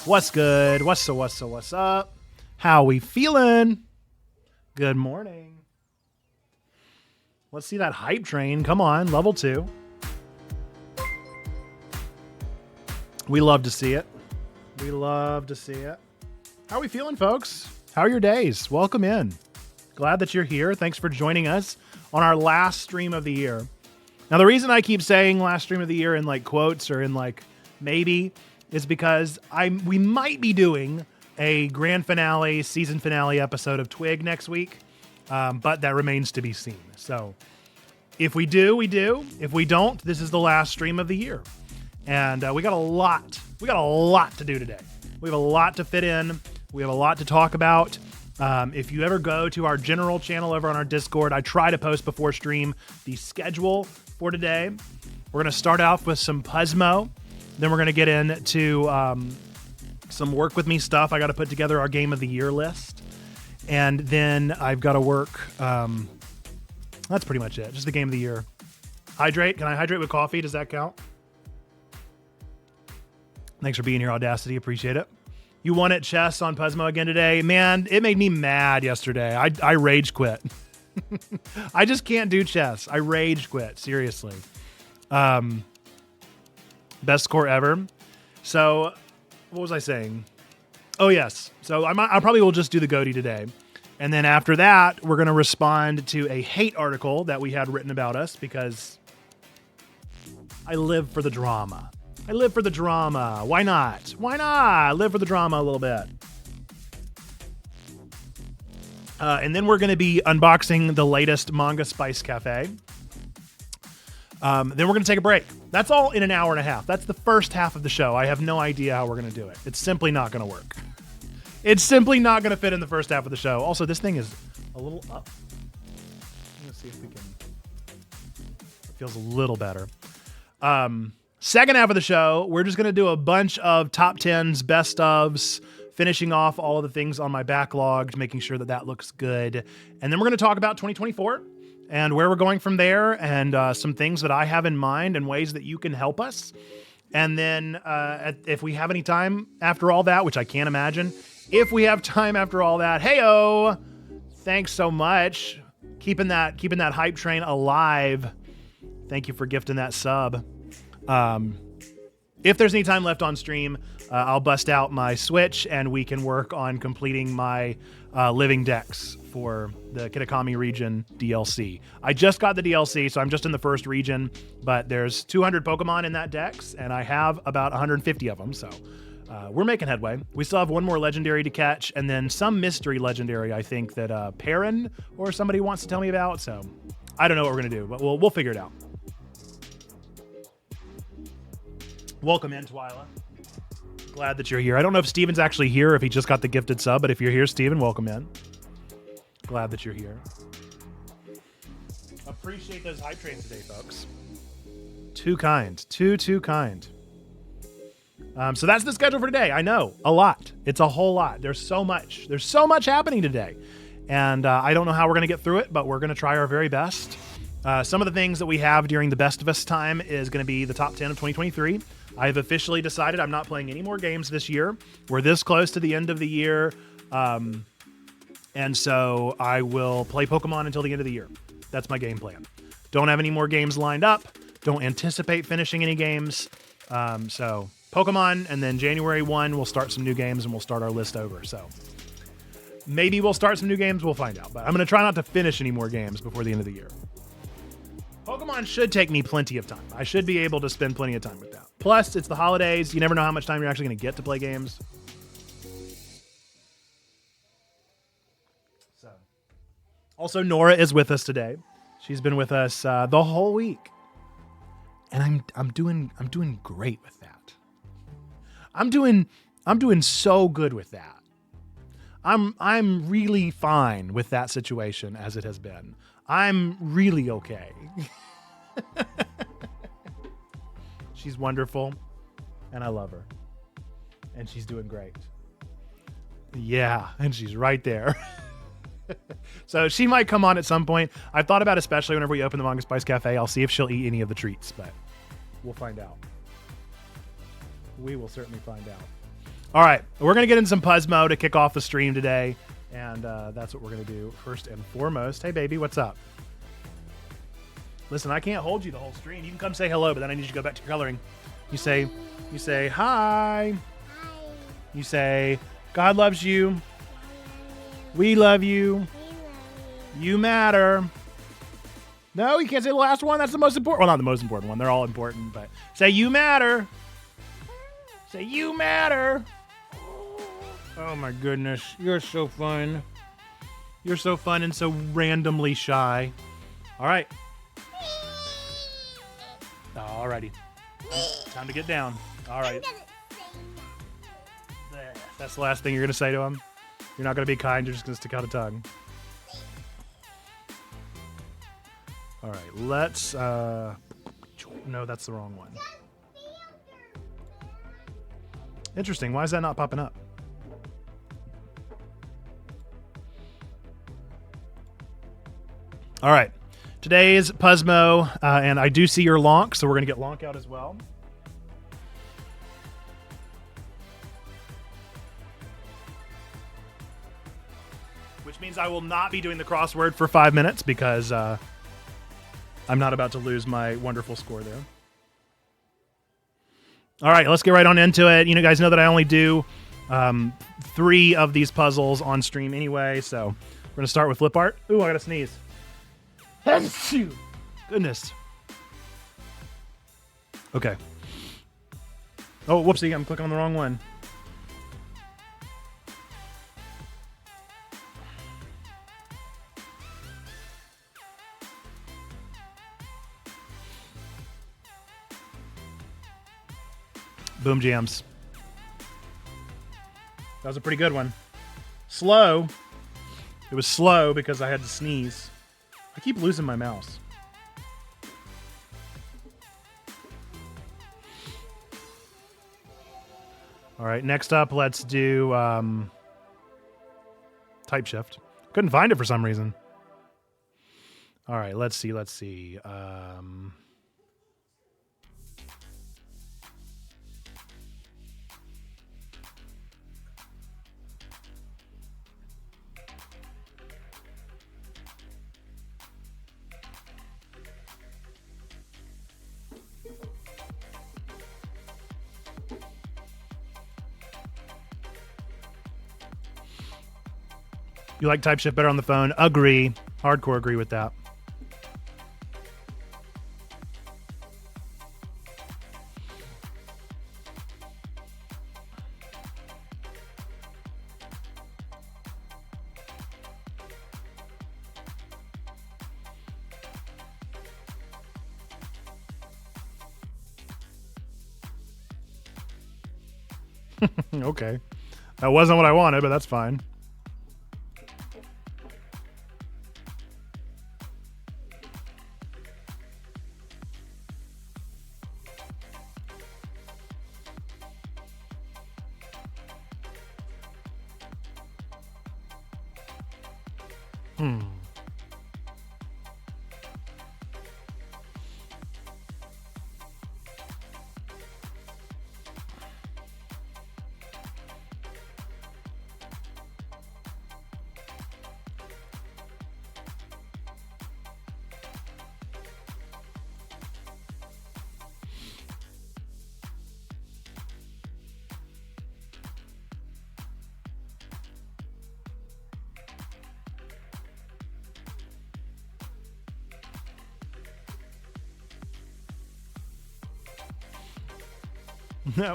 What's good? What's up? How we feeling? Good morning. Let's see that hype train. Come on, level 2. We love to see it. We love to see it. How are we feeling, folks? How are your days? Welcome in. Glad that you're here. Thanks for joining us on our last stream of the year. Now, the reason I keep saying last stream of the year in like quotes or in like maybe is because we might be doing a grand finale, season finale episode of Twig next week, but that remains to be seen. So if we do, we do. If we don't, this is the last stream of the year. And we got a lot to do today. We have a lot to fit in. We have a lot to talk about. If you ever go to our general channel over on our Discord, I try to post before stream the schedule for today. We're going to start off with some Puzzmo. Then we're going to get into some work with me stuff. I got to put together our game of the year list. And then I've got to work. That's pretty much it. Just the game of the year. Hydrate. Can I hydrate with coffee? Does that count? Thanks for being here, Audacity. Appreciate it. You won at chess on Puzzmo again today. Man, it made me mad yesterday. I rage quit. I just can't do chess. I rage quit. Seriously. Best score ever. So, what was I saying? Oh, yes. So, I probably will just do the GOTY today. And then after that, we're going to respond to a hate article that we had written about us because I live for the drama. I live for the drama. Why not? Why not? Live for the drama a little bit. And then we're going to be unboxing the latest Manga Spice Cafe. Then we're going to take a break. That's all in an hour and a half. That's the first half of the show. I have no idea how we're going to do it. It's simply not going to work. It's simply not going to fit in the first half of the show. Also, this thing is a little up. Let's see if we can. It feels a little better. Second half of the show, we're just going to do a bunch of top 10s, best ofs, finishing off all of the things on my backlog, making sure that that looks good. And then we're going to talk about 2024 and where we're going from there, and some things that I have in mind and ways that you can help us. And then if we have any time after all that, which I can't imagine, if we have time after all that, hey-o, thanks so much. Keeping that hype train alive. Thank you for gifting that sub. If there's any time left on stream, I'll bust out my Switch and we can work on completing my living decks for the Kitakami region DLC. I just got the DLC, so I'm just in the first region, but there's 200 Pokemon in that dex, and I have about 150 of them, so we're making headway. We still have one more legendary to catch, and then some mystery legendary, I think, that Perrin or somebody wants to tell me about, so I don't know what we're going to do, but we'll figure it out. Welcome in, Twyla. Glad that you're here. I don't know if Steven's actually here, if he just got the gifted sub, but if you're here, Steven, welcome in. Glad that you're here. Appreciate those hype trains today, folks. Too kind. Too kind. So that's the schedule for today. I know, a lot. It's a whole lot. There's so much. There's so much happening today. And I don't know how we're going to get through it, but we're going to try our very best. Some of the things that we have during the Bestivus time is going to be the top 10 of 2023. I've officially decided I'm not playing any more games this year. We're this close to the end of the year. And so I will play Pokemon until the end of the year. That's my game plan. Don't have any more games lined up. Don't anticipate finishing any games. So Pokemon, and then January 1, we'll start some new games and we'll start our list over. So maybe we'll start some new games. We'll find out. But I'm going to try not to finish any more games before the end of the year. Pokemon should take me plenty of time. I should be able to spend plenty of time with that. Plus, it's the holidays. You never know how much time you're actually going to get to play games. So, also, Nora is with us today. She's been with us the whole week, and I'm doing great with that. I'm doing so good with that. I'm really fine with that situation as it has been. I'm really okay. She's wonderful, and I love her. And she's doing great. Yeah, and she's right there. So she might come on at some point. I've thought about, especially whenever we open the Manga Spice Cafe, I'll see if she'll eat any of the treats, but we'll find out. We will certainly find out. All right, we're going to get in some Puzzmo to kick off the stream today, and that's what we're going to do first and foremost. Hey, baby, what's up? Listen, I can't hold you the whole stream. You can come say hello, but then I need you to go back to your coloring. You say hi. Hi. You say, God loves you. We love you. You matter. No, you can't say the last one. That's the most important. Well, not the most important one. They're all important, but say you matter. Say you matter. Oh my goodness. You're so fun. You're so fun and so randomly shy. All right. Alrighty. Time to get down. All right. That's the last thing you're going to say to him? You're not going to be kind. You're just going to stick out a tongue. All right. Let's... No, that's the wrong one. Interesting. Why is that not popping up? All right. Today's Puzzmo, and I do see your Lonk, so we're going to get Lonk out as well. Which means I will not be doing the crossword for 5 minutes because I'm not about to lose my wonderful score there. All right, let's get right on into it. You guys know that I only do 3 of these puzzles on stream anyway, so we're going to start with flip art. Ooh, I got to sneeze. Goodness. Okay. Oh, whoopsie, I'm clicking on the wrong one. Boom jams. That was a pretty good one. Slow. It was slow because I had to sneeze. I keep losing my mouse. All right, next up, let's do type shift. Couldn't find it for some reason. All right, let's see. You like type shift better on the phone? Agree. Hardcore agree with that. Okay. That wasn't what I wanted, but that's fine.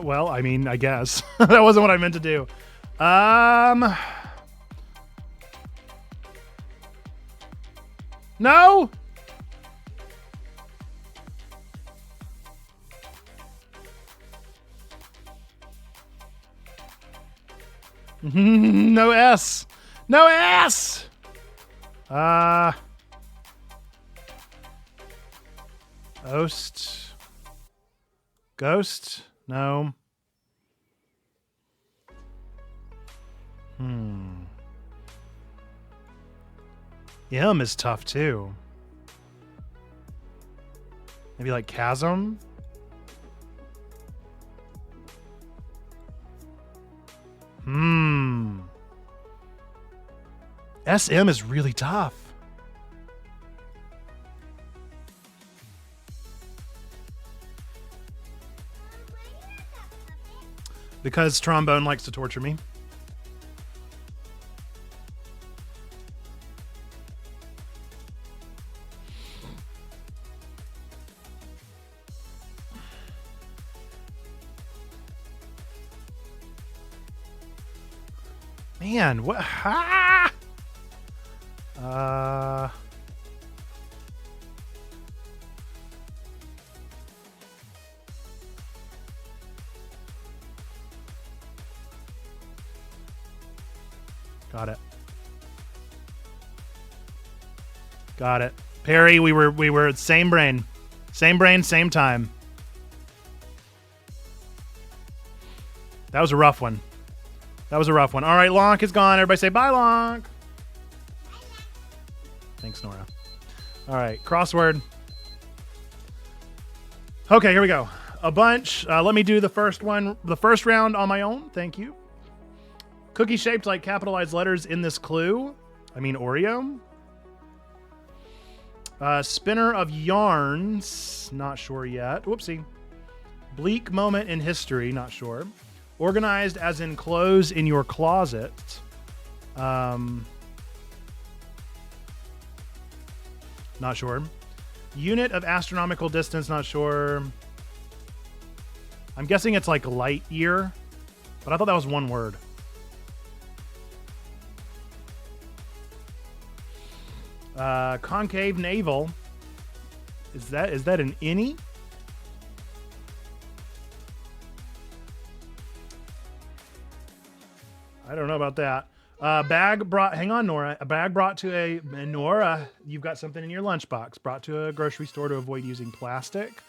Well, I mean, I guess. That wasn't what I meant to do. No? No S. No S! Oast. Ghost? No. M is tough too. Maybe like chasm? SM is really tough. Because trombone likes to torture me. Man, what? Ah! Got it. Got it. Perry, we were same brain. Same brain, same time. That was a rough one. That was a rough one. All right, Lonk is gone. Everybody say bye, Lonk. Thanks, Nora. All right, crossword. Okay, here we go. A bunch. Let me do the first one, the first round on my own. Thank you. Cookie shaped like capitalized letters in this clue. I mean Oreo. Spinner of yarns. Not sure yet. Whoopsie. Bleak moment in history. Not sure. Organized as in clothes in your closet. Not sure. Unit of astronomical distance. Not sure. I'm guessing it's like light year, but I thought that was one word. Concave navel. Is that an innie? I don't know about that. Bag brought. Hang on, Nora. A bag brought to a Nora. You've got something in your lunchbox. Brought to a grocery store to avoid using plastic,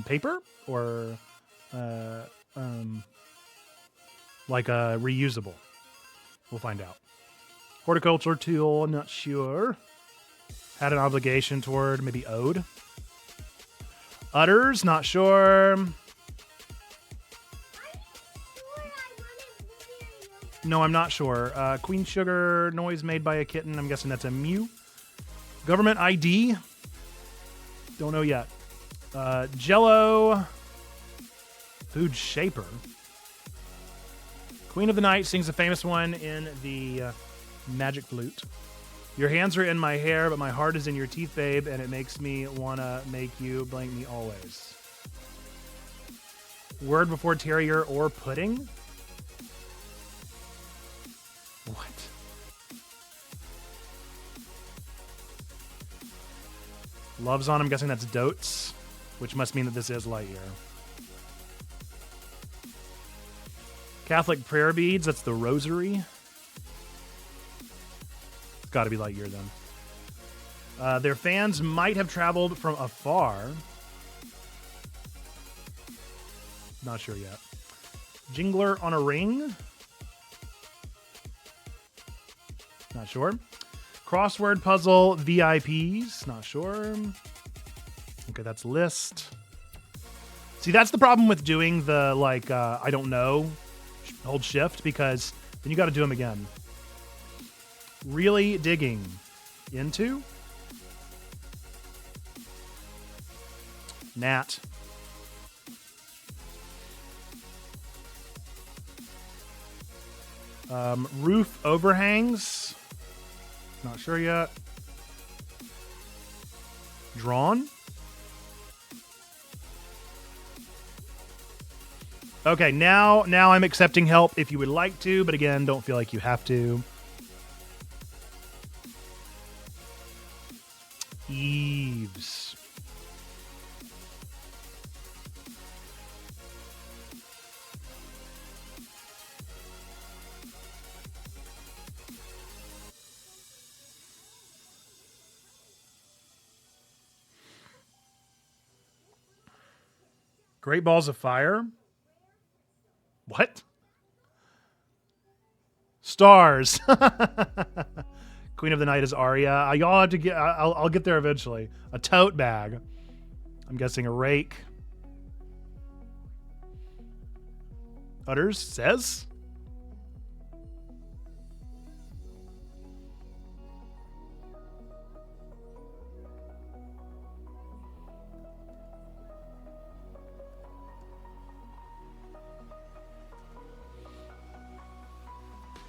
paper, or like a reusable. We'll find out. Horticulture tool. Not sure. Had an obligation toward maybe owed. Udders. Not sure. No, I'm not sure. Queen sugar, noise made by a kitten. I'm guessing that's a mew. Government ID. Don't know yet. Jello. Food shaper. Queen of the Night sings a famous one in the Magic Flute. Your hands are in my hair, but my heart is in your teeth, babe, and it makes me want to make you blank me always. Word before terrier or pudding? What? Love's on. I'm guessing that's dotes, which must mean that this is light year. Catholic prayer beads. That's the rosary. It's got to be light year then. Their fans might have traveled from afar. Not sure yet. Jingler on a ring. Not sure. Crossword puzzle VIPs. Not sure. Okay, that's list. See, that's the problem with doing the, like, I don't know, hold shift, because then you got to do them again. Really digging into Nat. Roof overhangs. Not sure yet. Drawn. Okay, now I'm accepting help if you would like to, but again, don't feel like you have to. Eaves. Great Balls of Fire. What? Stars. Queen of the Night is Arya. Y'all have to get. I'll get there eventually. A tote bag. I'm guessing a rake. Utters says.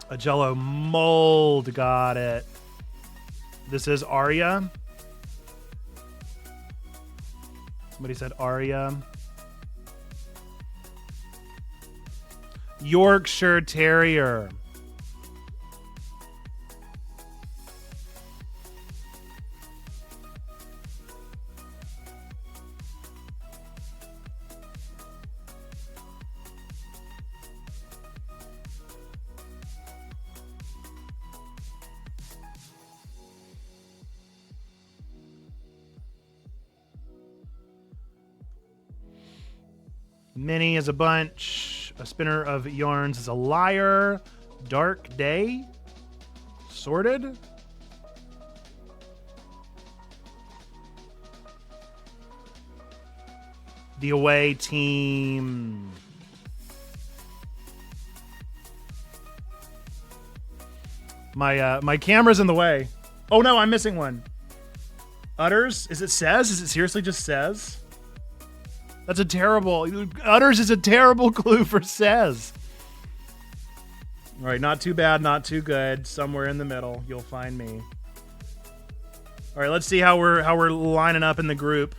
A Jello mold. Got it. This is Arya. Somebody said Arya. Yorkshire Terrier. Minnie is a bunch. A spinner of yarns is a liar. Dark day. Sorted. The away team. My camera's in the way. Oh no, I'm missing one. Utters? Is it says? Is it seriously just says? That's a terrible... Utters is a terrible clue for says. All right, not too bad, not too good. Somewhere in the middle, you'll find me. All right, let's see how we're lining up in the group.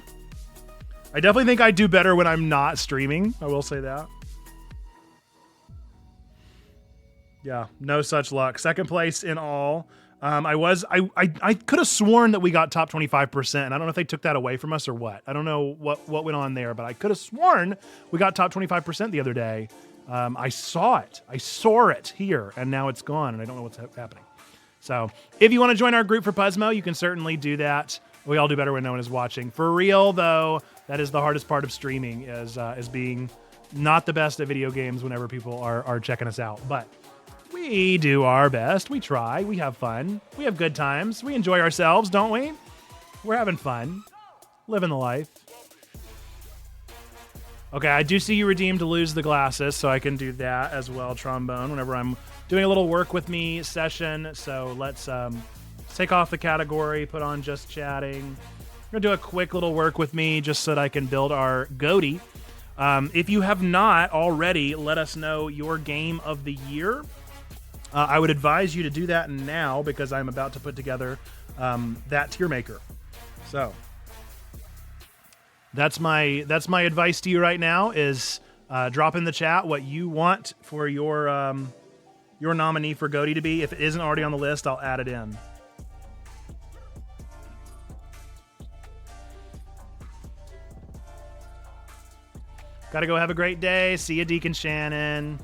I definitely think I do better when I'm not streaming. I will say that. Yeah, no such luck. Second place in all. I could have sworn that we got top 25%. And I don't know if they took that away from us or what. I don't know what went on there, but I could have sworn we got top 25% the other day. I saw it. I saw it here, and now it's gone, and I don't know what's happening. So if you want to join our group for Puzzmo, you can certainly do that. We all do better when no one is watching. For real, though, that is the hardest part of streaming, is being not the best at video games whenever people are checking us out. But we do our best. We try. We have fun. We have good times. We enjoy ourselves, don't we? We're having fun. Living the life. Okay, I do see you redeemed to lose the glasses, so I can do that as well, Trombone, whenever I'm doing a little work with me session. So let's take off the category, put on just chatting. I'm going to do a quick little work with me just so that I can build our goatee. If you have not already, let us know your game of the year. I would advise you to do that now because I'm about to put together that tier maker. So that's my advice to you right now is drop in the chat what you want for your nominee for goatee to be. If it isn't already on the list, I'll add it in. Gotta go have a great day. See you, Deacon Shannon.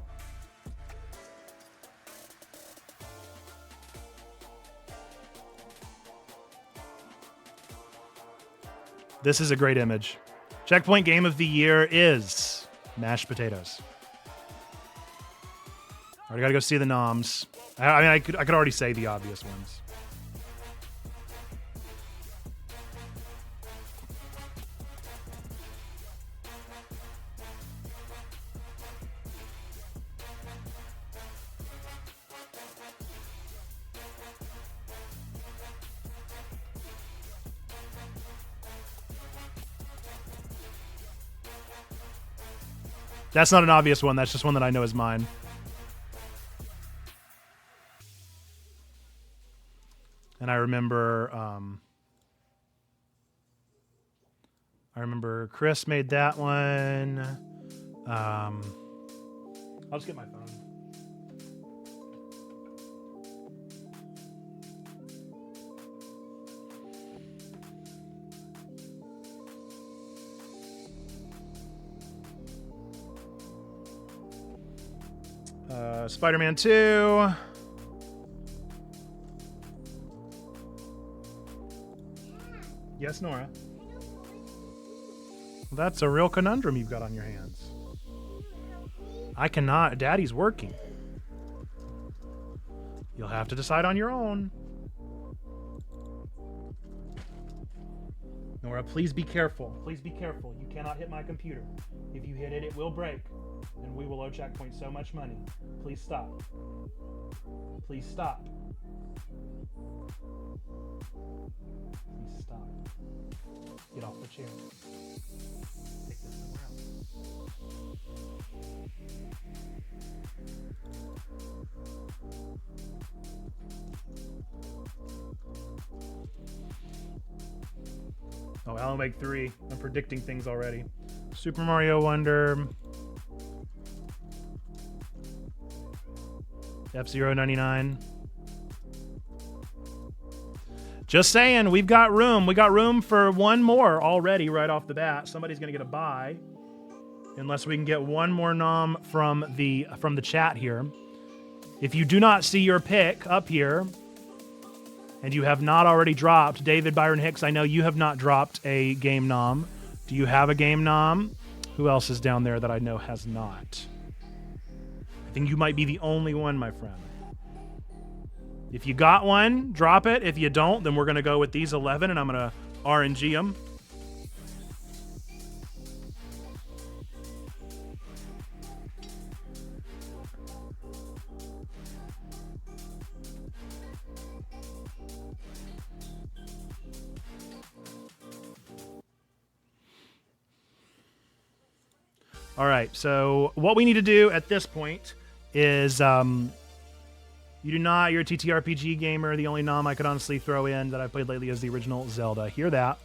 This is a great image. Checkpoint game of the year is mashed potatoes. Already gotta go see the noms. I mean, I could already say the obvious ones. That's not an obvious one. That's just one that I know is mine. And I remember Chris made that one. I'll just get my phone. Spider-Man 2. Yes, Nora. That's a real conundrum you've got on your hands. I cannot. Daddy's working. You'll have to decide on your own. Nora, please be careful. Please be careful. You cannot hit my computer. If you hit it, it will break. And we will owe Checkpoint so much money. Please stop. Please stop. Please stop. Get off the chair. Take this somewhere else. Oh, Alan Wake 3. I'm predicting things already. Super Mario Wonder. F-Zero 99. Just saying, we've got room. We got room for one more already right off the bat. Somebody's going to get a bye. Unless we can get one more nom from the chat here. If you do not see your pick up here, and you have not already dropped, David Byron Hicks, I know you have not dropped a game nom. Do you have a game nom? Who else is down there that I know has not? I think you might be the only one, my friend. If you got one, drop it. If you don't, then we're going to go with these 11, and I'm going to RNG them. All right, so what we need to do at this point is you do not, you're a TTRPG gamer. The only nom I could honestly throw in that I've played lately is the original Zelda. Hear that.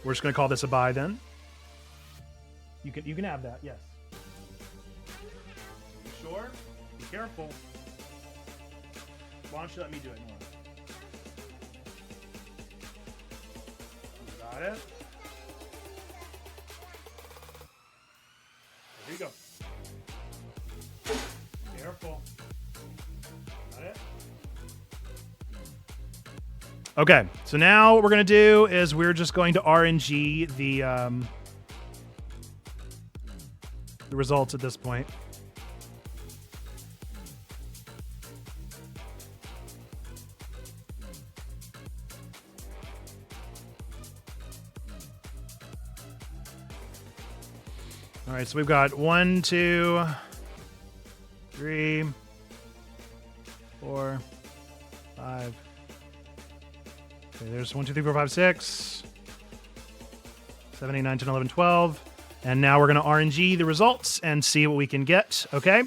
We're just going to call this a bye then. You can have that. Yes. Sure. Be careful. Why don't you let me do it, Nora? Got it. Here you go. Careful. Got it. Okay, so now what we're going to do is we're just going to RNG the results at this point. All right, so we've got 1, 2, 3, 4, 5. Okay, there's 1, 2, 3, 4, 5, 6, 7, 8, 9, 10, 11, 12. And now we're going to RNG the results and see what we can get. Okay.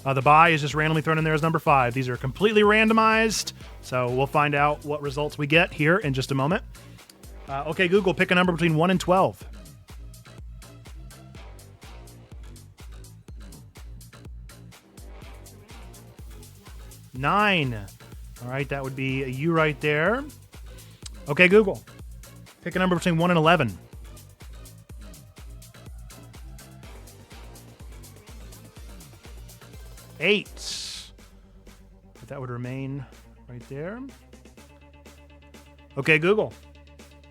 The buy is just randomly thrown in there as number 5. These are completely randomized. So we'll find out what results we get here in just a moment. Okay, Google, pick a number between 1 and 12. 9. All right, that would be a U right there. Okay, Google, pick a number between 1 and 11. 8. That would remain right there. Okay, Google,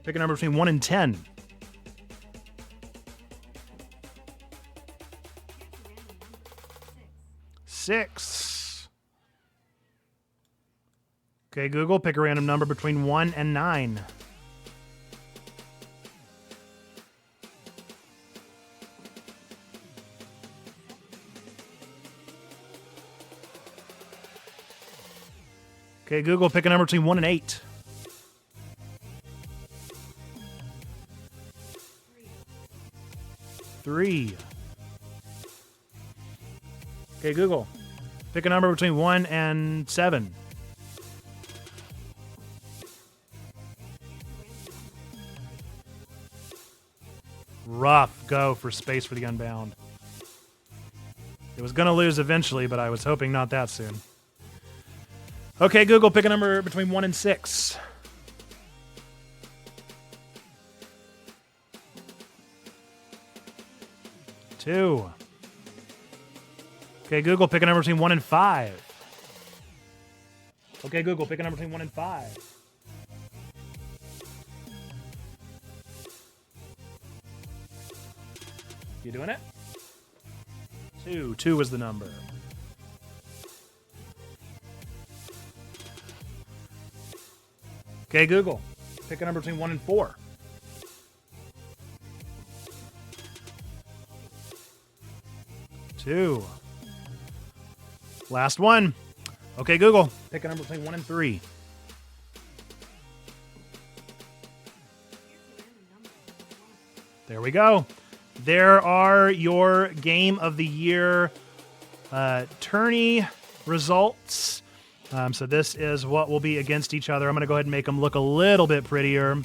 pick a number between 1 and 10. 6. Okay, Google, pick a random number between 1 and 9. 'Okay, Google, pick a number between 1 and 8. 3. Okay, Google, pick a number between 1 and 7. 'Rough go for Space for the Unbound. It was going to lose eventually, but I was hoping not that soon. Okay, Google, pick a number between 1 and 6. 2. Okay, Google, pick a number between 1 and 5. Okay, Google, pick a number between 1 and 5. 'You doing it? 2. 2 is the number. Okay, Google, pick a number between 1 and 4. 2. Last one. Okay, Google, pick a number between 1 and 3. 'There we go. There are your Game of the Year tourney results. So this is what will be against each other. I'm going to go ahead and make them look a little bit prettier.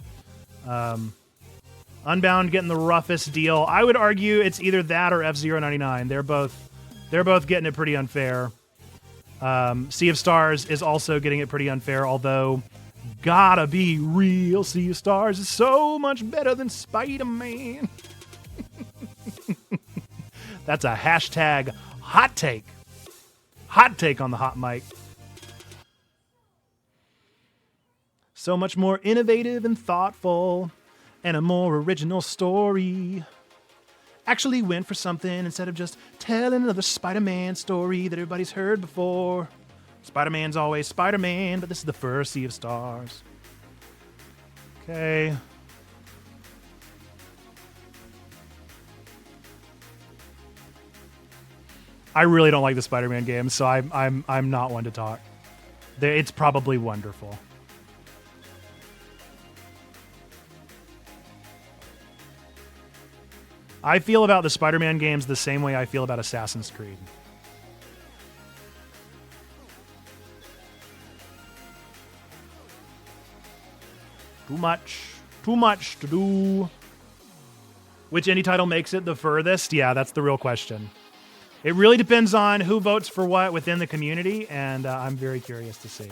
Unbound getting the roughest deal. I would argue it's either that or F-099. They're both getting it pretty unfair. Sea of Stars is also getting it pretty unfair, although gotta be real, Sea of Stars is so much better than Spider-Man. That's a hashtag hot take. Hot take on the hot mic. So much more innovative and thoughtful, and a more original story. Actually went for something instead of just telling another Spider-Man story that everybody's heard before. Spider-Man's always Spider-Man, but this is the first Sea of Stars. Okay. I really don't like the Spider-Man games, so I'm not one to talk. It's probably wonderful. I feel about the Spider-Man games the same way I feel about Assassin's Creed. Too much to do. Which indie title makes it the furthest? Yeah, that's the real question. It really depends on who votes for what within the community, and I'm very curious to see.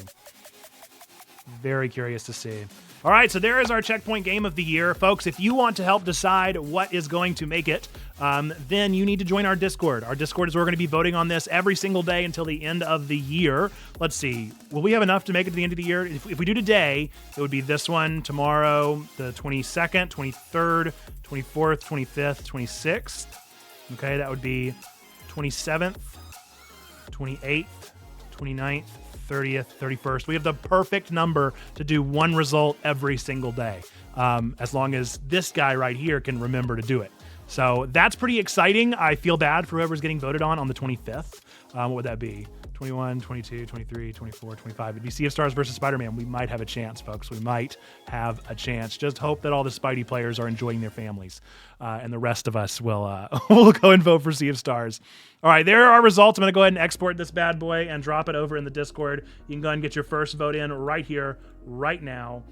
Very curious to see. All right, so there is our checkpoint game of the year. Folks, if you want to help decide what is going to make it, then you need to join our Discord. Our Discord is where we're going to be voting on this every single day until the end of the year. Let's see. Will we have enough to make it to the end of the year? If we do today, it would be this one, tomorrow, the 22nd, 23rd, 24th, 25th, 26th. Okay, that would be 27th, 28th, 29th, 30th, 31st. We have the perfect number to do one result every single day, as long as this guy right here can remember to do it. So that's pretty exciting. I feel bad for whoever's getting voted on the 25th. What would that be? 21, 22, 23, 24, 25. It'd be Sea of Stars versus Spider-Man. We might have a chance, folks. We might have a chance. Just hope that all the Spidey players are enjoying their families, and the rest of us will will go and vote for Sea of Stars. All right, there are our results. I'm going to go ahead and export this bad boy and drop it over in the Discord. You can go ahead and get your first vote in right here, right now,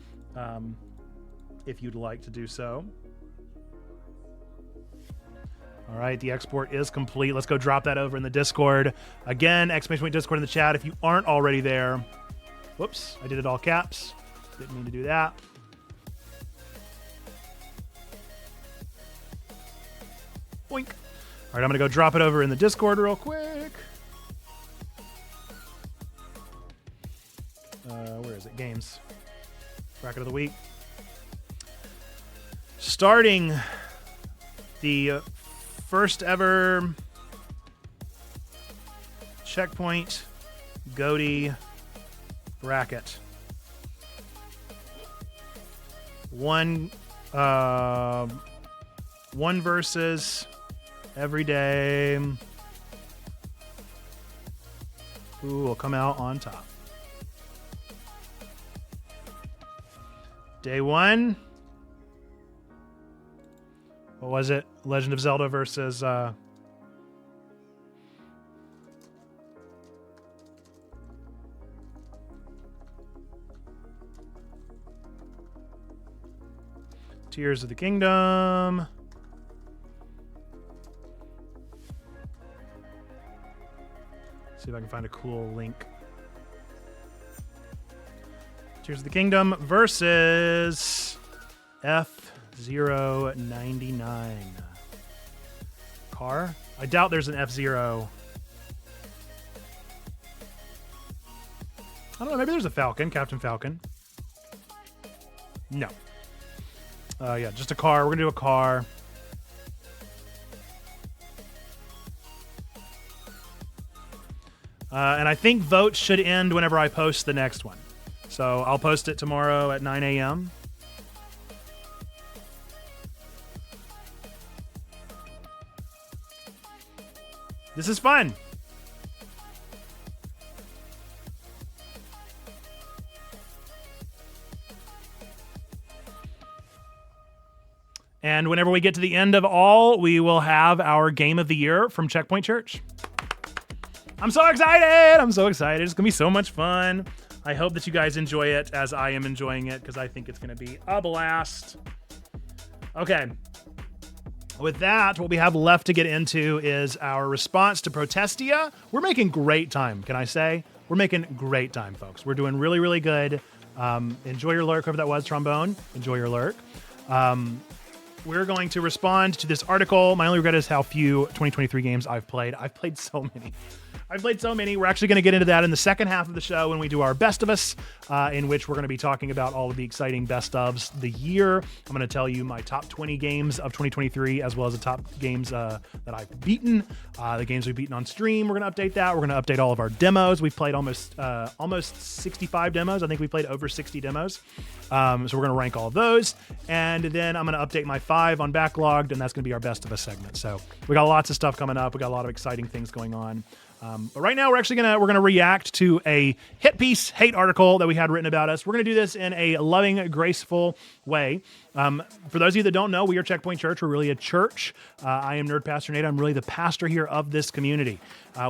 if you'd like to do so. All right, the export is complete. Let's go drop that over in the Discord. Again, !point Discord in the chat if you aren't already there. Whoops, I did it all caps. Didn't mean to do that. Boink. All right, I'm going to go drop it over in the Discord real quick. Where is it? Games. Bracket of the week. Starting the first ever checkpoint GOTY bracket. One versus every day. Who will come out on top? Day one. What was it? Legend of Zelda versus Tears of the Kingdom. See if I can find a cool link. Tears of the Kingdom versus F099. Car? I doubt there's an F0. I don't know, maybe there's a Falcon, Captain Falcon. No. Yeah, just a car. We're going to do a car. And I think votes should end whenever I post the next one. So I'll post it tomorrow at 9 a.m. This is fun. And whenever we get to the end of all, we will have our game of the year from Checkpoint Church. I'm so excited. I'm so excited. It's going to be so much fun. I hope that you guys enjoy it as I am enjoying it, because I think it's going to be a blast. Okay. With that, what we have left to get into is our response to Protestia. We're making great time, can I say? We're making great time, folks. We're doing really, really good. Enjoy your lurk, whoever that was, Trombone. Enjoy your lurk. We're going to respond to this article. My only regret is how few 2023 games I've played. I've played so many. We're actually going to get into that in the second half of the show when we do our Best of Us, in which we're going to be talking about all of the exciting best ofs the year. I'm going to tell you my top 20 games of 2023, as well as the top games that I've beaten, the games we've beaten on stream. We're going to update that. We're going to update all of our demos. We've played almost 65 demos. I think we played over 60 demos. So we're going to rank all of those. And then I'm going to update my 5 on Backlogged, and that's going to be our Best of Us segment. So we got lots of stuff coming up. We got a lot of exciting things going on. But right now we're gonna react to a hit piece hate article that we had written about us. We're gonna do this in a loving, graceful way. For those of you that don't know, we are Checkpoint Church. We're really a church. I am Nerd Pastor Nate. I'm really the pastor here of this community.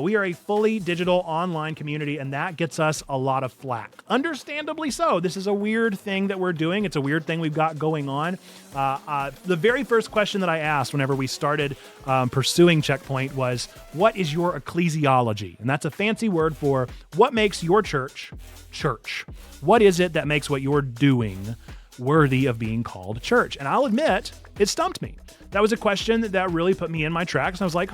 We are a fully digital online community, and that gets us a lot of flack. Understandably so. This is a weird thing that we're doing. It's a weird thing we've got going on. The very first question that I asked whenever we started pursuing Checkpoint was, what is your ecclesiology? And that's a fancy word for what makes your church church. What is it that makes what you're doing worthy of being called church? And I'll admit, it stumped me. That was a question that really put me in my tracks. And I was like,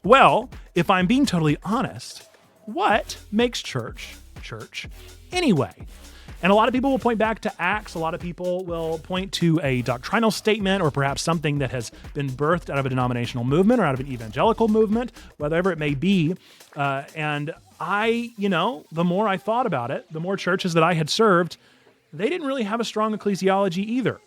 well, if I'm being totally honest, what makes church church anyway? And a lot of people will point back to Acts. A lot of people will point to a doctrinal statement or perhaps something that has been birthed out of a denominational movement or out of an evangelical movement, whatever it may be. And I, the more I thought about it, the more churches that I had served, they didn't really have a strong ecclesiology either.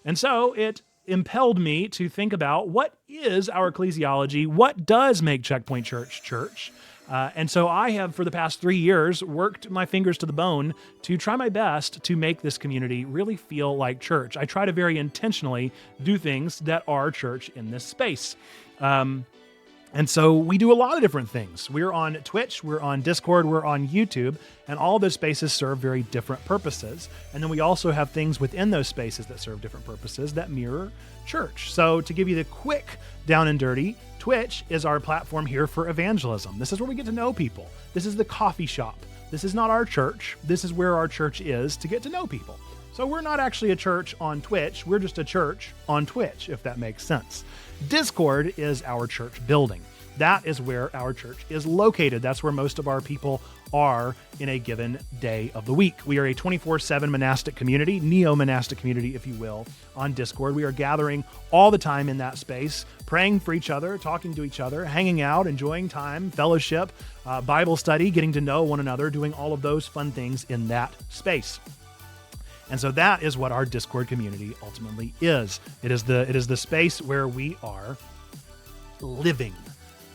And so it impelled me to think about, what is our ecclesiology? What does make Checkpoint Church church? And so I have, for the past 3 years, worked my fingers to the bone to try my best to make this community really feel like church. I try to very intentionally do things that are church in this space. And so we do a lot of different things. We're on Twitch, we're on Discord, we're on YouTube, and all those spaces serve very different purposes. And then we also have things within those spaces that serve different purposes that mirror church. So to give you the quick down and dirty, Twitch is our platform here for evangelism. This is where we get to know people. This is the coffee shop. This is not our church. This is where our church is to get to know people. So we're not actually a church on Twitch. We're just a church on Twitch, if that makes sense. Discord is our church building. That is where our church is located. That's where most of our people are in a given day of the week. We are a 24/7 monastic community, neo-monastic community, if you will, on Discord. We are gathering all the time in that space, praying for each other, talking to each other, hanging out, enjoying time, fellowship, Bible study, getting to know one another, doing all of those fun things in that space. And so that is what our Discord community ultimately is. It is the space where we are living.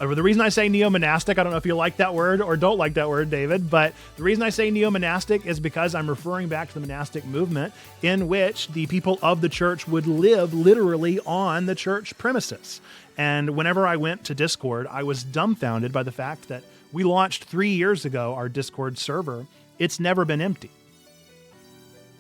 The reason I say neo-monastic, I don't know if you like that word or don't like that word, David, but the reason I say neo-monastic is because I'm referring back to the monastic movement in which the people of the church would live literally on the church premises. And whenever I went to Discord, I was dumbfounded by the fact that we launched 3 years ago our Discord server. It's never been empty.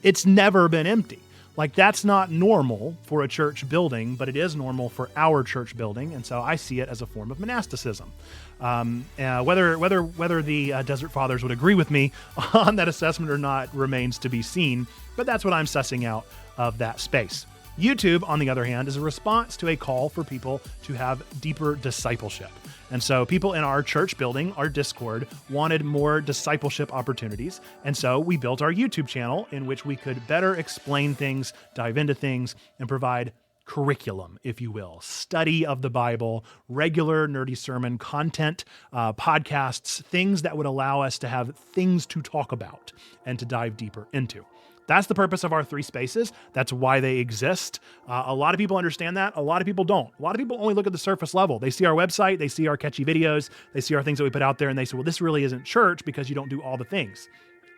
It's never been empty. Like, that's not normal for a church building, but it is normal for our church building, and so I see it as a form of monasticism. Whether the Desert Fathers would agree with me on that assessment or not remains to be seen, but that's what I'm sussing out of that space. YouTube, on the other hand, is a response to a call for people to have deeper discipleship. And so people in our church building, our Discord, wanted more discipleship opportunities. And so we built our YouTube channel in which we could better explain things, dive into things, and provide curriculum, if you will, study of the Bible, regular nerdy sermon content, podcasts, things that would allow us to have things to talk about and to dive deeper into. That's the purpose of our 3 spaces. That's why they exist. A lot of people understand that. A lot of people don't. A lot of people only look at the surface level. They see our website, they see our catchy videos, they see our things that we put out there, and they say, well, this really isn't church because you don't do all the things.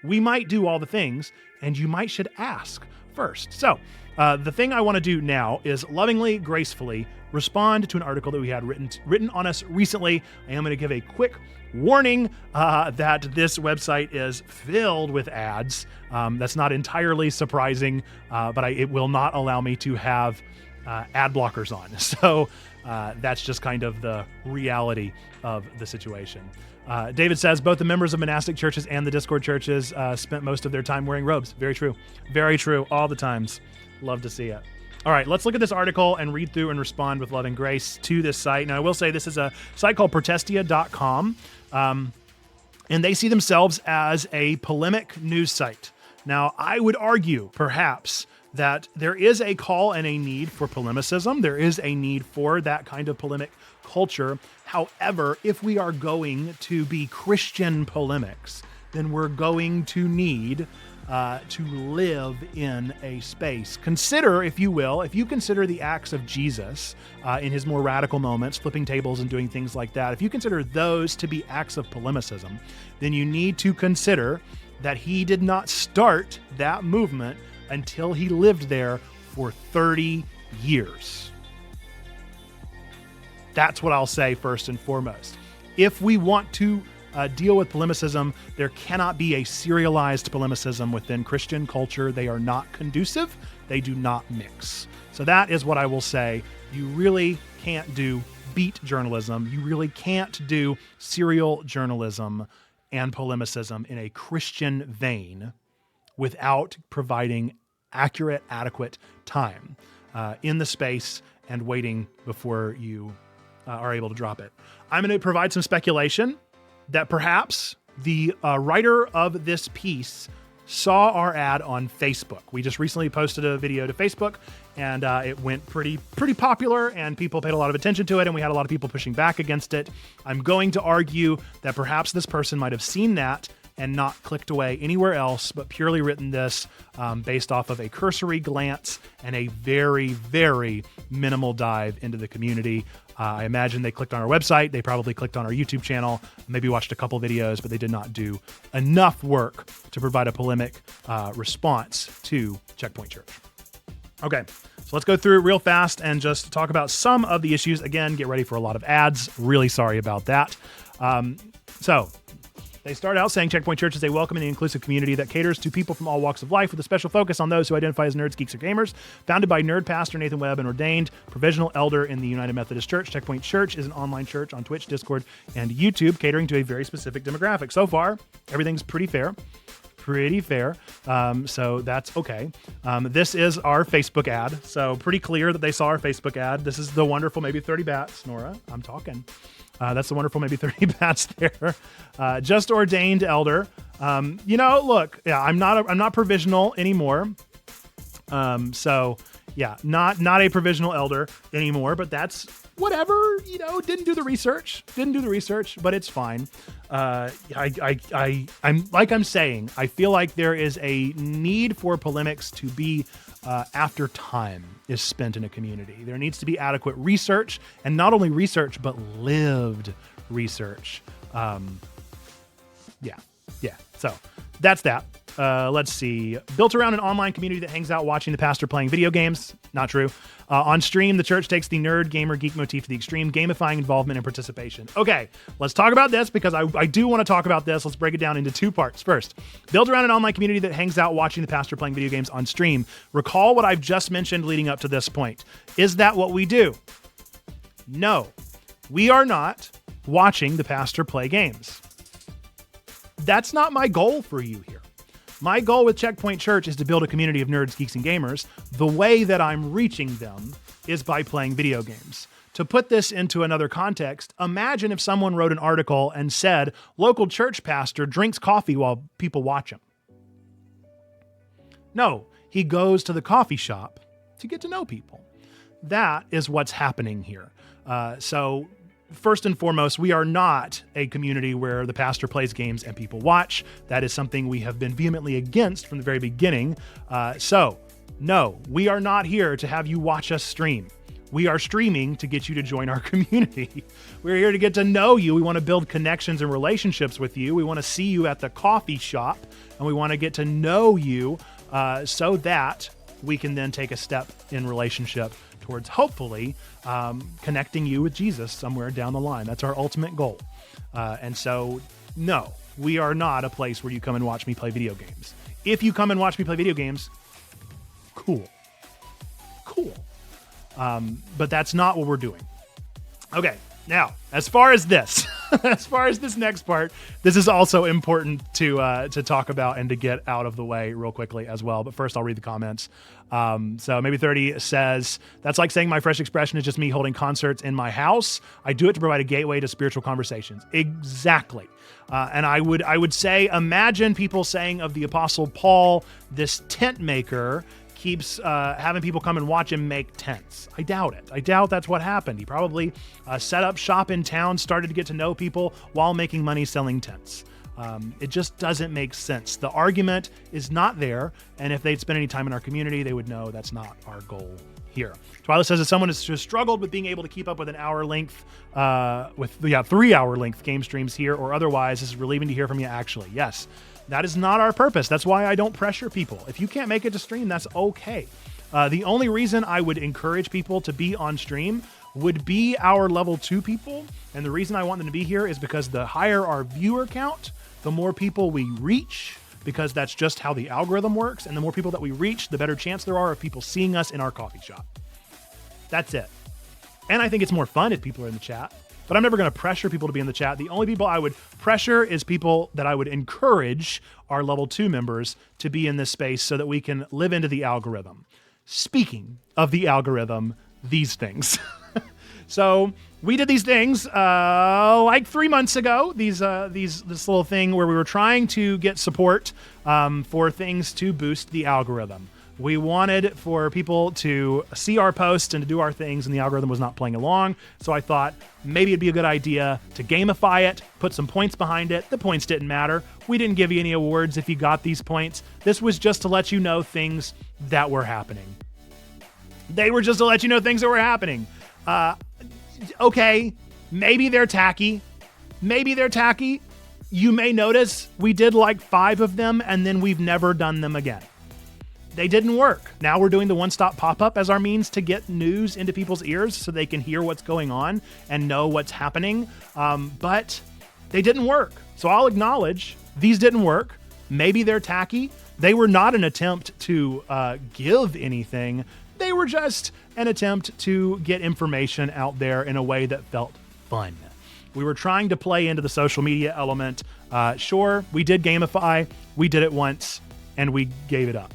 We might do all the things, and you might should ask first. So the thing I want to do now is lovingly, gracefully respond to an article that we had written on us recently. I am going to give a quick warning that this website is filled with ads. That's not entirely surprising, but it will not allow me to have ad blockers on. So that's just kind of the reality of the situation. David says, both the members of monastic churches and the Discord churches spent most of their time wearing robes. Very true. Very true. All the times. Love to see it. All right, let's look at this article and read through and respond with love and grace to this site. Now, I will say this is a site called Protestia.com, and they see themselves as a polemic news site. Now, I would argue, perhaps, that there is a call and a need for polemicism. There is a need for that kind of polemic culture. However, if we are going to be Christian polemics, then we're going to need to live in a space. Consider, if you will, if you consider the acts of Jesus in his more radical moments, flipping tables and doing things like that, if you consider those to be acts of polemicism, then you need to consider that he did not start that movement until he lived there for 30 years. That's what I'll say first and foremost. If we want to deal with polemicism, there cannot be a serialized polemicism within Christian culture. They are not conducive. They do not mix. So that is what I will say. You really can't do beat journalism. You really can't do serial journalism and polemicism in a Christian vein without providing accurate, adequate time in the space and waiting before you are able to drop it. I'm going to provide some speculation that perhaps the writer of this piece saw our ad on Facebook. We just recently posted a video to Facebook, and it went pretty popular, and people paid a lot of attention to it, and we had a lot of people pushing back against it. I'm going to argue that perhaps this person might have seen that and not clicked away anywhere else, but purely written this based off of a cursory glance and a very, very minimal dive into the community. I imagine they clicked on our website. They probably clicked on our YouTube channel, maybe watched a couple videos, but they did not do enough work to provide a polemic response to Checkpoint Church. Okay, so let's go through it real fast and just talk about some of the issues. Again, get ready for a lot of ads. Really sorry about that. So they start out saying Checkpoint Church is a welcoming and inclusive community that caters to people from all walks of life with a special focus on those who identify as nerds, geeks, or gamers. Founded by nerd pastor Nathan Webb, an ordained provisional elder in the United Methodist Church, Checkpoint Church is an online church on Twitch, Discord, and YouTube, catering to a very specific demographic. So far, everything's pretty fair. So that's okay. This is our Facebook ad. So pretty clear that they saw our Facebook ad. This is the wonderful Maybe 30 Bats, Nora. I'm talking. That's the wonderful Maybe 30 Bats there. Just ordained elder. Look, yeah, I'm not provisional anymore. So yeah, not a provisional elder anymore, but that's whatever, didn't do the research, but it's fine. I'm saying, I feel like there is a need for polemics to be after time is spent in a community. There needs to be adequate research, and not only research, but lived research. Yeah. So that's that. Let's see. Built around an online community that hangs out watching the pastor playing video games. Not true. On stream, the church takes the nerd, gamer, geek motif to the extreme, gamifying involvement and participation. Okay, let's talk about this because I do want to talk about this. Let's break it down into two parts. First, built around an online community that hangs out watching the pastor playing video games on stream. Recall what I've just mentioned leading up to this point. Is that what we do? No, we are not watching the pastor play games. That's not my goal for you here. My goal with Checkpoint Church is to build a community of nerds, geeks, and gamers. The way that I'm reaching them is by playing video games. To put this into another context, imagine if someone wrote an article and said, local church pastor drinks coffee while people watch him. No, he goes to the coffee shop to get to know people. That is what's happening here. So first and foremost, we are not a community where the pastor plays games and people watch. That is something we have been vehemently against from the very beginning. So, no, we are not here to have you watch us stream. We are streaming to get you to join our community. We're here to get to know you. We want to build connections and relationships with you. We want to see you at the coffee shop, and we want to get to know you so that we can then take a step in relationship towards hopefully connecting you with Jesus somewhere down the line. That's our ultimate goal. And so, no, we are not a place where you come and watch me play video games. If you come and watch me play video games, cool. But that's not what we're doing. Okay, now, as far as this, next part, this is also important to talk about and to get out of the way real quickly as well. But first, I'll read the comments. So maybe 30 says, that's like saying my fresh expression is just me holding concerts in my house. I do it to provide a gateway to spiritual conversations. Exactly. And I would say, imagine people saying of the Apostle Paul, this tent maker keeps having people come and watch him make tents. I doubt it. I doubt that's what happened. He probably set up shop in town, started to get to know people while making money selling tents. It just doesn't make sense. The argument is not there. And if they'd spend any time in our community, they would know that's not our goal here. Twyla says, as someone has just struggled with being able to keep up with an hour length, 3-hour length game streams here or otherwise, this is relieving to hear from you actually. Yes, that is not our purpose. That's why I don't pressure people. If you can't make it to stream, that's okay. The only reason I would encourage people to be on stream would be our level 2 people. And the reason I want them to be here is because the higher our viewer count, the more people we reach, because that's just how the algorithm works. And the more people that we reach, the better chance there are of people seeing us in our coffee shop. That's it. And I think it's more fun if people are in the chat, but I'm never going to pressure people to be in the chat. The only people I would pressure is people that I would encourage our level 2 members to be in this space so that we can live into the algorithm. Speaking of the algorithm, these things. So we did these things like 3 months ago. This little thing where we were trying to get support for things to boost the algorithm. We wanted for people to see our posts and to do our things, and the algorithm was not playing along. So I thought maybe it'd be a good idea to gamify it, put some points behind it. The points didn't matter. We didn't give you any awards if you got these points. This was just to let you know things that were happening. They were just to let you know things that were happening. Okay, maybe they're tacky. Maybe they're tacky. You may notice we did like 5 of them, and then we've never done them again. They didn't work. Now we're doing the one-stop pop-up as our means to get news into people's ears so they can hear what's going on and know what's happening. But they didn't work. So I'll acknowledge these didn't work. Maybe they're tacky. They were not an attempt to give anything. They were just an attempt to get information out there in a way that felt fun. We were trying to play into the social media element. Sure, we did gamify. We did it once, and we gave it up.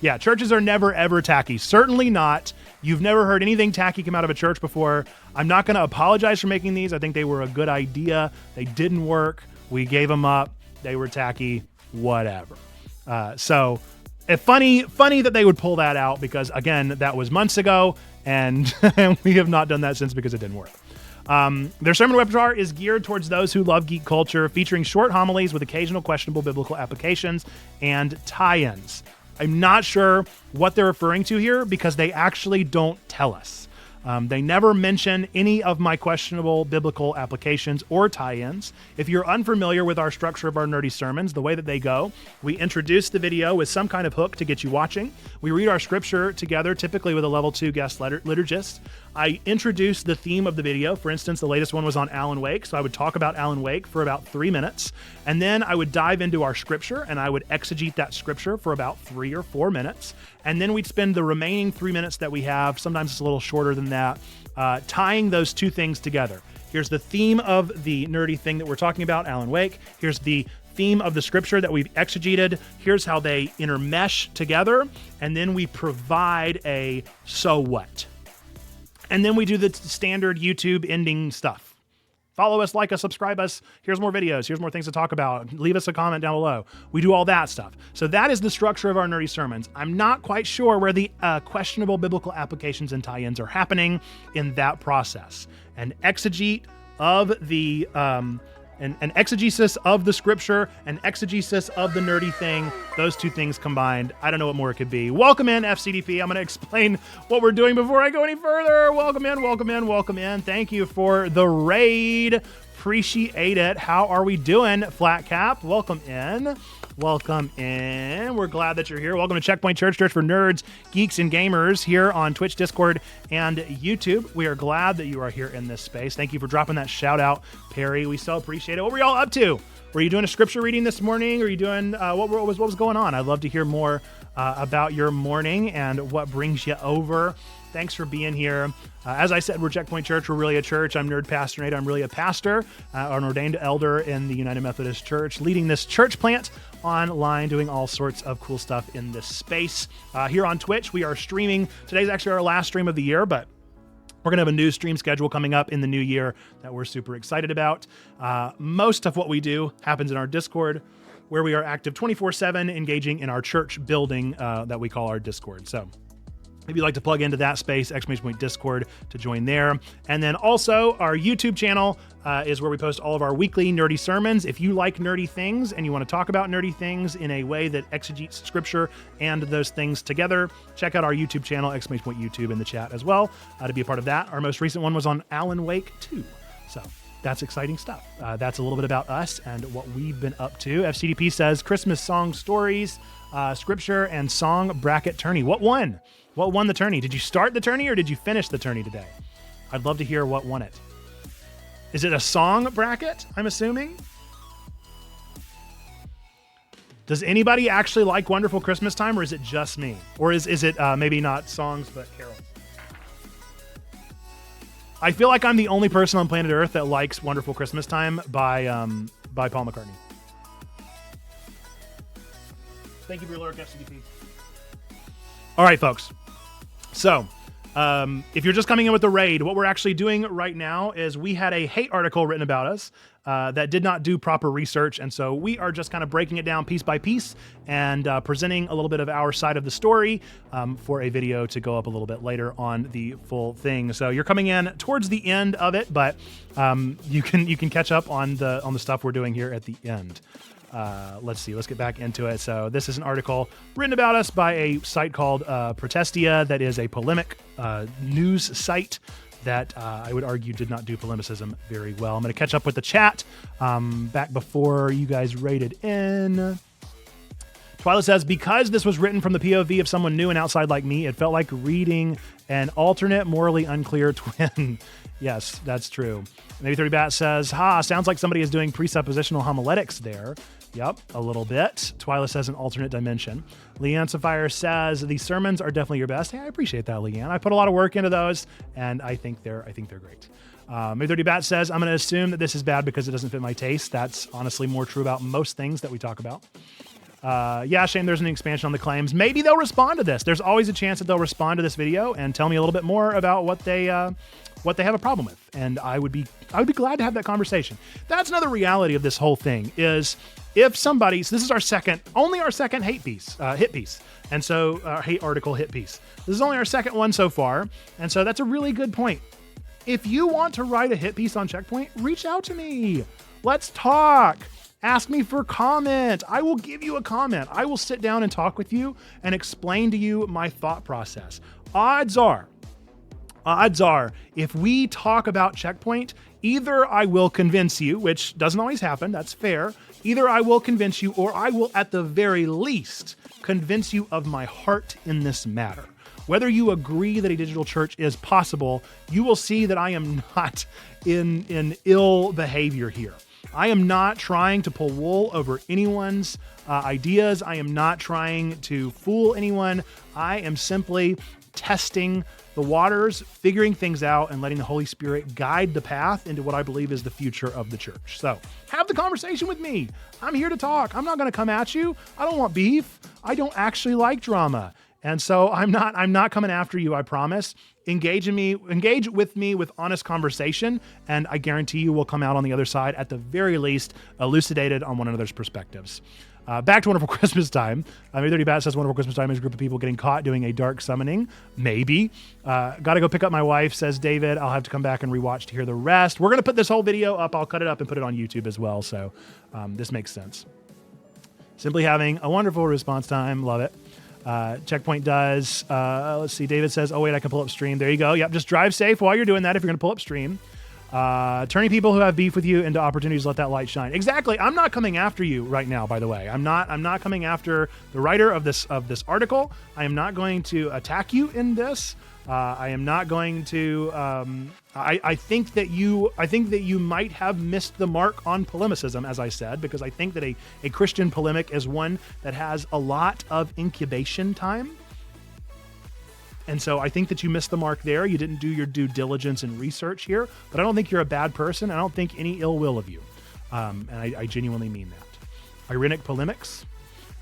Yeah, churches are never, ever tacky. Certainly not. You've never heard anything tacky come out of a church before. I'm not going to apologize for making these. I think they were a good idea. They didn't work. We gave them up. They were tacky. Whatever. So funny that they would pull that out because, again, that was months ago, and we have not done that since because it didn't work. Their sermon repertoire is geared towards those who love geek culture, featuring short homilies with occasional questionable biblical applications and tie-ins. I'm not sure what they're referring to here because they actually don't tell us. They never mention any of my questionable biblical applications or tie-ins. If you're unfamiliar with our structure of our nerdy sermons, the way that they go, we introduce the video with some kind of hook to get you watching. We read our scripture together, typically with a level 2 guest liturgist. I introduce the theme of the video. For instance, the latest one was on Alan Wake, so I would talk about Alan Wake for about 3 minutes, and then I would dive into our scripture, and I would exegete that scripture for about 3 or 4 minutes, and then we'd spend the remaining 3 minutes that we have, sometimes it's a little shorter than that, tying those two things together. Here's the theme of the nerdy thing that we're talking about, Alan Wake. Here's the theme of the scripture that we've exegeted. Here's how they intermesh together, and then we provide a so what. And then we do the standard YouTube ending stuff. Follow us, like us, subscribe us. Here's more videos. Here's more things to talk about. Leave us a comment down below. We do all that stuff. So that is the structure of our nerdy sermons. I'm not quite sure where the questionable biblical applications and tie-ins are happening in that process. An exegete of the an exegesis of the scripture, an exegesis of the nerdy thing, those two things combined. I don't know what more it could be. Welcome in, FCDP. I'm going to explain what we're doing before I go any further. Welcome in, welcome in, welcome in. Thank you for the raid. Appreciate it. How are we doing, Flat Cap? Welcome in. Welcome in. We're glad that you're here. Welcome to Checkpoint Church, church for nerds, geeks, and gamers here on Twitch, Discord, and YouTube. We are glad that you are here in this space. Thank you for dropping that shout out, Perry. We so appreciate it. What were y'all up to? Were you doing a scripture reading this morning? Are you doing, what was going on? I'd love to hear more about your morning and what brings you over. Thanks for being here. As I said, we're Checkpoint Church. We're really a church. I'm Nerd Pastor Nate. I'm really a pastor, an ordained elder in the United Methodist Church, leading this church plant online, doing all sorts of cool stuff in this space. Here on Twitch, we are streaming. Today's actually our last stream of the year, but we're going to have a new stream schedule coming up in the new year that we're super excited about. Most of what we do happens in our Discord, where we are active 24/7, engaging in our church building that we call our Discord. So If you'd like to plug into that space, !Discord to join there. And then also our YouTube channel is where we post all of our weekly nerdy sermons. If you like nerdy things and you want to talk about nerdy things in a way that exegetes scripture and those things together, check out our YouTube channel, !YouTube in the chat as well to be a part of that. Our most recent one was on Alan Wake 2. So that's exciting stuff. That's a little bit about us and what we've been up to. FCDP says Christmas song stories, scripture, and song bracket tourney. What won? What won the tourney? Did you start the tourney or did you finish the tourney today? I'd love to hear what won it. Is it a song bracket, I'm assuming? Does anybody actually like Wonderful Christmas Time, or is it just me? Or is it maybe not songs, but carols? I feel like I'm the only person on planet Earth that likes Wonderful Christmas Time by Paul McCartney. Thank you for your lurk, FCDP. All right, folks. So, if you're just coming in with the raid, what we're actually doing right now is we had a hate article written about us that did not do proper research. And so we are just kind of breaking it down piece by piece and presenting a little bit of our side of the story for a video to go up a little bit later on the full thing. So you're coming in towards the end of it, but you can catch up on the stuff we're doing here at the end. Let's see. Let's get back into it. So this is an article written about us by a site called Protestia that is a polemic news site that I would argue did not do polemicism very well. I'm going to catch up with the chat back before you guys rated in. Twyla says, because this was written from the POV of someone new and outside like me, it felt like reading an alternate, morally unclear twin. Yes, that's true. Maybe 30 Bat says, sounds like somebody is doing presuppositional homiletics there. Yep, a little bit. Twyla says an alternate dimension. Leanne Sapphire says these sermons are definitely your best. Hey, I appreciate that, Leanne. I put a lot of work into those, and I think they're great. Maybe 30 Bat says I'm going to assume that this is bad because it doesn't fit my taste. That's honestly more true about most things that we talk about. Yeah, Shane, there's an expansion on the claims. Maybe they'll respond to this. There's always a chance that they'll respond to this video and tell me a little bit more about what they have a problem with. And I would be glad to have that conversation. That's another reality of this whole thing is if somebody, so this is only our second hit piece. And so hate article hit piece. This is only our second one so far. And so that's a really good point. If you want to write a hit piece on Checkpoint, reach out to me. Let's talk. Ask me for comment. I will give you a comment. I will sit down and talk with you and explain to you my thought process. Odds are, if we talk about Checkpoint, either I will convince you, which doesn't always happen, that's fair. Either I will convince you or I will at the very least convince you of my heart in this matter. Whether you agree that a digital church is possible, you will see that I am not in ill behavior here. I am not trying to pull wool over anyone's ideas. I am not trying to fool anyone. I am simply testing the waters, figuring things out, and letting the Holy Spirit guide the path into what I believe is the future of the church. So have the conversation with me. I'm here to talk. I'm not going to come at you. I don't want beef. I don't actually like drama. And so I'm not coming after you, I promise. Engage with me with honest conversation, and I guarantee you will come out on the other side, at the very least, elucidated on one another's perspectives. Back to Wonderful Christmas Time. Maybe 30 Bat says Wonderful Christmas Time is a group of people getting caught doing a dark summoning. Maybe. Gotta go pick up my wife, says David. I'll have to come back and rewatch to hear the rest. We're going to put this whole video up. I'll cut it up and put it on YouTube as well. So this makes sense. Simply having a wonderful response time. Love it. Checkpoint does. Let's see. David says, oh, wait, I can pull up stream. There you go. Yep. Just drive safe while you're doing that if you're going to pull up stream. Turning people who have beef with you into opportunities to let that light shine. Exactly. I'm not coming after you right now, by the way. I'm not coming after the writer of this article. I am not going to attack you in this. I am not going to. I think that you might have missed the mark on polemicism, as I said, because I think that a Christian polemic is one that has a lot of incubation time. And so I think that you missed the mark there. You didn't do your due diligence and research here, but I don't think you're a bad person. I don't think any ill will of you. And I genuinely mean that. Irenic polemics.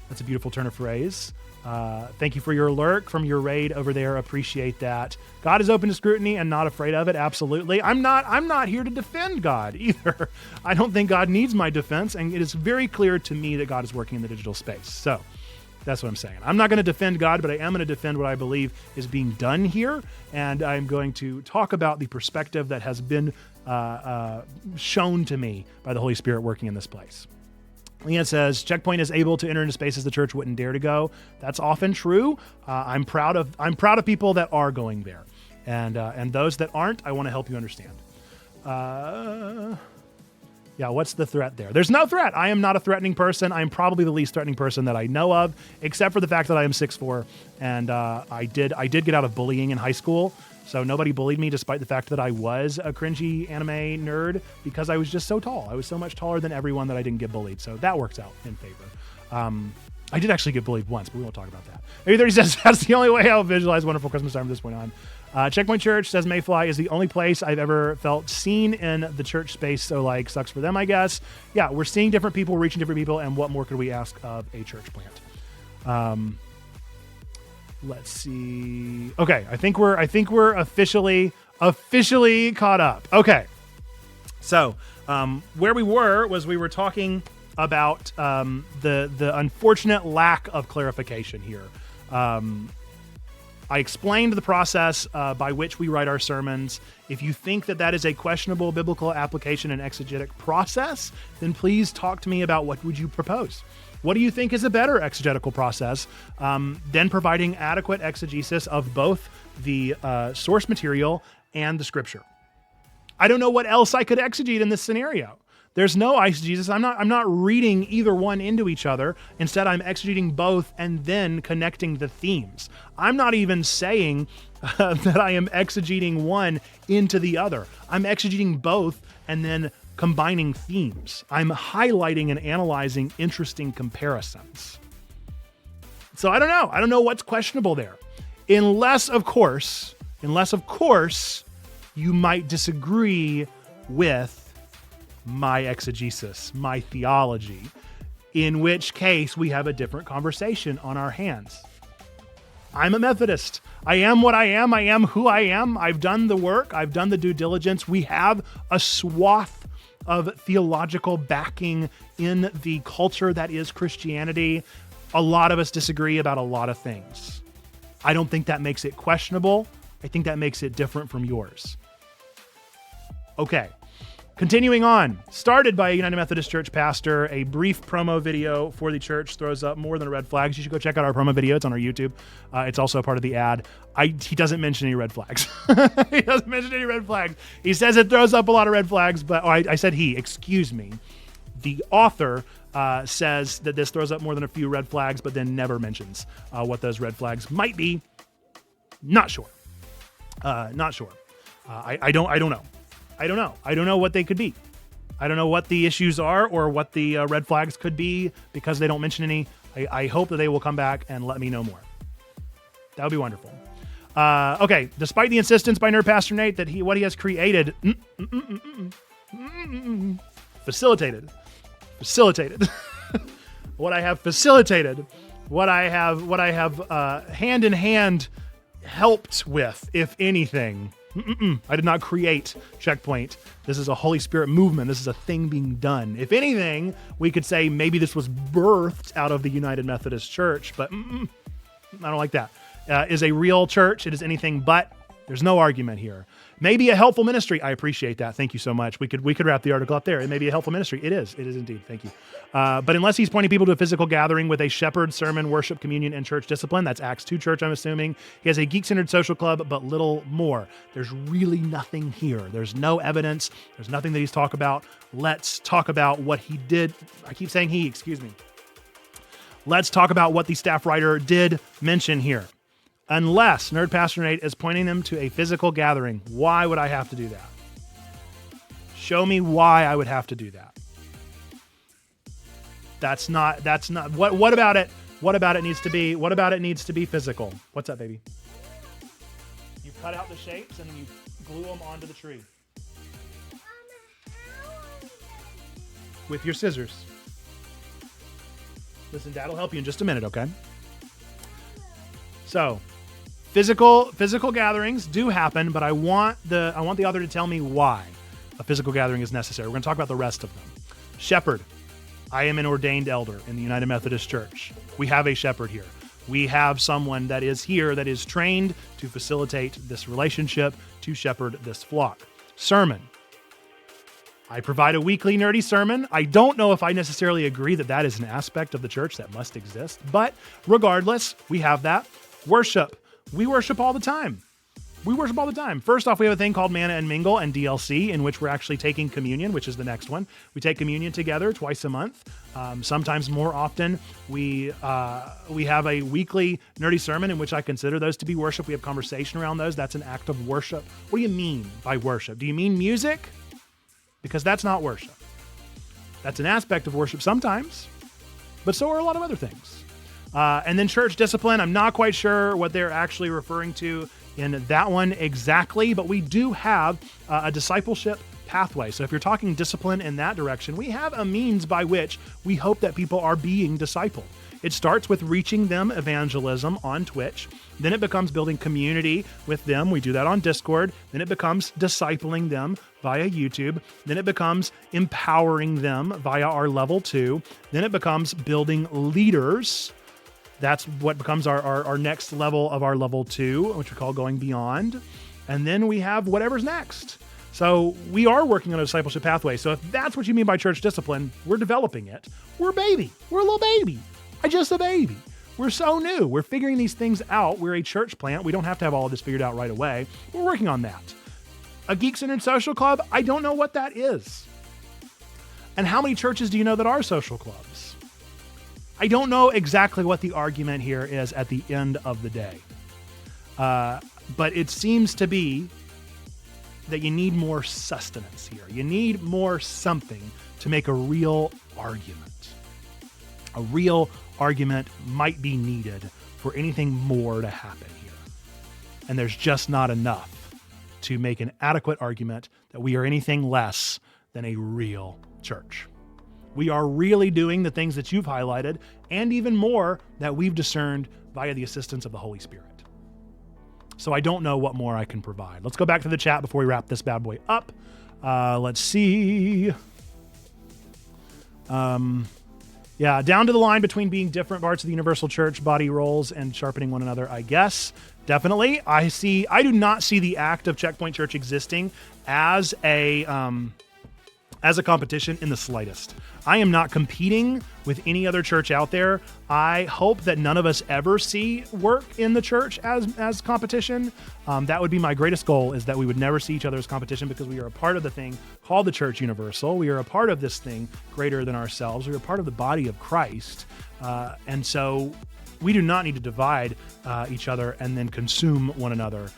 That's a beautiful turn of phrase. Thank you for your lurk from your raid over there. Appreciate that. God is open to scrutiny and not afraid of it. Absolutely. I'm not here to defend God either. I don't think God needs my defense. And it is very clear to me that God is working in the digital space. So That's what I'm saying. I'm not going to defend God, but I am going to defend what I believe is being done here. And I'm going to talk about the perspective that has been shown to me by the Holy Spirit working in this place. Leanne says, Checkpoint is able to enter into spaces the church wouldn't dare to go. That's often true. I'm proud of people that are going there. And those that aren't, I want to help you understand. Yeah, what's the threat there? There's no threat. I am not a threatening person. I'm probably the least threatening person that I know of, except for the fact that I am 6'4", and I did get out of bullying in high school. So nobody bullied me, despite the fact that I was a cringy anime nerd, because I was just so tall. I was so much taller than everyone that I didn't get bullied. So that works out in favor. I did actually get bullied once, but we won't talk about that. Maybe 30 says that's the only way I'll visualize wonderful Christmas time from this point on. Checkpoint Church says Mayfly is the only place I've ever felt seen in the church space. So sucks for them, I guess. Yeah, we're seeing different people, reaching different people, and what more could we ask of a church plant? Let's see. Okay, I think we're officially caught up. Okay, so where we were talking about the unfortunate lack of clarification here. I explained the process by which we write our sermons. If you think that is a questionable biblical application and exegetic process, then please talk to me about what would you propose. What do you think is a better exegetical process than providing adequate exegesis of both the source material and the scripture? I don't know what else I could exegete in this scenario. There's no eisegesis. I'm not reading either one into each other. Instead, I'm exegeting both and then connecting the themes. I'm not even saying that I am exegeting one into the other. I'm exegeting both and then combining themes. I'm highlighting and analyzing interesting comparisons. So I don't know. I don't know what's questionable there. Unless, of course, you might disagree with my exegesis, my theology, in which case we have a different conversation on our hands. I'm a Methodist. I am what I am. I am who I am. I've done the work. I've done the due diligence. We have a swath of theological backing in the culture that is Christianity. A lot of us disagree about a lot of things. I don't think that makes it questionable. I think that makes it different from yours. Okay. Continuing on, started by a United Methodist Church pastor, a brief promo video for the church throws up more than red flags. You should go check out our promo video. It's on our YouTube. It's also a part of the ad. He doesn't mention any red flags. He doesn't mention any red flags. He says it throws up a lot of red flags, but I said excuse me. The author says that this throws up more than a few red flags, but then never mentions what those red flags might be. Not sure. Not sure. I don't know. I don't know. I don't know what they could be. I don't know what the issues are or what the red flags could be because they don't mention any. I hope that they will come back and let me know more. That would be wonderful. Okay. Despite the insistence by Nerd Pastor Nate that what he has created, facilitated, what I have facilitated, what I have hand in hand helped with, if anything. I did not create Checkpoint. This is a Holy Spirit movement. This is a thing being done. If anything, we could say maybe this was birthed out of the United Methodist Church, but I don't like that. Is a real church. It is anything but. There's no argument here. Maybe a helpful ministry. I appreciate that. Thank you so much. We could wrap the article up there. It may be a helpful ministry. It is indeed. Thank you. But unless he's pointing people to a physical gathering with a shepherd, sermon, worship, communion, and church discipline, that's Acts 2 Church, I'm assuming. He has a geek-centered social club, but little more. There's really nothing here. There's no evidence. There's nothing that he's talked about. Let's talk about what he did. I keep saying he, excuse me. Let's talk about what the staff writer did mention here. Unless Nerd Pastor Nate is pointing them to a physical gathering, why would I have to do that? Show me why I would have to do that. That's not, what about it? What about it needs to be physical? What's up, baby? You cut out the shapes and then you glue them onto the tree. With your scissors. Listen, Dad will help you in just a minute, okay? So, physical gatherings do happen, but I want the author to tell me why a physical gathering is necessary. We're going to talk about the rest of them. Shepherd. I am an ordained elder in the United Methodist Church. We have a shepherd here. We have someone that is here that is trained to facilitate this relationship, to shepherd this flock. Sermon. I provide a weekly nerdy sermon. I don't know if I necessarily agree that that is an aspect of the church that must exist, but regardless, we have that. Worship. We worship all the time. We worship all the time. First off, we have a thing called Manna and Mingle and DLC, in which we're actually taking communion, which is the next one. We take communion together twice a month. Sometimes more often, we have a weekly nerdy sermon in which I consider those to be worship. We have conversation around those. That's an act of worship. What do you mean by worship? Do you mean music? Because that's not worship. That's an aspect of worship sometimes, but so are a lot of other things. And then church discipline. I'm not quite sure what they're actually referring to in that one exactly, but we do have a discipleship pathway. So if you're talking discipline in that direction, we have a means by which we hope that people are being discipled. It starts with reaching them evangelism on Twitch. Then it becomes building community with them. We do that on Discord. Then it becomes discipling them via YouTube. Then it becomes empowering them via our level 2. Then it becomes building leaders. That's what becomes our next level of our level 2, which we call going beyond. And then we have whatever's next. So we are working on a discipleship pathway. So if that's what you mean by church discipline, we're developing it. We're a baby. We're a little baby. Just a baby. We're so new. We're figuring these things out. We're a church plant. We don't have to have all of this figured out right away. We're working on that. A geek-centered social club? I don't know what that is. And how many churches do you know that are social clubs? I don't know exactly what the argument here is at the end of the day. But it seems to be that you need more sustenance here. You need more something to make a real argument. A real argument might be needed for anything more to happen here. And there's just not enough to make an adequate argument that we are anything less than a real church. We are really doing the things that you've highlighted and even more that we've discerned via the assistance of the Holy Spirit. So I don't know what more I can provide. Let's go back to the chat before we wrap this bad boy up. Let's see. Yeah, down to the line between being different parts of the universal church body roles and sharpening one another, I guess. Definitely. I do not see the act of Checkpoint Church existing as a competition in the slightest. I am not competing with any other church out there. I hope that none of us ever see work in the church as competition. That would be my greatest goal, is that we would never see each other as competition, because we are a part of the thing called the Church Universal. We are a part of this thing greater than ourselves. We are a part of the body of Christ. And so we do not need to divide each other and then consume one another.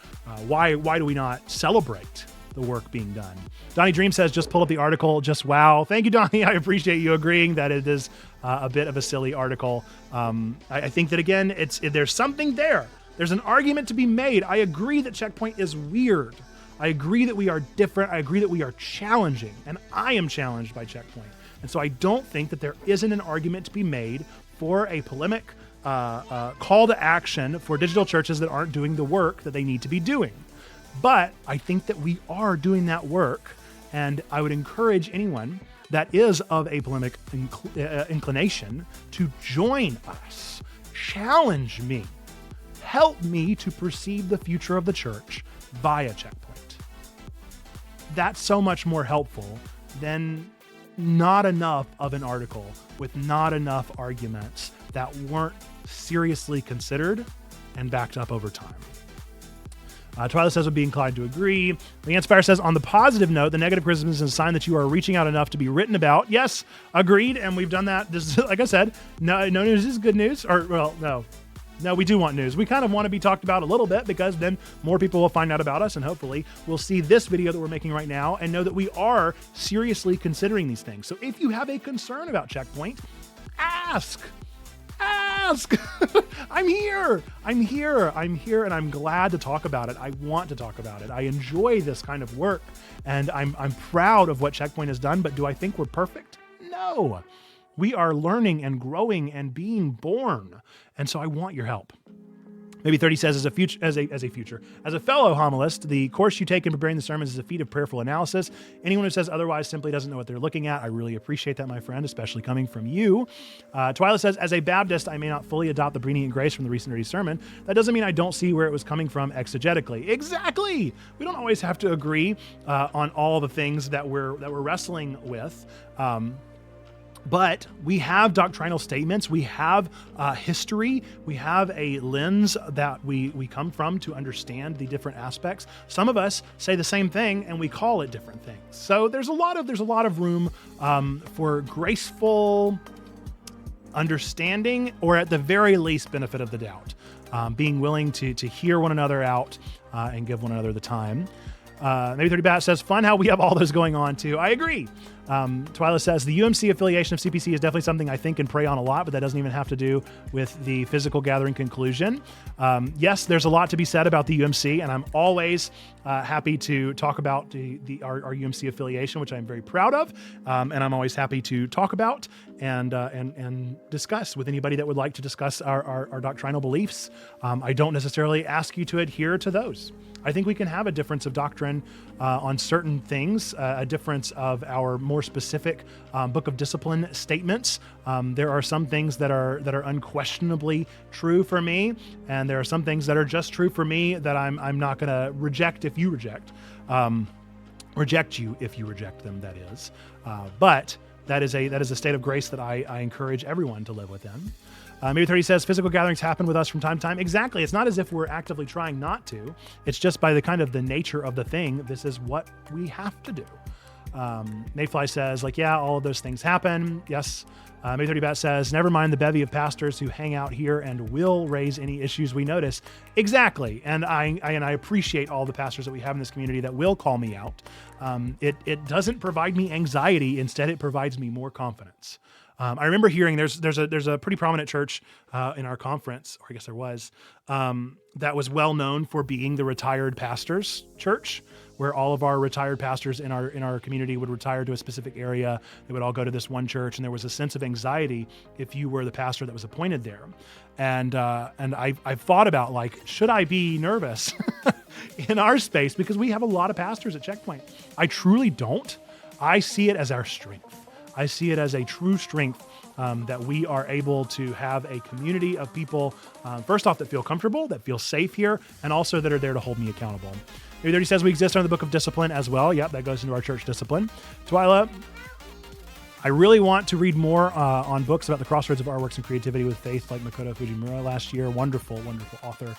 Why do we not celebrate the work being done? Donnie Dream says, just pull up the article. Just wow. Thank you, Donnie. I appreciate you agreeing that it is a bit of a silly article. I think that, again, there's something there. There's an argument to be made. I agree that Checkpoint is weird. I agree that we are different. I agree that we are challenging, and I am challenged by Checkpoint. And so I don't think that there isn't an argument to be made for a polemic call to action for digital churches that aren't doing the work that they need to be doing. But I think that we are doing that work, and I would encourage anyone that is of a polemic inclination to join us. Challenge me. Help me to perceive the future of the church via Checkpoint. That's so much more helpful than not enough of an article with not enough arguments that weren't seriously considered and backed up over time. Twyla says, would be inclined to agree. Leanne Spire says, on the positive note, the negative criticism is a sign that you are reaching out enough to be written about. Yes, agreed. And we've done that. This is, like I said, no news is good news. Or, well, no, we do want news. We kind of want to be talked about a little bit, because then more people will find out about us, and hopefully we'll see this video that we're making right now and know that we are seriously considering these things. So if you have a concern about Checkpoint, ask. I'm here, and I'm glad to talk about it. I want to talk about it. I enjoy this kind of work, and I'm proud of what Checkpoint has done, but do I think we're perfect? No. We are learning and growing and being born, and so I want your help. Maybe 30 says, as a fellow homilist, the course you take in preparing the sermons is a feat of prayerful analysis. Anyone who says otherwise simply doesn't know what they're looking at. I really appreciate that, my friend, especially coming from you. Twyla says, as a Baptist, I may not fully adopt the prevenient grace from the recent nerdy sermon. That doesn't mean I don't see where it was coming from exegetically. Exactly. We don't always have to agree on all the things that we're wrestling with. But we have doctrinal statements, we have history, we have a lens that we come from to understand the different aspects. Some of us say the same thing and we call it different things. So there's a lot of room for graceful understanding, or at the very least benefit of the doubt. Being willing to hear one another out and give one another the time. Maybe 30 Bat says, fun how we have all those going on too. I agree. Twyla says, the UMC affiliation of CPC is definitely something I think and pray on a lot, but that doesn't even have to do with the physical gathering conclusion. Yes, there's a lot to be said about the UMC, and I'm always happy to talk about our UMC affiliation, which I'm very proud of, and I'm always happy to talk about and discuss with anybody that would like to discuss our doctrinal beliefs. I don't necessarily ask you to adhere to those. I think we can have a difference of doctrine on certain things, a difference of our more specific book of discipline statements. There are some things that are unquestionably true for me, and there are some things that are just true for me that I'm not going to reject if you reject. Reject you if you reject them, that is. But that is a state of grace that I encourage everyone to live within. Maybe 30 says, physical gatherings happen with us from time to time. Exactly. It's not as if we're actively trying not to. It's just by the nature of the thing, this is what we have to do. Mayfly says, yeah, all of those things happen. Yes. Maybe 30 Bat says, never mind the bevy of pastors who hang out here and will raise any issues we notice. Exactly. And I appreciate all the pastors that we have in this community that will call me out. It doesn't provide me anxiety. Instead, it provides me more confidence. I remember hearing there's a pretty prominent church in our conference, or I guess there was, that was well known for being the retired pastors church, where all of our retired pastors in our community would retire to a specific area. They would all go to this one church, and there was a sense of anxiety if you were the pastor that was appointed there. And I've thought about, should I be nervous in our space? Because we have a lot of pastors at Checkpoint. I truly don't. I see it as our strength. I see it as a true strength that we are able to have a community of people, first off, that feel comfortable, that feel safe here, and also that are there to hold me accountable. Maybe 30 says we exist under the book of discipline as well. Yep, that goes into our church discipline. Twyla, I really want to read more on books about the crossroads of artworks and creativity with faith, like Makoto Fujimura last year. Wonderful, wonderful author.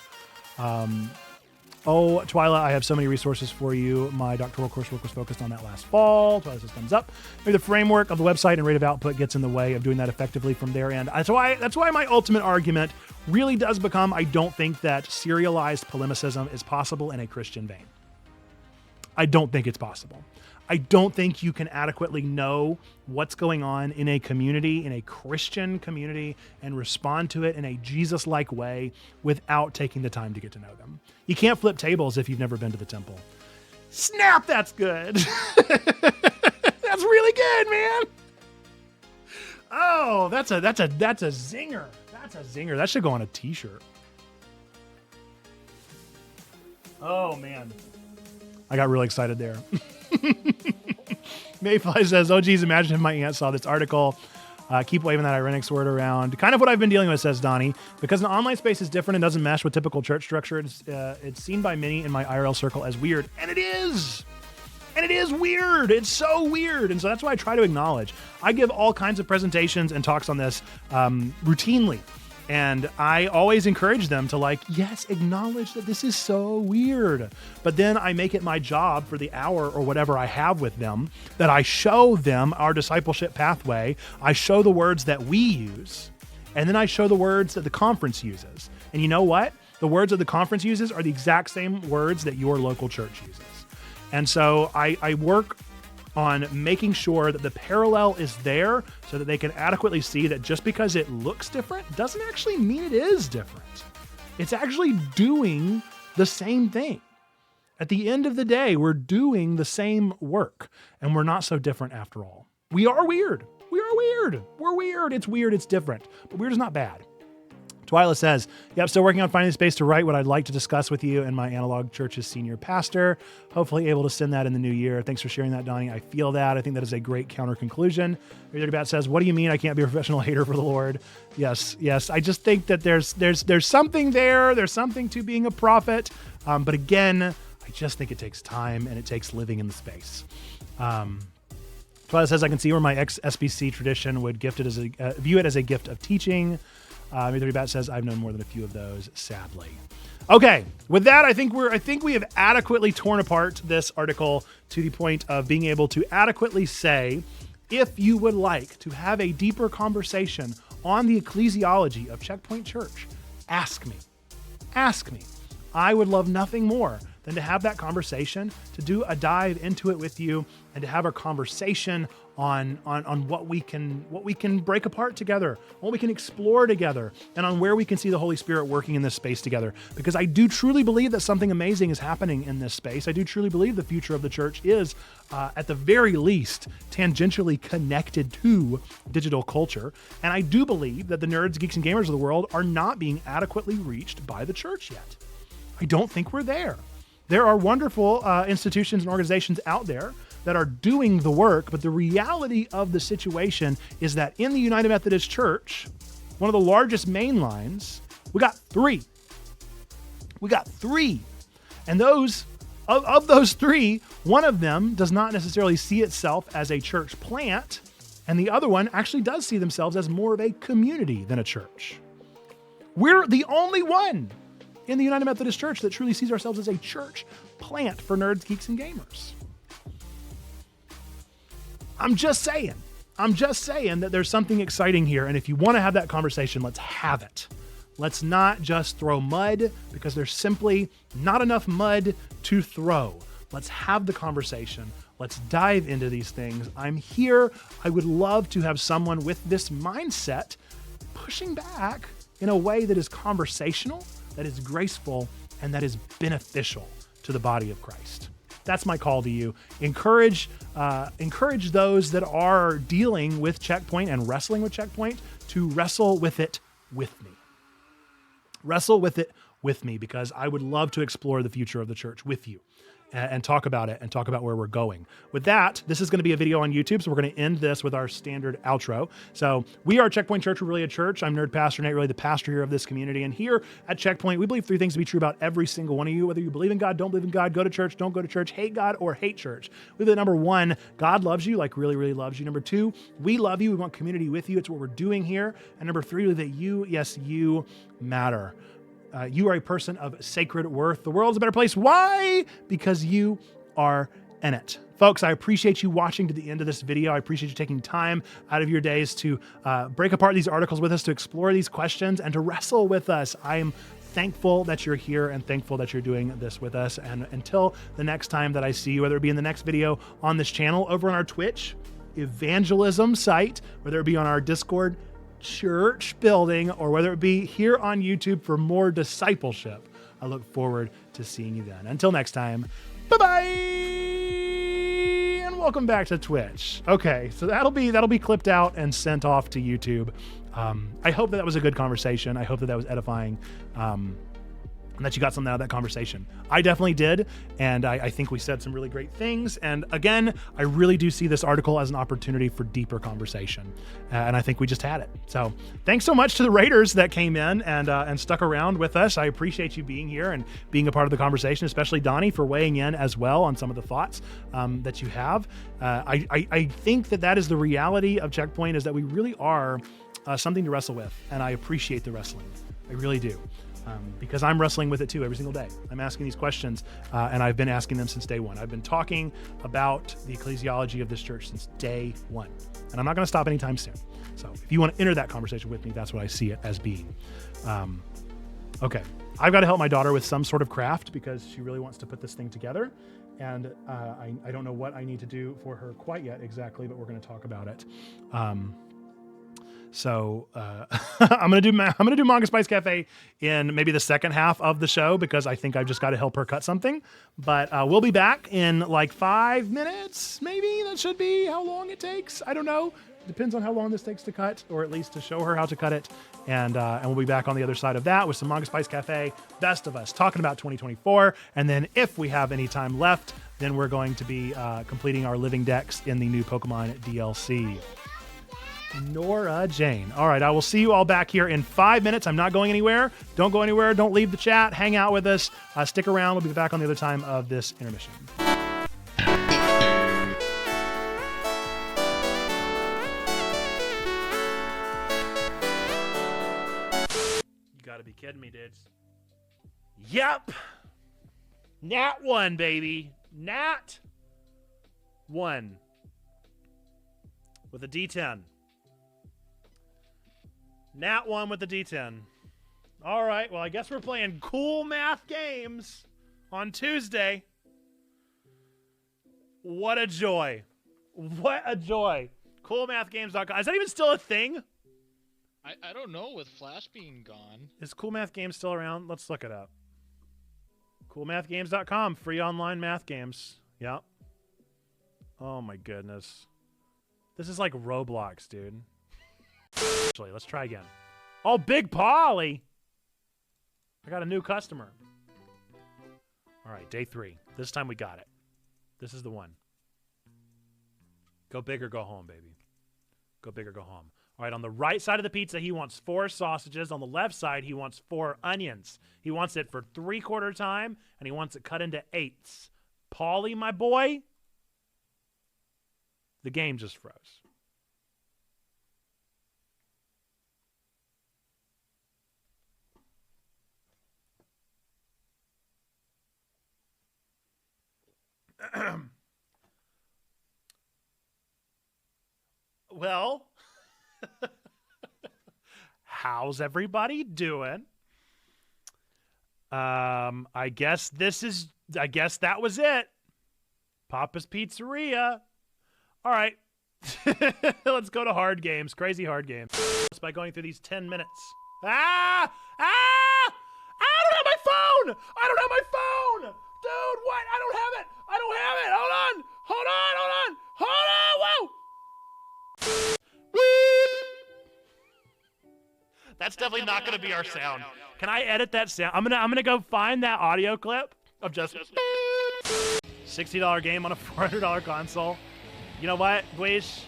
Twyla, I have so many resources for you. My doctoral coursework was focused on that last fall. Twyla says thumbs up. Maybe the framework of the website and rate of output gets in the way of doing that effectively from their end. That's why my ultimate argument really does become, I don't think that serialized polemicism is possible in a Christian vein. I don't think it's possible. I don't think you can adequately know what's going on in a community, in a Christian community, and respond to it in a Jesus-like way without taking the time to get to know them. You can't flip tables if you've never been to the temple. Snap, that's good. That's really good, man. Oh, that's a zinger. That's a zinger. That should go on a t-shirt. Oh, man. I got really excited there. Mayfly says, oh, geez, imagine if my aunt saw this article. Keep waving that ironic word around. Kind of what I've been dealing with, says Donnie. Because an online space is different and doesn't mesh with typical church structure, it's seen by many in my IRL circle as weird. And it is. And it is weird. It's so weird. And so that's why I try to acknowledge. I give all kinds of presentations and talks on this routinely. And I always encourage them to yes, acknowledge that this is so weird. But then I make it my job for the hour or whatever I have with them that I show them our discipleship pathway. I show the words that we use, and then I show the words that the conference uses. And you know what? The words that the conference uses are the exact same words that your local church uses. And so I work on making sure that the parallel is there so that they can adequately see that just because it looks different doesn't actually mean it is different. It's actually doing the same thing. At the end of the day, we're doing the same work, and we're not so different after all. We are weird. We are weird. We're weird. It's weird. It's different. But weird is not bad. Twyla says, yep, still working on finding the space to write what I'd like to discuss with you and my analog church's senior pastor. Hopefully able to send that in the new year. Thanks for sharing that, Donnie. I feel that. I think that is a great counter conclusion. Bat says, what do you mean I can't be a professional hater for the Lord? Yes. I just think that there's something there. There's something to being a prophet. But again, I just think it takes time and it takes living in the space. Twyla says, I can see where my ex-SBC tradition would view it as a gift of teaching. Bat says, I've known more than a few of those, sadly. Okay, with that, I think we have adequately torn apart this article to the point of being able to adequately say, if you would like to have a deeper conversation on the ecclesiology of Checkpoint Church, ask me. I would love nothing more than to have that conversation, to do a dive into it with you, and to have a conversation on what we can break apart together, what we can explore together, and on where we can see the Holy Spirit working in this space together. Because I do truly believe that something amazing is happening in this space. I do truly believe the future of the church is, at the very least, tangentially connected to digital culture. And I do believe that the nerds, geeks, and gamers of the world are not being adequately reached by the church yet. I don't think we're there. There are wonderful institutions and organizations out there that are doing the work, but the reality of the situation is that in the United Methodist Church, one of the largest main lines, we got three. And those of those three, one of them does not necessarily see itself as a church plant, and the other one actually does see themselves as more of a community than a church. We're the only one in the United Methodist Church that truly sees ourselves as a church plant for nerds, geeks, and gamers. I'm just saying that there's something exciting here. And if you want to have that conversation, let's have it. Let's not just throw mud, because there's simply not enough mud to throw. Let's have the conversation. Let's dive into these things. I'm here. I would love to have someone with this mindset pushing back in a way that is conversational, that is graceful, and that is beneficial to the body of Christ. That's my call to you. Encourage those that are dealing with Checkpoint and wrestling with Checkpoint to wrestle with it with me. Wrestle with it with me, because I would love to explore the future of the church with you and talk about it and talk about where we're going. With that, this is going to be a video on YouTube, so we're going to end this with our standard outro. So we are Checkpoint Church. We're really a church. I'm Nerd Pastor Nate, really the pastor here of this community. And here at Checkpoint, we believe three things to be true about every single one of you, whether you believe in God, don't believe in God, go to church, don't go to church, hate God, or hate church. We believe that number one, God loves you, like really, really loves you. Number two, we love you. We want community with you. It's what we're doing here. And number three, that you, yes, you matter. You are a person of sacred worth. The world's a better place. Why? Because you are in it. Folks, I appreciate you watching to the end of this video. I appreciate you taking time out of your days to break apart these articles with us, to explore these questions, and to wrestle with us. I am thankful that you're here and thankful that you're doing this with us. And until the next time that I see you, whether it be in the next video on this channel, over on our Twitch evangelism site, whether it be on our Discord church building, or whether it be here on YouTube for more discipleship, I look forward to seeing you then. Until next time, bye-bye, and welcome back to Twitch. Okay, so that'll be clipped out and sent off to YouTube. I hope that was a good conversation. I hope that was edifying, and that you got something out of that conversation. I definitely did, and I think we said some really great things. And again, I really do see this article as an opportunity for deeper conversation, and I think we just had it. So thanks so much to the Raiders that came in and stuck around with us. I appreciate you being here and being a part of the conversation, especially Donnie for weighing in as well on some of the thoughts that you have. I think that is the reality of Checkpoint, is that we really are something to wrestle with, and I appreciate the wrestling. I really do. Because I'm wrestling with it too every single day. I'm asking these questions, and I've been asking them since day one. I've been talking about the ecclesiology of this church since day one, and I'm not going to stop anytime soon. So if you want to enter that conversation with me, that's what I see it as being. Okay, I've got to help my daughter with some sort of craft because she really wants to put this thing together, and I don't know what I need to do for her quite yet exactly, but we're going to talk about it. So I'm gonna do Manga Spice Cafe in maybe the second half of the show, because I think I've just got to help her cut something. But we'll be back in like 5 minutes, maybe. That should be how long it takes. I don't know. Depends on how long this takes to cut, or at least to show her how to cut it. And we'll be back on the other side of that with some Manga Spice Cafe Best of Us, talking about 2024. And then if we have any time left, then we're going to be completing our living decks in the new Pokemon DLC. Nora Jane. All right, I will see you all back here in 5 minutes. I'm not going anywhere. Don't go anywhere. Don't leave the chat. Hang out with us. Stick around. We'll be back on the other time of this intermission. You gotta be kidding me, dudes. Yep. Nat 1, baby. Nat 1. With a D10. Nat 1 with the D10. All right, well, I guess we're playing cool math games on Tuesday. What a joy. What a joy. Coolmathgames.com. Is that even still a thing? I don't know, with Flash being gone. Is Cool Math Games still around? Let's look it up. Coolmathgames.com. Free online math games. Yep. Oh, my goodness. This is like Roblox, dude. Actually, let's try again. Oh, Big Polly! I got a new customer. All right, day 3. This time we got it. This is the one. Go big or go home, baby. Go big or go home. All right, on the right side of the pizza, he wants 4 sausages. On the left side, he wants 4 onions. He wants it for 3/4 time, and he wants it cut into 8ths. Polly, my boy, the game just froze. Well, how's everybody doing? I guess that was it. Papa's Pizzeria. All right. Let's go to hard games. Crazy hard games. By going through these 10 minutes. I don't have my phone. Dude, what? I don't have it. Hold on. Whoa. That's definitely not going to be our sound. Can I edit that sound? I'm gonna go find that audio clip of just $60 game on a $400 console. You know what, Guish?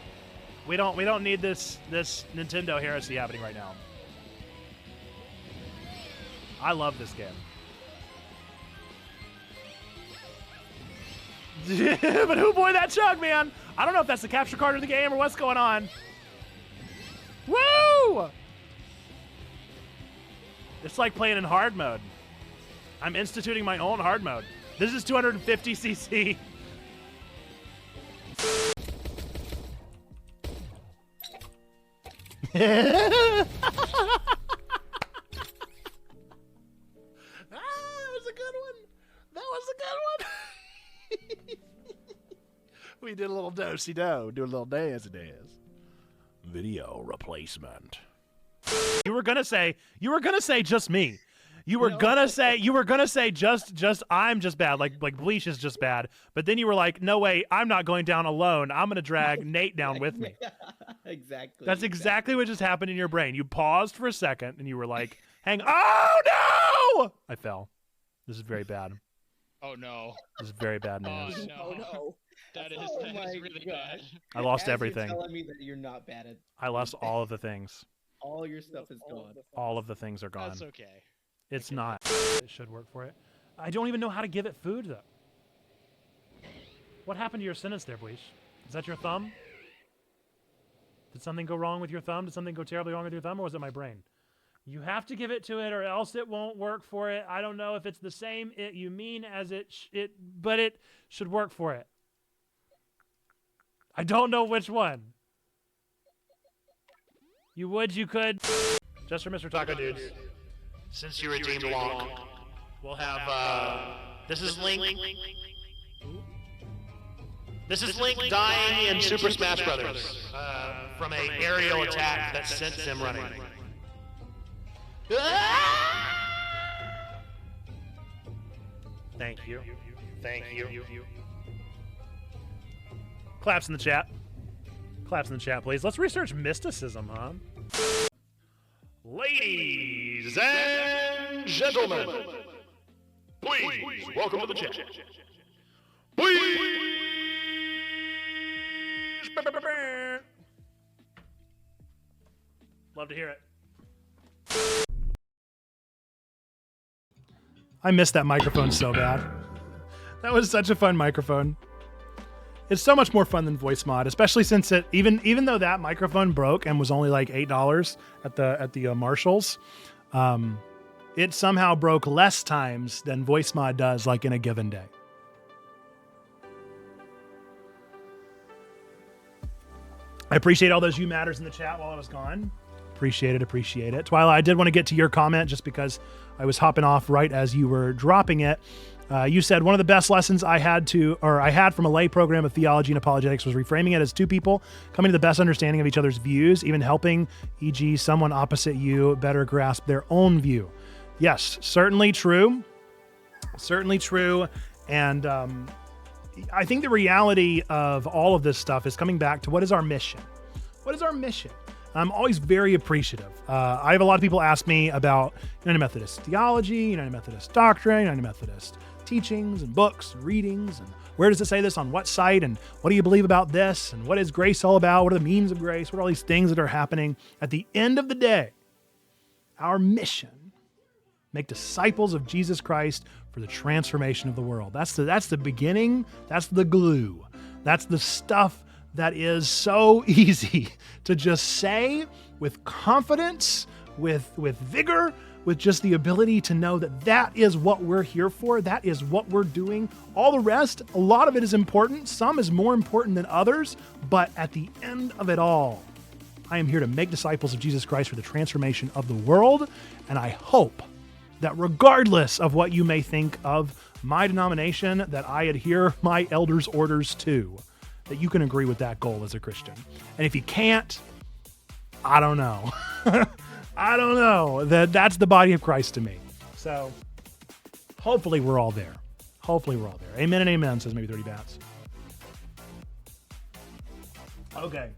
We don't need this Nintendo heresy happening right now. I love this game. But who boy that chug, man? I don't know if that's the capture card of the game or what's going on. Woo! It's like playing in hard mode. I'm instituting my own hard mode. This is 250cc. That was a good one. We did a little do-si-do. Do a little dance. Video replacement. You were gonna say just me. You were gonna say just I'm just bad, like Bleach is just bad. But then you were like, no way, I'm not going down alone. I'm gonna drag Nate down with me. Exactly. That's exactly what just happened in your brain. You paused for a second and you were like, oh no! I fell. This is very bad. Oh no. This is very bad news. Oh no. That is really bad. I lost As everything. You're telling me that you're not bad at. I lost all of the things. All your stuff is gone. All of the things are gone. That's okay. It's not. It should work for it. I don't even know how to give it food, though. What happened to your sentence there, Bleach? Is that your thumb? Did something go wrong with your thumb? Did something go terribly wrong with your thumb, or was it my brain? You have to give it to it, or else it won't work for it. I don't know if it's the same you mean as but it should work for it. I don't know which one. You would, you could. Just for Mr. Taco Dudes. Since you redeemed Long, we'll have, this is Link. This is Link dying in Super Smash Brothers from an aerial attack that sent him running. Thank you. Thank you. Claps in the chat. Claps in the chat, please. Let's research mysticism, huh? Ladies and gentlemen, please welcome to the chat. Please. Love to hear it. I missed that microphone so bad. That was such a fun microphone. It's so much more fun than voice mod, especially since it even though that microphone broke and was only like $8 at the Marshalls, it somehow broke less times than voice mod does like in a given day. I appreciate all those you matters in the chat while I was gone. Appreciate it. Twyla, I did want to get to your comment just because I was hopping off right as you were dropping it. You said one of the best lessons I had from a lay program of theology and apologetics was reframing it as two people coming to the best understanding of each other's views, even helping, e.g., someone opposite you better grasp their own view. Yes, certainly true. And I think the reality of all of this stuff is coming back to what is our mission? What is our mission? I'm always very appreciative. I have a lot of people ask me about United Methodist theology, United Methodist doctrine, United Methodist teachings and books and readings, and where does it say this on what site, and what do you believe about this, and what is grace all about? What are the means of grace? What are all these things that are happening? At the end of the day, our mission, make disciples of Jesus Christ for the transformation of the world. That's the beginning. That's the glue. That's the stuff that is so easy to just say with confidence, with vigor, with just the ability to know that that is what we're here for. That is what we're doing. All the rest, a lot of it is important. Some is more important than others. But at the end of it all, I am here to make disciples of Jesus Christ for the transformation of the world. And I hope that regardless of what you may think of my denomination, that I adhere my elders' orders to, that you can agree with that goal as a Christian. And if you can't, I don't know. I don't know. That's the body of Christ to me. So hopefully we're all there. Amen and amen, says maybe 30 bats. Okay.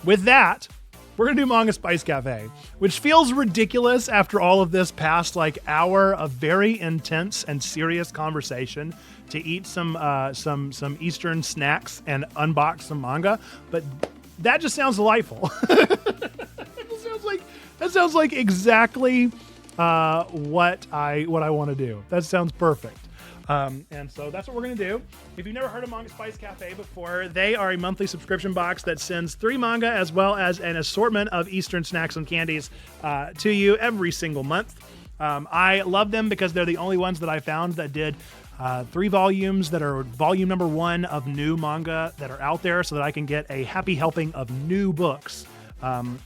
With that, we're going to do Manga Spice Cafe, which feels ridiculous after all of this past hour of very intense and serious conversation to eat some Eastern snacks and unbox some manga, but that just sounds delightful. That sounds like exactly what I want to do. That sounds perfect. And so that's what we're going to do. If you've never heard of Manga Spice Cafe before, they are a monthly subscription box that sends 3 manga as well as an assortment of Eastern snacks and candies to you every single month. I love them because they're the only ones that I found that did 3 volumes that are volume number 1 of new manga that are out there, so that I can get a happy helping of new books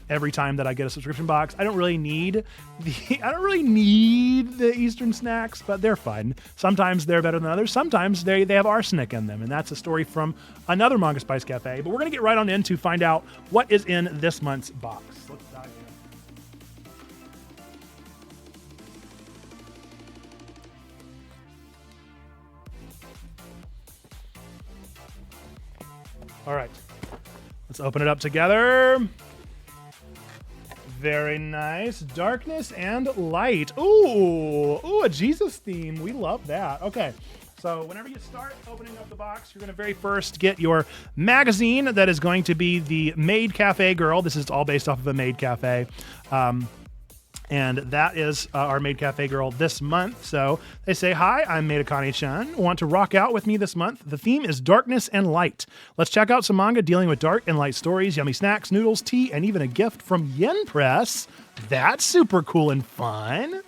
every time that I get a subscription box. I don't really need the Eastern snacks, but they're fun. Sometimes they're better than others. Sometimes they have arsenic in them, and that's a story from another Manga Spice Cafe. But we're going to get right on in to find out what is in this month's box. Let's dive in. All right, let's open it up together. Very nice. Darkness and light. Ooh, a Jesus theme. We love that. Okay, so whenever you start opening up the box, you're going to very first get your magazine that is going to be the Maid Cafe Girl. This is all based off of a Maid Cafe. And that is our Maid Cafe Girl this month. So they say, hi, I'm Maid Akane-chan. Want to rock out with me this month? The theme is darkness and light. Let's check out some manga dealing with dark and light stories, yummy snacks, noodles, tea, and even a gift from Yen Press. That's super cool and fun.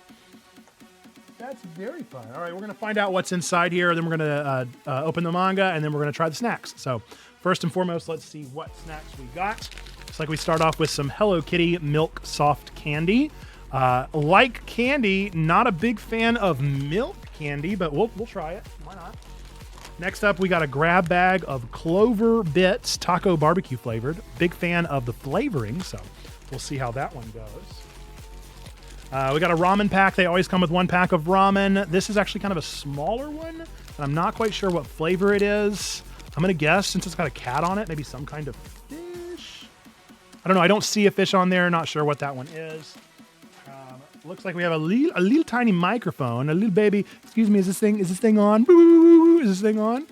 That's very fun. All right, we're going to find out what's inside here. Then we're going to open the manga, and then we're going to try the snacks. So first and foremost, let's see what snacks we got. Looks like we start off with some Hello Kitty milk soft candy. Like candy, not a big fan of milk candy, but we'll try it. Why not? Next up, we got a grab bag of Clover Bits taco barbecue flavored. Big fan of the flavoring, so we'll see how that one goes. We got a ramen pack. They always come with 1 pack of ramen. This is actually kind of a smaller one, and I'm not quite sure what flavor it is. I'm going to guess, since it's got a cat on it, maybe some kind of fish. I don't know. I don't see a fish on there. Not sure what that one is. Looks like we have a little tiny microphone, a little baby. Excuse me, is this thing on? Is this thing on?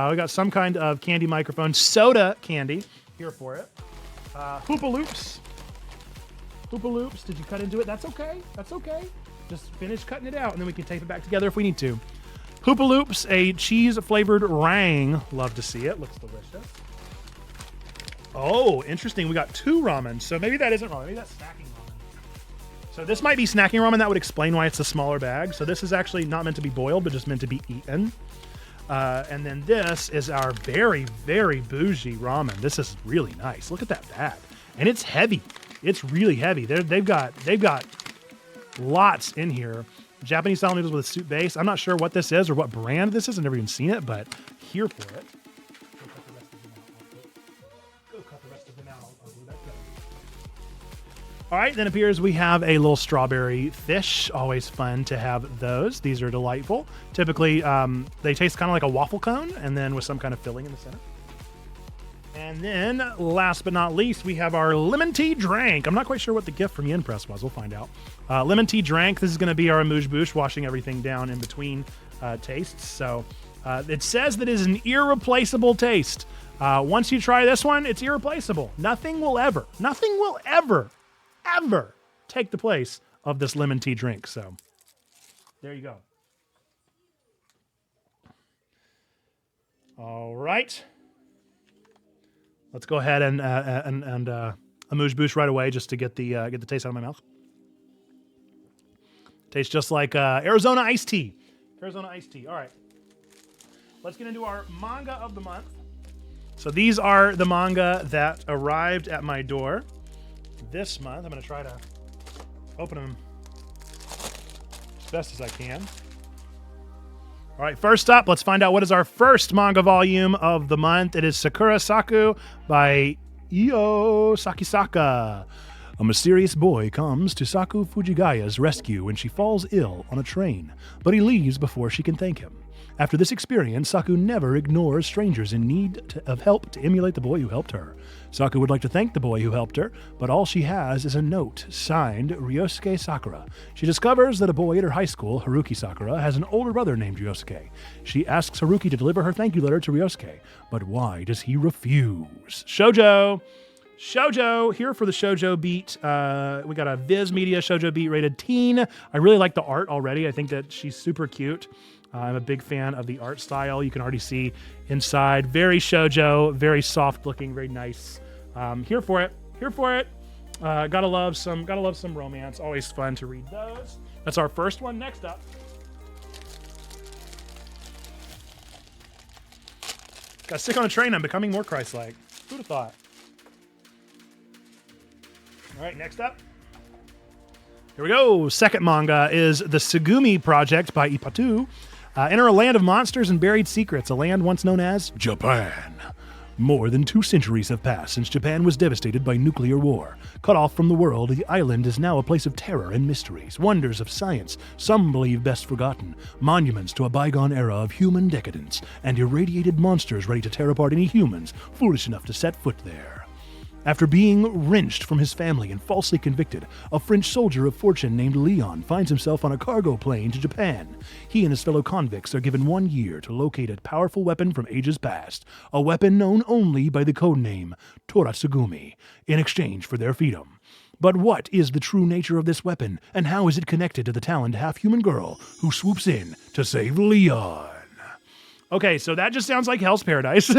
We got some kind of candy microphone, soda candy. Here for it. Hoopa Loops. Hoopa Loops. Did you cut into it? That's okay. That's okay. Just finish cutting it out, and then we can tape it back together if we need to. Hoopa Loops, a cheese-flavored rang. Love to see it. Looks delicious. Oh, interesting. We got 2 ramen. So maybe that isn't ramen. Maybe that's snacking ramen. So this might be snacking ramen. That would explain why it's a smaller bag. So this is actually not meant to be boiled, but just meant to be eaten. And then this is our very, very bougie ramen. This is really nice. Look at that bag. And it's heavy. It's really heavy. They've got lots in here. Japanese style noodles with a soup base. I'm not sure what this is or what brand this is. I've never even seen it, but here for it. Go cut the rest of them out. I'll do that. All right, then it appears we have a little strawberry fish. Always fun to have those. These are delightful. Typically, they taste kind of like a waffle cone, and then with some kind of filling in the center. And then, last but not least, we have our lemon tea drink. I'm not quite sure what the gift from Yen Press was. We'll find out. Lemon tea drink. This is going to be our amuse-bouche, washing everything down in between tastes. So it says that it is an irreplaceable taste. Once you try this one, it's irreplaceable. Nothing will ever take the place of this lemon tea drink. So there you go. All right. Let's go ahead and amuse-bouche right away just to get the taste out of my mouth. Tastes just like Arizona iced tea. Arizona iced tea. All right. Let's get into our manga of the month. So these are the manga that arrived at my door this month. I'm going to try to open them as best as I can. All right, first up, let's find out what is our first manga volume of the month. It is Sakura Saku by Io Sakisaka. A mysterious boy comes to Saku Fujigaya's rescue when she falls ill on a train, but he leaves before she can thank him. After this experience, Saku never ignores strangers in need of help to emulate the boy who helped her. Saku would like to thank the boy who helped her, but all she has is a note signed Ryosuke Sakura. She discovers that a boy at her high school, Haruki Sakura, has an older brother named Ryosuke. She asks Haruki to deliver her thank you letter to Ryosuke, but why does he refuse? Shoujo! Here for the shoujo beat. We got a Viz Media shoujo beat rated teen. I really like the art already. I think that she's super cute. I'm a big fan of the art style. You can already see inside. Very shoujo, very soft looking, very nice. Here for it. Gotta love some romance. Always fun to read those. That's our first one. Next up. Got sick on a train. I'm becoming more Christ-like. Who'd have thought? All right, next up. Here we go. Second manga is The Tsugumi Project by Ipatu. Enter a land of monsters and buried secrets, a land once known as Japan. More than 2 centuries have passed since Japan was devastated by nuclear war. Cut off from the world, the island is now a place of terror and mysteries, wonders of science, some believe best forgotten, monuments to a bygone era of human decadence, and irradiated monsters ready to tear apart any humans foolish enough to set foot there. After being wrenched from his family and falsely convicted, a French soldier of fortune named Leon finds himself on a cargo plane to Japan. He and his fellow convicts are given 1 year to locate a powerful weapon from ages past, a weapon known only by the codename Toratsugumi, in exchange for their freedom. But what is the true nature of this weapon, and how is it connected to the talented half-human girl who swoops in to save Leon? Okay, so that just sounds like Hell's Paradise.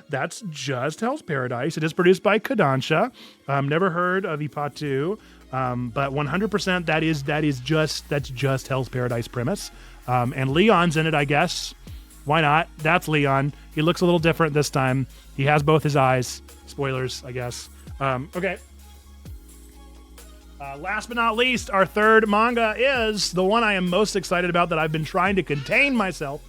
That's just Hell's Paradise. It is produced by Kodansha. Never heard of Ipatu, but 100% that's just Hell's Paradise premise. And Leon's in it, I guess. Why not? That's Leon. He looks a little different this time. He has both his eyes. Spoilers, I guess. Okay. Last but not least, our third manga is the one I am most excited about that I've been trying to contain myself.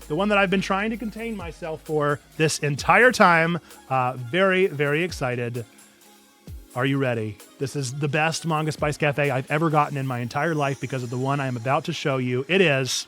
The one that I've been trying to contain myself for this entire time. Very, very excited. Are you ready? This is the best Manga Spice Cafe I've ever gotten in my entire life because of the one I am about to show you. It is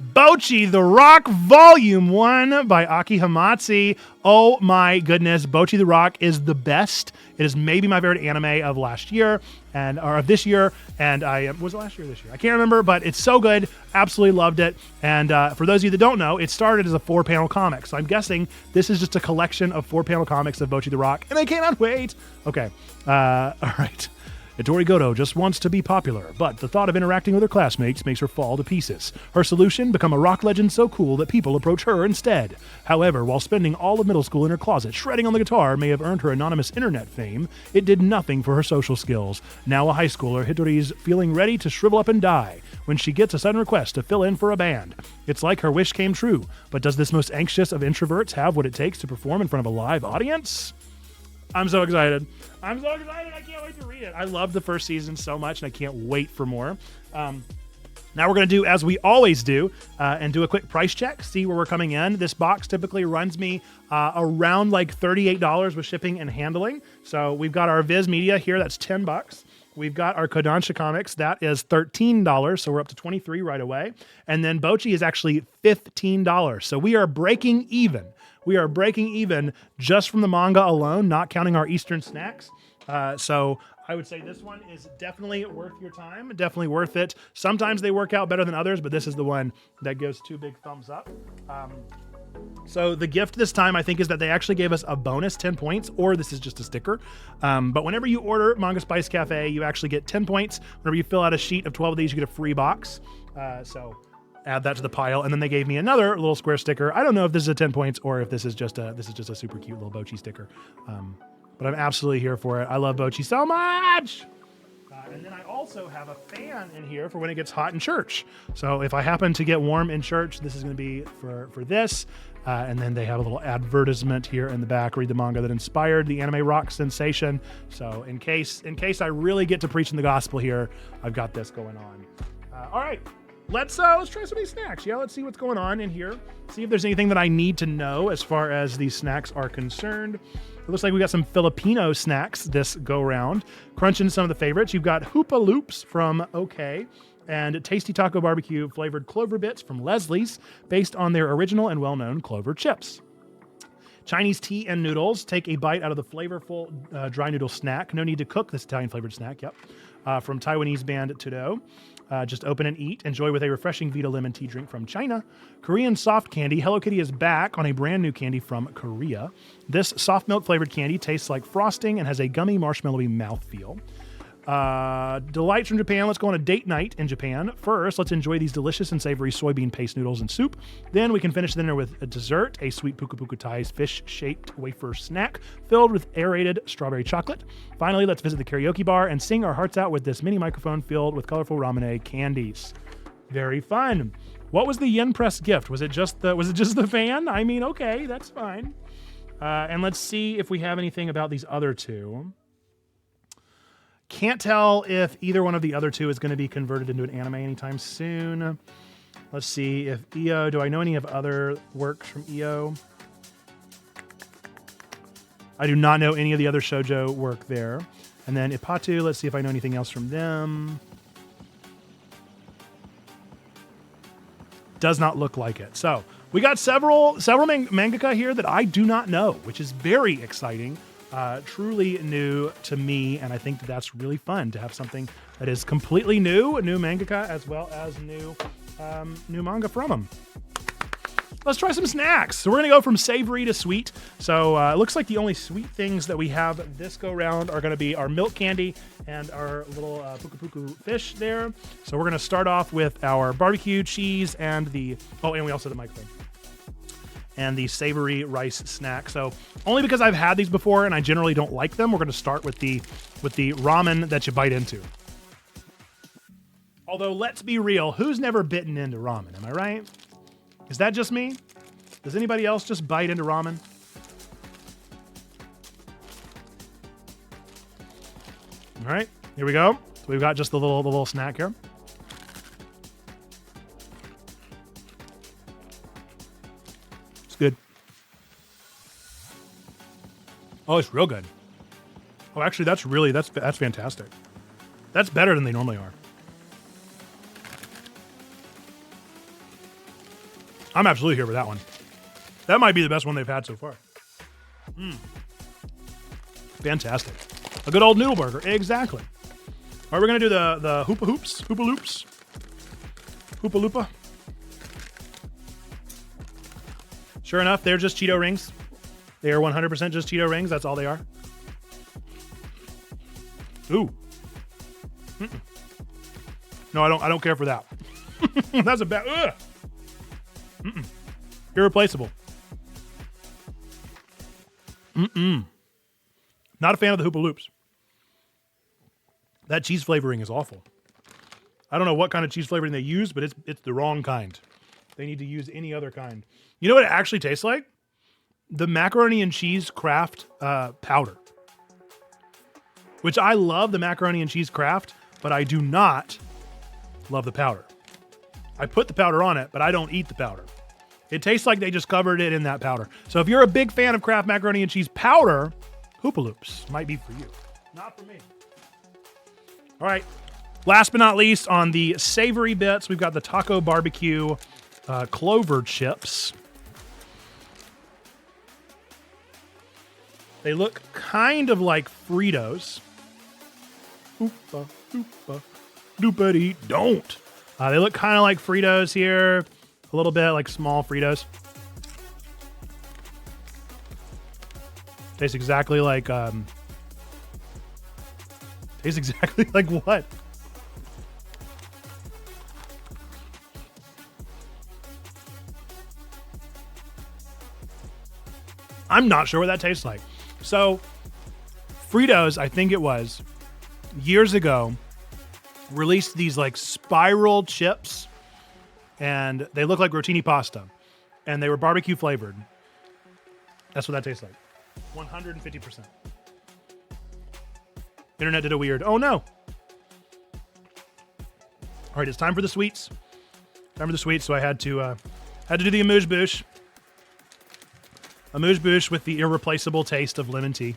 Bocchi the Rock Volume 1 by Aki Hamatsu. Oh my goodness, Bocchi the Rock is the best. It is maybe my favorite anime of last year or of this year. And was it last year or this year? I can't remember, but it's so good. Absolutely loved it. And for those of you that don't know, it started as a 4-panel comic. So I'm guessing this is just a collection of 4-panel comics of Bocchi the Rock, and I cannot wait. Okay. All right. Itori Goto just wants to be popular, but the thought of interacting with her classmates makes her fall to pieces. Her solution, become a rock legend so cool that people approach her instead. However, while spending all of middle school in her closet shredding on the guitar may have earned her anonymous internet fame, it did nothing for her social skills. Now a high schooler, Hitori's feeling ready to shrivel up and die when she gets a sudden request to fill in for a band. It's like her wish came true, but does this most anxious of introverts have what it takes to perform in front of a live audience? I'm so excited. I can't wait to read it. I love the first season so much, and I can't wait for more. Now we're going to do as we always do and do a quick price check, see where we're coming in. This box typically runs me around like $38 with shipping and handling. So we've got our Viz Media here. That's $10. We've got our Kodansha Comics. That is $13. So we're up to $23 right away. And then Bocchi is actually $15. So we are breaking even. We are breaking even just from the manga alone, not counting our Eastern snacks. So I would say this one is definitely worth your time, definitely worth it. Sometimes they work out better than others, but this is the one that gives 2 big thumbs up. So the gift this time, I think, is that they actually gave us a bonus 10 points, or this is just a sticker. But whenever you order Manga Spice Cafe, you actually get 10 points. Whenever you fill out a sheet of 12 of these, you get a free box. So add that to the pile. And then they gave me another little square sticker. I don't know if this is a 10 points or if this is just a super cute little Bocchi sticker. But I'm absolutely here for it. I love Bocchi so much. And then I also have a fan in here for when it gets hot in church. So if I happen to get warm in church, this is going to be for this. And then they have a little advertisement here in the back. Read the manga that inspired the anime rock sensation. So in case I really get to preaching the gospel here, I've got this going on. All right. Let's try some of these snacks. Yeah, let's see what's going on in here. See if there's anything that I need to know as far as these snacks are concerned. It looks like we got some Filipino snacks this go round. Crunching some of the favorites. You've got Hoopa Loops from OK and Tasty Taco Barbecue flavored Clover Bits from Leslie's, based on their original and well-known Clover chips. Chinese tea and noodles. Take a bite out of the flavorful dry noodle snack. No need to cook this Italian flavored snack. Yep. From Taiwanese band Tudo. Just open and eat. Enjoy with a refreshing Vita lemon tea drink from China. Korean soft candy. Hello Kitty is back on a brand new candy from Korea. This soft milk flavored candy tastes like frosting and has a gummy marshmallowy mouthfeel. Delights from Japan. Let's go on a date night in Japan. First, let's enjoy these delicious and savory soybean paste noodles and soup. Then we can finish dinner with a dessert, a sweet puku puku Thai's fish-shaped wafer snack filled with aerated strawberry chocolate. Finally, let's visit the karaoke bar and sing our hearts out with this mini microphone filled with colorful ramune candies. Very fun. What was the yen press gift? Was it just the fan? I mean, okay, that's fine. And let's see if we have anything about these other two. Can't tell if either one of the other two is going to be converted into an anime anytime soon. Let's see if EO, do I know any of other works from EO? I do not know any of the other shoujo work there. And then Ipatu, let's see if I know anything else from them. Does not look like it. So we got several mangaka here that I do not know, which is very exciting. Truly new to me, and I think that's really fun to have something that is completely new, a new mangaka, as well as new manga from them. Let's try some snacks. So we're going to go from savory to sweet. So it looks like the only sweet things that we have this go round are going to be our milk candy and our little puku puku fish there. So we're going to start off with our barbecue cheese and and we also have the microphone. And the savory rice snack. So only because I've had these before and I generally don't like them, we're going to start with the ramen that you bite into. Although, let's be real, who's never bitten into ramen? Am I right? Is that just me? Does anybody else just bite into ramen? All right, here we go. So we've got just the little snack here. Good. Oh, it's real good. Oh, actually, that's fantastic. That's better than they normally are. I'm absolutely here for that one. That might be the best one they've had so far. Fantastic. A good old noodle burger. Exactly. All right, we're going to do the Hoopa Hoops. Hoopa Loops. Hoopa Loopa. Sure enough, they're just Cheeto rings. They are 100% just Cheeto rings. That's all they are. Ooh. Mm-mm. No, I don't care for that. That's a bad. Ugh. Mm-mm. Irreplaceable. Mm-mm. Not a fan of the Hoopa Loops. That cheese flavoring is awful. I don't know what kind of cheese flavoring they use, but it's the wrong kind. They need to use any other kind. You know what it actually tastes like? The macaroni and cheese Kraft powder. Which I love the macaroni and cheese Kraft, but I do not love the powder. I put the powder on it, but I don't eat the powder. It tastes like they just covered it in that powder. So if you're a big fan of Kraft macaroni and cheese powder, Hoopa Loops might be for you. Not for me. All right. Last but not least, on the savory bits, we've got the taco barbecue clover chips. They look kind of like Fritos. Oopa, oopa, doopity, don't. They look kind of like Fritos here. A little bit like small Fritos. Tastes exactly like, tastes exactly like what? I'm not sure what that tastes like. So, Fritos, I think it was, years ago, released these like spiral chips, and they look like rotini pasta, and they were barbecue flavored. That's what that tastes like. 150%. Internet did a weird, oh no. All right, it's time for the sweets. Time for the sweets, so I had to do the amuse-bouche. Amuse-bouche with the irreplaceable taste of lemon tea.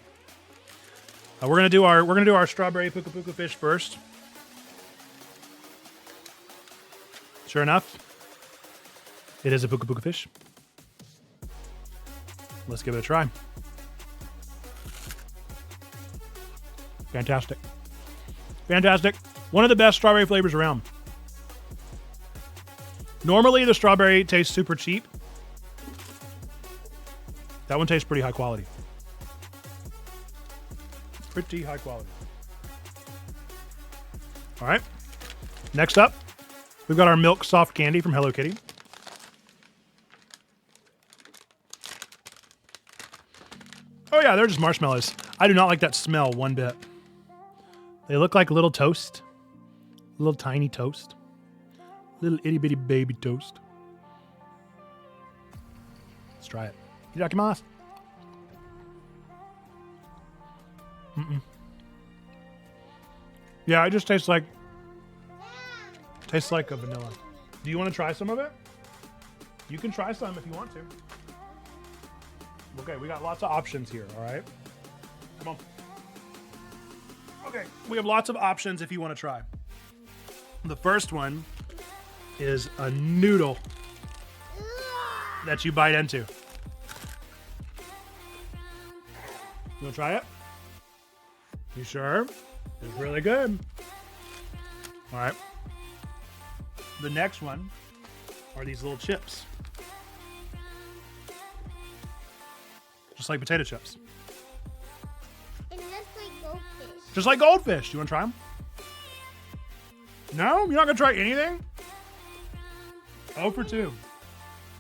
We're gonna do our strawberry puka puka fish first. Sure enough, it is a puka puka fish. Let's give it a try. Fantastic. Fantastic. One of the best strawberry flavors around. Normally, the strawberry tastes super cheap. That one tastes pretty high quality. Pretty high quality. All right. Next up, we've got our milk soft candy from Hello Kitty. Oh yeah, they're just marshmallows. I do not like that smell one bit. They look like little toast. Little tiny toast. Little itty bitty baby toast. Let's try it. Itadakimasu. Yeah, it just tastes like a vanilla. Do you want to try some of it? You can try some if you want to. Okay, we got lots of options here, all right? Come on. Okay, we have lots of options if you want to try. The first one is a noodle that you bite into. You want to try it? You sure? It's really good. All right. The next one are these little chips. Just like potato chips. And just like goldfish. Just like goldfish. You want to try them? No? You're not going to try anything? 0 for 2.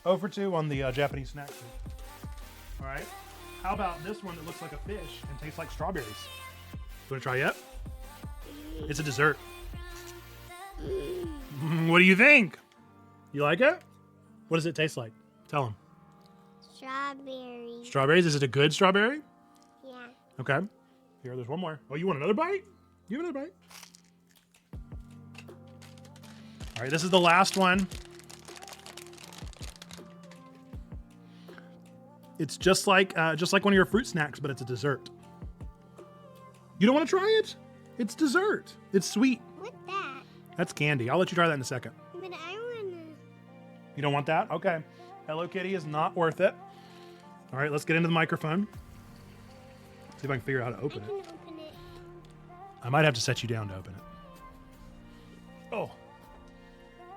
0 for 2 on the Japanese snack food. All right. How about this one that looks like a fish and tastes like strawberries? You want to try it? It's a dessert. What do you think? You like it? What does it taste like? Tell them. Strawberry. Strawberries? Is it a good strawberry? Yeah. Okay. Here, there's one more. Oh, you want another bite? You have another bite. All right, this is the last one. It's just like one of your fruit snacks, but it's a dessert. You don't want to try it? It's dessert. It's sweet. What's that? That's candy. I'll let you try that in a second. But I wanna. You don't want that? Okay. Hello Kitty is not worth it. All right, let's get into the microphone. See if I can figure out how to I open can it. open it. I might have to set you down to open it. Oh.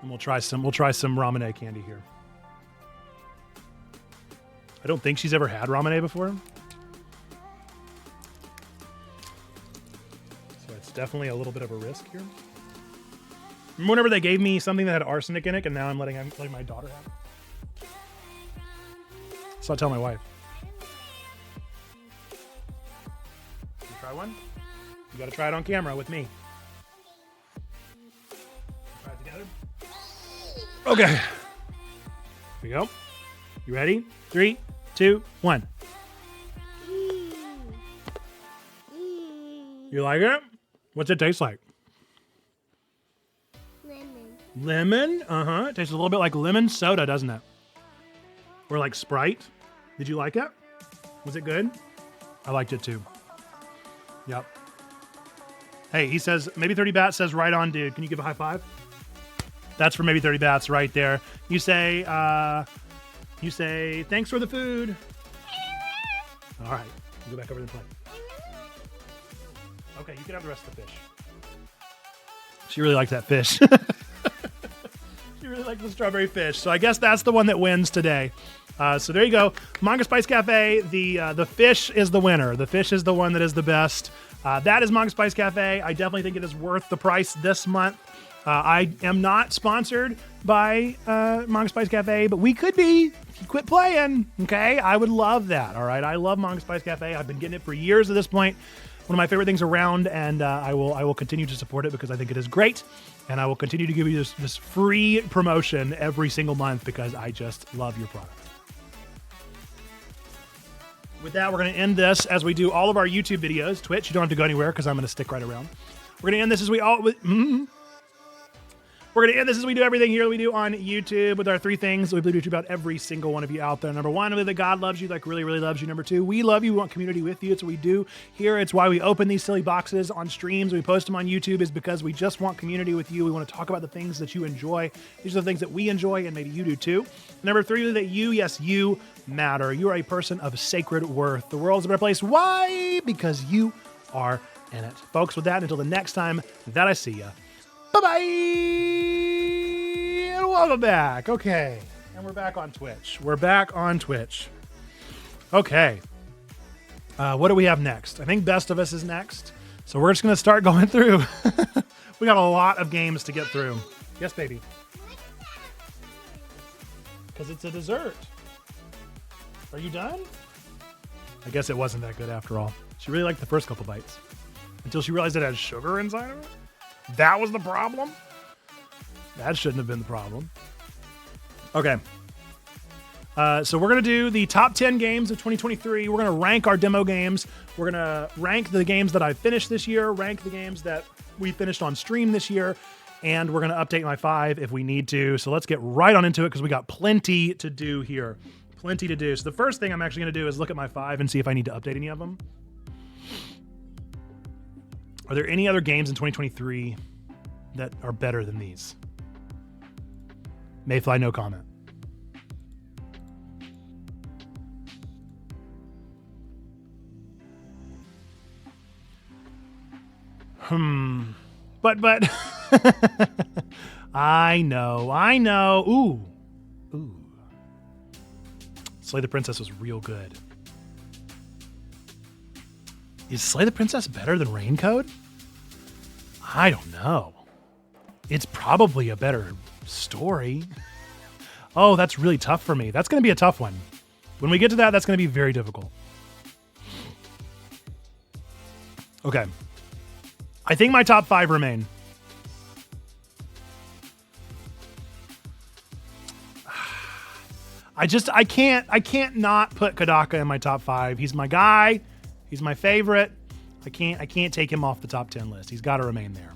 And we'll try some Ramune candy here. I don't think she's ever had Ramune before. So it's definitely a little bit of a risk here. Remember whenever they gave me something that had arsenic in it, and now I'm letting my daughter have it? So I'll tell my wife. You try one? You gotta try it on camera with me. Try it together. Okay. Here we go. You ready? 3, 2, 1. You like it? What's it taste like? Lemon. Lemon? Uh-huh. It tastes a little bit like lemon soda, doesn't it? Or like Sprite. Did you like it? Was it good? I liked it too. Yep. Hey, he says, maybe 30 Bats says right on, dude. Can you give a high five? That's for maybe 30 Bats right there. You say, thanks for the food. All right. Go back over to the plate. Okay, you can have the rest of the fish. She really liked that fish. She really liked the strawberry fish. So I guess that's the one that wins today. So there you go. Manga Spice Cafe. The fish is the winner. The fish is the one that is the best. That is Manga Spice Cafe. I definitely think it is worth the price this month. I am not sponsored by Manga Spice Cafe, but we could be. If you quit playing, okay? I would love that, all right? I love Manga Spice Cafe. I've been getting it for years at this point. One of my favorite things around, and I will continue to support it because I think it is great, and I will continue to give you this free promotion every single month because I just love your product. With that, we're going to end this as we do all of our YouTube videos. Twitch, you don't have to go anywhere because I'm going to stick right around. We're going to end this as we all... We're going to end this as we do everything here we do on YouTube with our 3 things we believe about every single one of you out there. Number 1, we believe that God loves you, like really, really loves you. Number 2, we love you. We want community with you. It's what we do here. It's why we open these silly boxes on streams. We post them on YouTube is because we just want community with you. We want to talk about the things that you enjoy. These are the things that we enjoy, and maybe you do too. Number 3, that you, yes, you matter. You are a person of sacred worth. The world's a better place. Why? Because you are in it. Folks, with that, until the next time that I see you. Bye-bye! And welcome back. Okay. And we're back on Twitch. Okay. What do we have next? I think Bestivus is next. So we're just going to start going through. We got a lot of games to get through. Yes, baby. Because it's a dessert. Are you done? I guess it wasn't that good after all. She really liked the first couple bites. Until she realized it had sugar inside of it. That was the problem? That shouldn't have been the problem. Okay. So we're going to do the top 10 games of 2023. We're going to rank our demo games. We're going to rank the games that I finished this year, rank the games that we finished on stream this year, and we're going to update my 5 if we need to. So let's get right on into it because we got plenty to do here. Plenty to do. So the first thing I'm actually going to do is look at my 5 and see if I need to update any of them. Are there any other games in 2023 that are better than these? Mayfly, no comment. But I know. Ooh. Slay the Princess was real good. Is Slay the Princess better than Raincode? I don't know. It's probably a better story. Oh, that's really tough for me. That's going to be a tough one. When we get to that, that's going to be very difficult. Okay. I think my top 5 remain. I can't not put Kodaka in my top 5. He's my guy. He's my favorite. I can't take him off the top 10 list. He's got to remain there.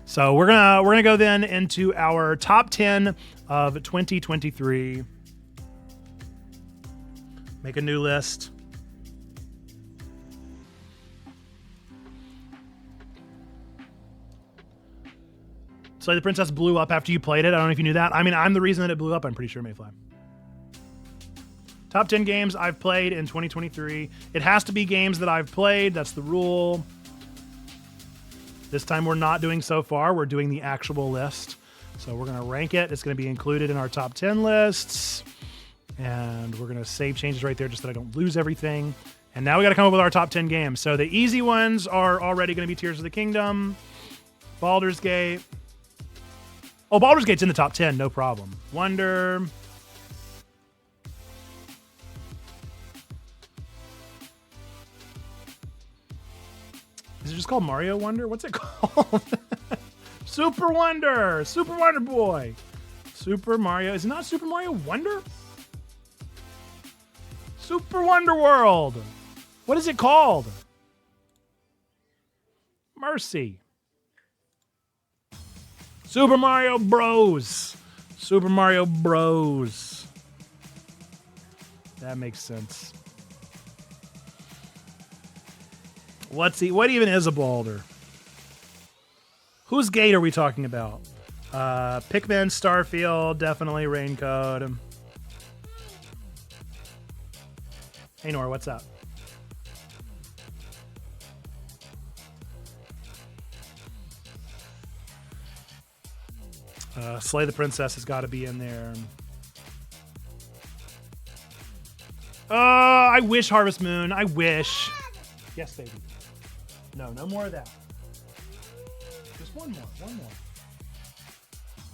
So we're gonna go then into our top 10 of 2023. Make a new list. So the Princess blew up after you played it. I don't know if you knew that. I mean, I'm the reason that it blew up. I'm pretty sure, Mayfly. Top 10 games I've played in 2023. It has to be games that I've played. That's the rule. This time we're not doing so far. We're doing the actual list. So we're going to rank it. It's going to be included in our top 10 lists. And we're going to save changes right there just so that I don't lose everything. And now we got to come up with our top 10 games. So the easy ones are already going to be Tears of the Kingdom, Baldur's Gate. Oh, Baldur's Gate's in the top 10, no problem. Wonder. Is it just called Mario Wonder? What's it called? Super Wonder. Super Wonder Boy. Super Mario. Is it not Super Mario Wonder? Super Wonder World. What is it called? Mercy. Super Mario Bros. Super Mario Bros. That makes sense. What even is a Baldur? Whose gate are we talking about? Pikmin, Starfield, definitely Raincode. Hey Nora, what's up? Slay the Princess has got to be in there. I wish Harvest Moon. I wish. Yes, baby. No more of that. Just one more.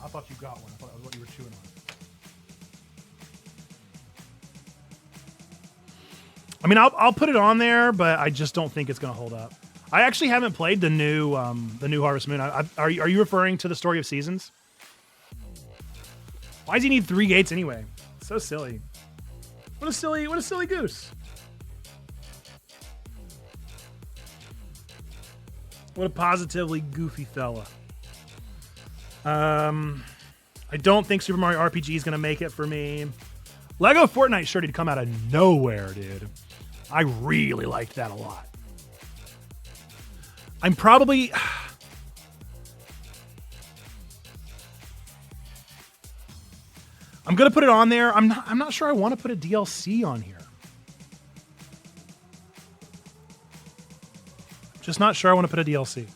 I thought you got one. I thought that was what you were chewing on. I mean, I'll put it on there, but I just don't think it's going to hold up. I actually haven't played the new Harvest Moon. Are you referring to the Story of Seasons? Why does he need 3 gates anyway? So silly. What a silly goose. What a positively goofy fella. I don't think Super Mario RPG is going to make it for me. Lego Fortnite sure did come out of nowhere, dude. I really liked that a lot. I'm probably... I'm going to put it on there. I'm not sure I want to put a DLC on here. Just not sure I want to put a DLC.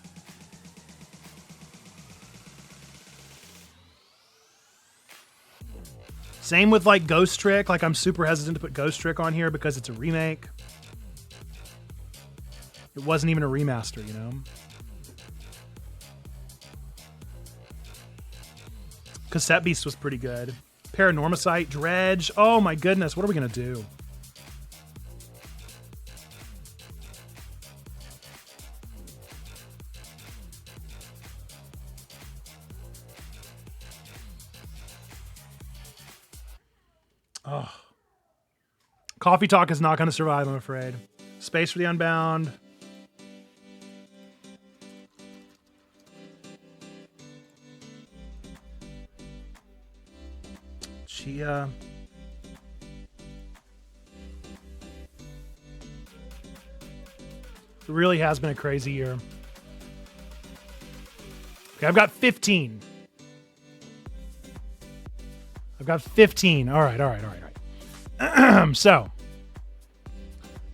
Same with like Ghost Trick. Like I'm super hesitant to put Ghost Trick on here because it's a remake. It wasn't even a remaster, you know? Cassette Beast was pretty good. Paranormacite, Dredge. Oh my goodness, what are we going to do? Oh. Coffee Talk is not going to survive, I'm afraid. Space for the Unbound. Chia. It really has been a crazy year. Okay, I've got 15. I've got 15. All right. So,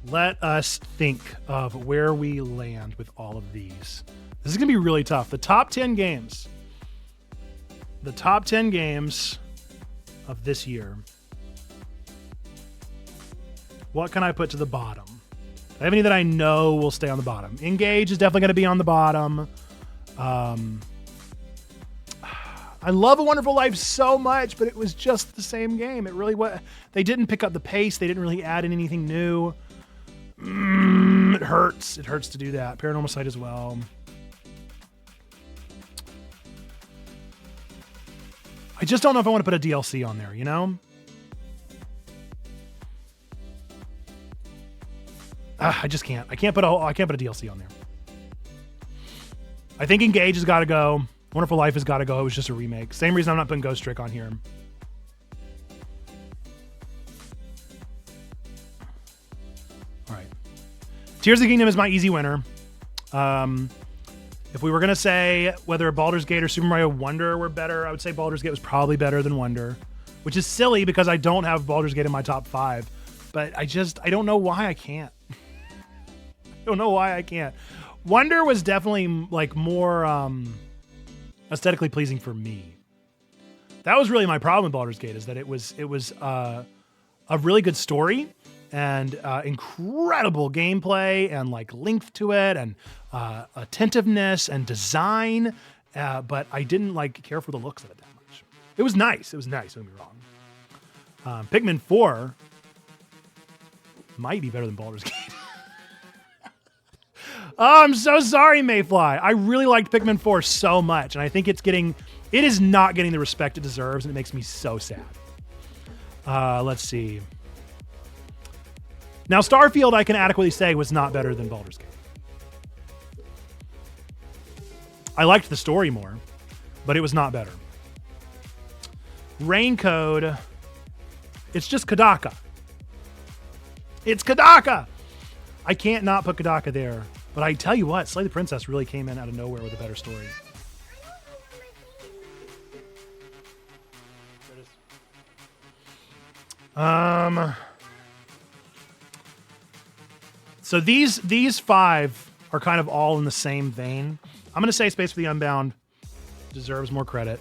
let us think of where we land with all of these. This is going to be really tough. The top 10 games. The top 10 games of this year. What can I put to the bottom? I have any that I know will stay on the bottom. Engage is definitely going to be on the bottom. I love A Wonderful Life so much, but it was just the same game. It really was. They didn't pick up the pace. They didn't really add in anything new. It hurts. It hurts to do that. Paranormal Sight as well. I just don't know if I want to put a DLC on there, you know? I just can't. I can't put a DLC on there. I think Engage has got to go. Wonderful Life has got to go. It was just a remake. Same reason I'm not putting Ghost Trick on here. All right. Tears of the Kingdom is my easy winner. If we were going to say whether Baldur's Gate or Super Mario Wonder were better, I would say Baldur's Gate was probably better than Wonder, which is silly because I don't have Baldur's Gate in my top 5. But I don't know why I can't. I don't know why I can't. Wonder was definitely like more aesthetically pleasing for me. That was really my problem with Baldur's Gate, is that it was a really good story and incredible gameplay and like length to it and attentiveness and design, but I didn't like care for the looks of it that much. It was nice. Don't get me wrong. Pikmin 4 might be better than Baldur's Gate. Oh, I'm so sorry, Mayfly. I really liked Pikmin 4 so much, and I think it is not getting the respect it deserves, and it makes me so sad. Let's see. Now, Starfield, I can adequately say, was not better than Baldur's Gate. I liked the story more, but it was not better. Raincode, it's just Kadaka. It's Kadaka! I can't not put Kadaka there. But I tell you what, Slay the Princess really came in out of nowhere with a better story. So these 5 are kind of all in the same vein. I'm going to say Space for the Unbound deserves more credit.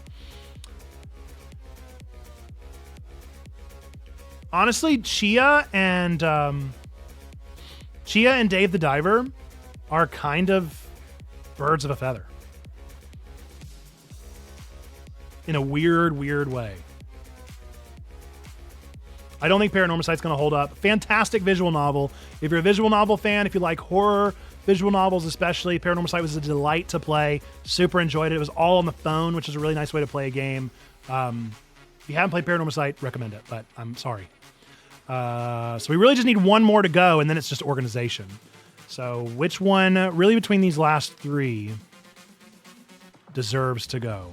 Honestly, Chia and Dave the Diver are kind of birds of a feather. In a weird way. I don't think Paranormal Sight's going to hold up. Fantastic visual novel. If you're a visual novel fan, if you like horror visual novels especially, Paranormal Sight was a delight to play. Super enjoyed it. It was all on the phone, which is a really nice way to play a game. If you haven't played Paranormal Sight, recommend it, but I'm sorry. So we really just need one more to go, and then it's just organization. So which one, really between these last 3, deserves to go?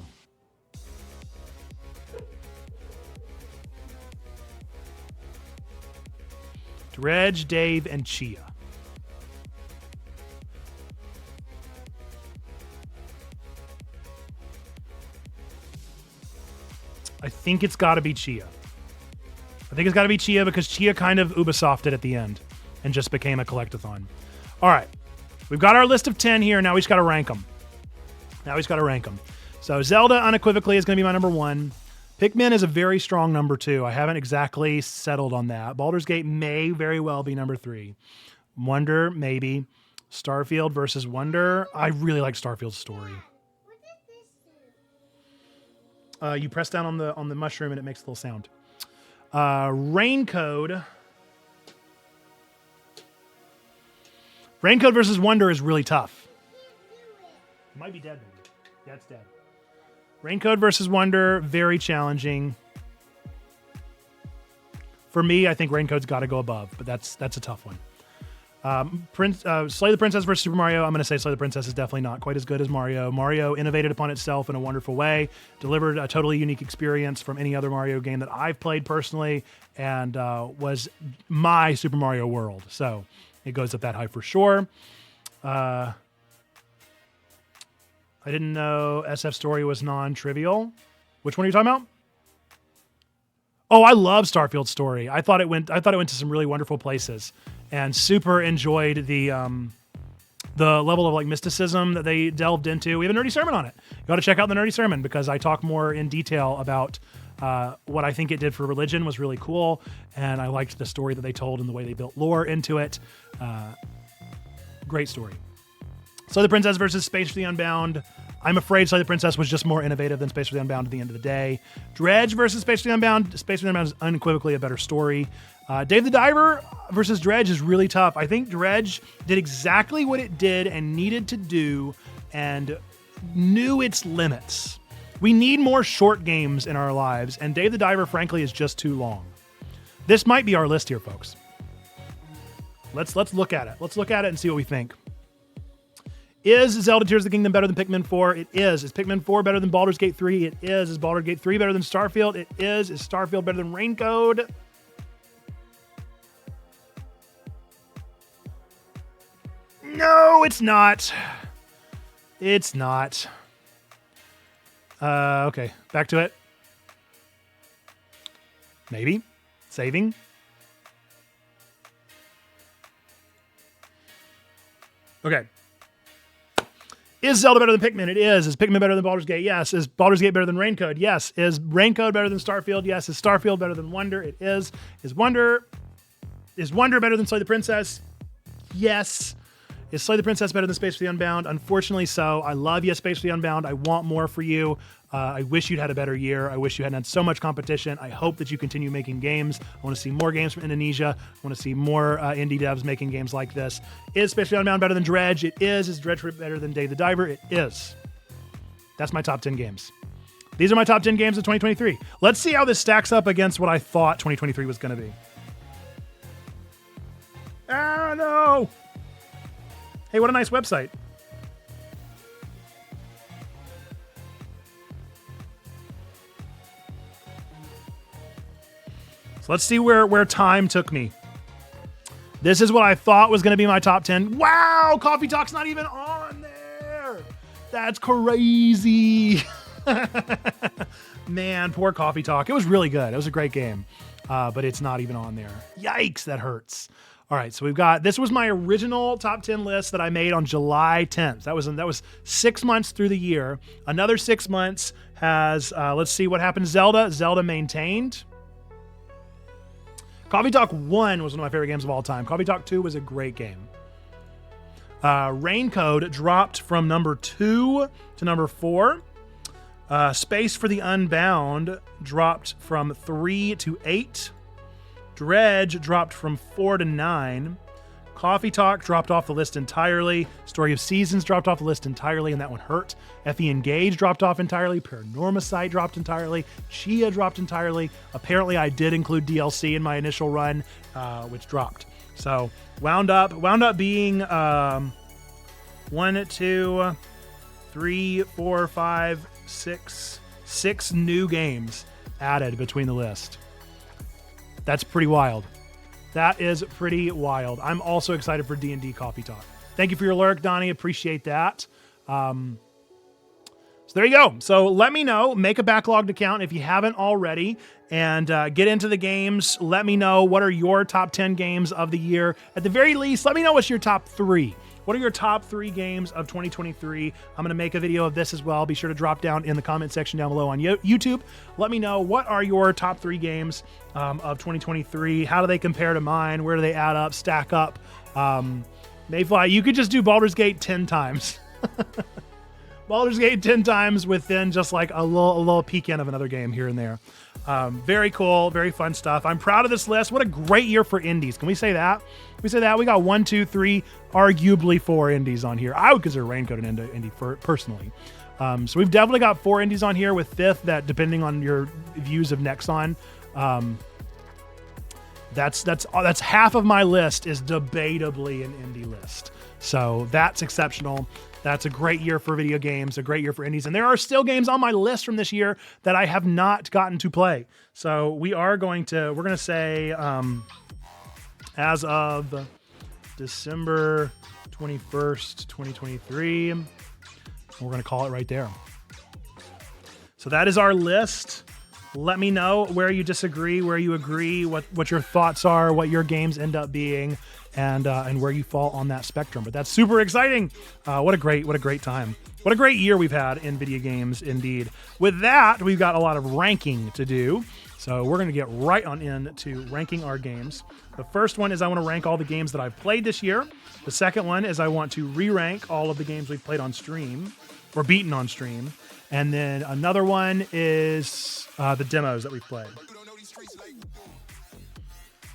Dredge, Dave, and Chia. I think it's got to be Chia. I think it's got to be Chia because Chia kind of Ubisofted at the end and just became a collectathon. All right. We've got our list of 10 here. Now we just got to rank them. So Zelda unequivocally is going to be my number 1. Pikmin is a very strong number 2. I haven't exactly settled on that. Baldur's Gate may very well be number 3. Wonder, maybe. Starfield versus Wonder. I really like Starfield's story. You press down on the mushroom and it makes a little sound. Raincode versus Wonder is really tough. It might be dead, maybe. Yeah, it's dead. Raincode versus Wonder, very challenging. For me, I think Raincode's got to go above, but that's a tough one. Slay the Princess versus Super Mario. I'm going to say Slay the Princess is definitely not quite as good as Mario. Mario innovated upon itself in a wonderful way, delivered a totally unique experience from any other Mario game that I've played personally, and was my Super Mario World. So it goes up that high for sure. I didn't know SF Story was non-trivial. Which one are you talking about? Oh, I love Starfield Story. I thought it went to some really wonderful places, and super enjoyed the level of like mysticism that they delved into. We have a nerdy sermon on it. You got to check out the nerdy sermon because I talk more in detail about what I think it did for religion was really cool, and I liked the story that they told and the way they built lore into it. Great story. Slay the Princess versus Space for the Unbound. I'm afraid Slay the Princess was just more innovative than Space for the Unbound at the end of the day. Dredge versus Space for the Unbound. Space for the Unbound is unequivocally a better story. Dave the Diver versus Dredge is really tough. I think Dredge did exactly what it did and needed to do and knew its limits. We need more short games in our lives, and Dave the Diver, frankly, is just too long. This might be our list here, folks. Let's look at it. Let's look at it and see what we think. Is Zelda Tears of the Kingdom better than Pikmin 4? It is. Is Pikmin 4 better than Baldur's Gate 3? It is. Is Baldur's Gate 3 better than Starfield? It is. Is Starfield better than Raincode? No, it's not. It's not. Okay, back to it. Maybe. Saving. Okay. Is Zelda better than Pikmin? It is. Is Pikmin better than Baldur's Gate? Yes. Is Baldur's Gate better than Raincode? Yes. Is Raincode better than Starfield? Yes. Is Starfield better than Wonder? It is. Is Wonder better than Slay the Princess? Yes. Is Slay the Princess better than Space for the Unbound? Unfortunately so. I love you, Space for the Unbound. I want more for you. I wish you'd had a better year. I wish you hadn't had so much competition. I hope that you continue making games. I want to see more games from Indonesia. I want to see more indie devs making games like this. Is Space for the Unbound better than Dredge? It is. Is Dredge better than Dave the Diver? It is. That's my top 10 games. These are my top 10 games of 2023. Let's see how this stacks up against what I thought 2023 was going to be. Oh, no. Hey, what a nice website. So let's see where time took me. This is what I thought was going to be my top 10. Wow, Coffee Talk's not even on there. That's crazy. Man, poor Coffee Talk. It was really good. It was a great game, but it's not even on there. Yikes, that hurts. All right, so we've got, this was my original top 10 list that I made on July 10th. That was 6 months through the year. Another 6 months has, let's see what happened. Zelda maintained. Coffee Talk 1 was one of my favorite games of all time. Coffee Talk 2 was a great game. Raincode dropped from number 2 to number 4. Space for the Unbound dropped from 3 to 8. Dredge dropped from 4 to 9. Coffee Talk dropped off the list entirely. Story of Seasons dropped off the list entirely, and that one hurt. Effie Engage dropped off entirely. Paranormasight dropped entirely. Chia dropped entirely. Apparently, I did include DLC in my initial run, which dropped. So wound up being 1, 2, 3, 4, 5, 6 new games added between the list. That's pretty wild. That is pretty wild. I'm also excited for D&D Coffee Talk. Thank you for your lurk, Donnie. Appreciate that. So there you go. So let me know. Make a backlogged account if you haven't already, and get into the games. Let me know what are your top 10 games of the year. At the very least, let me know what's your top 3. What are your top 3 games of 2023? I'm going to make a video of this as well. Be sure to drop down in the comment section down below on YouTube. Let me know, what are your top 3 games of 2023? How do they compare to mine? Where do they add up, stack up? Mayfly, you could just do Baldur's Gate 10 times. Baldur's Gate 10 times within just like a little peek in of another game here and there. Very cool, very fun stuff. I'm proud of this list. What a great year for indies. Can we say that? We got 1, 2, 3, arguably 4 indies on here. I would consider Raincode an indie personally. So we've definitely got 4 indies on here, with 5th that, depending on your views of Nexon, that's half of my list is debatably an indie list. So that's exceptional. That's a great year for video games, a great year for indies. And there are still games on my list from this year that I have not gotten to play. So we're going to say, as of December 21st, 2023, we're going to call it right there. So that is our list. Let me know where you disagree, where you agree, what your thoughts are, what your games end up being, and where you fall on that spectrum. But that's super exciting. What a great time. What a great year we've had in video games, indeed. With that, we've got a lot of ranking to do. So we're going to get right on into ranking our games. The first one is I want to rank all the games that I've played this year. The second one is I want to re-rank all of the games we've played on stream, or beaten on stream. And then another one is the demos that we've played.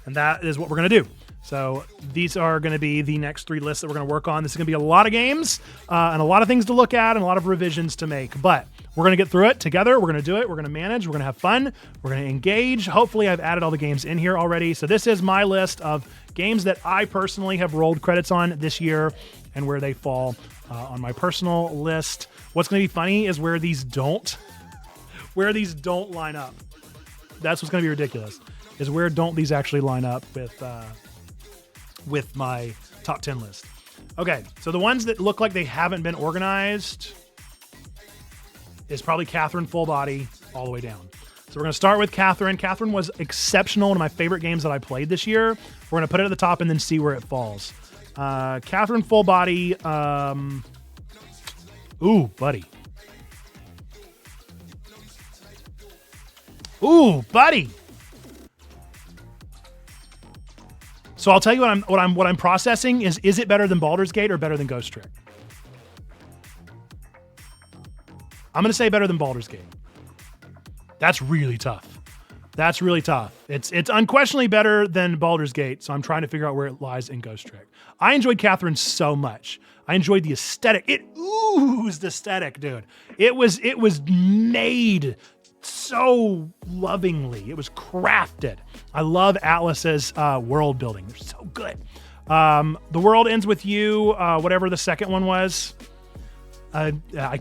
And that is what we're going to do. So these are going to be the next 3 lists that we're going to work on. This is going to be a lot of games and a lot of things to look at and a lot of revisions to make. But we're going to get through it together. We're going to do it. We're going to manage. We're going to have fun. We're going to engage. Hopefully I've added all the games in here already. So this is my list of games that I personally have rolled credits on this year and where they fall on my personal list. What's going to be funny is where these don't line up. That's what's going to be ridiculous, is where don't these actually line up with my top 10 list. Okay, so the ones that look like they haven't been organized is probably Catherine full body all the way down. So we're going to start with Catherine. Catherine was exceptional. One of my favorite games that I played this year. We're going to put it at the top and then see where it falls. Catherine full body. Ooh, buddy. Ooh, buddy. So I'll tell you what I'm processing is it better than Baldur's Gate or better than Ghost Trick? I'm going to say better than Baldur's Gate. That's really tough. That's really tough. It's unquestionably better than Baldur's Gate, so I'm trying to figure out where it lies in Ghost Trick. I enjoyed Catherine so much. I enjoyed the aesthetic. It oozed aesthetic, dude. It was made so lovingly. It was crafted. I love Atlas's world building. They're so good. The world ends with you, whatever the second one was. I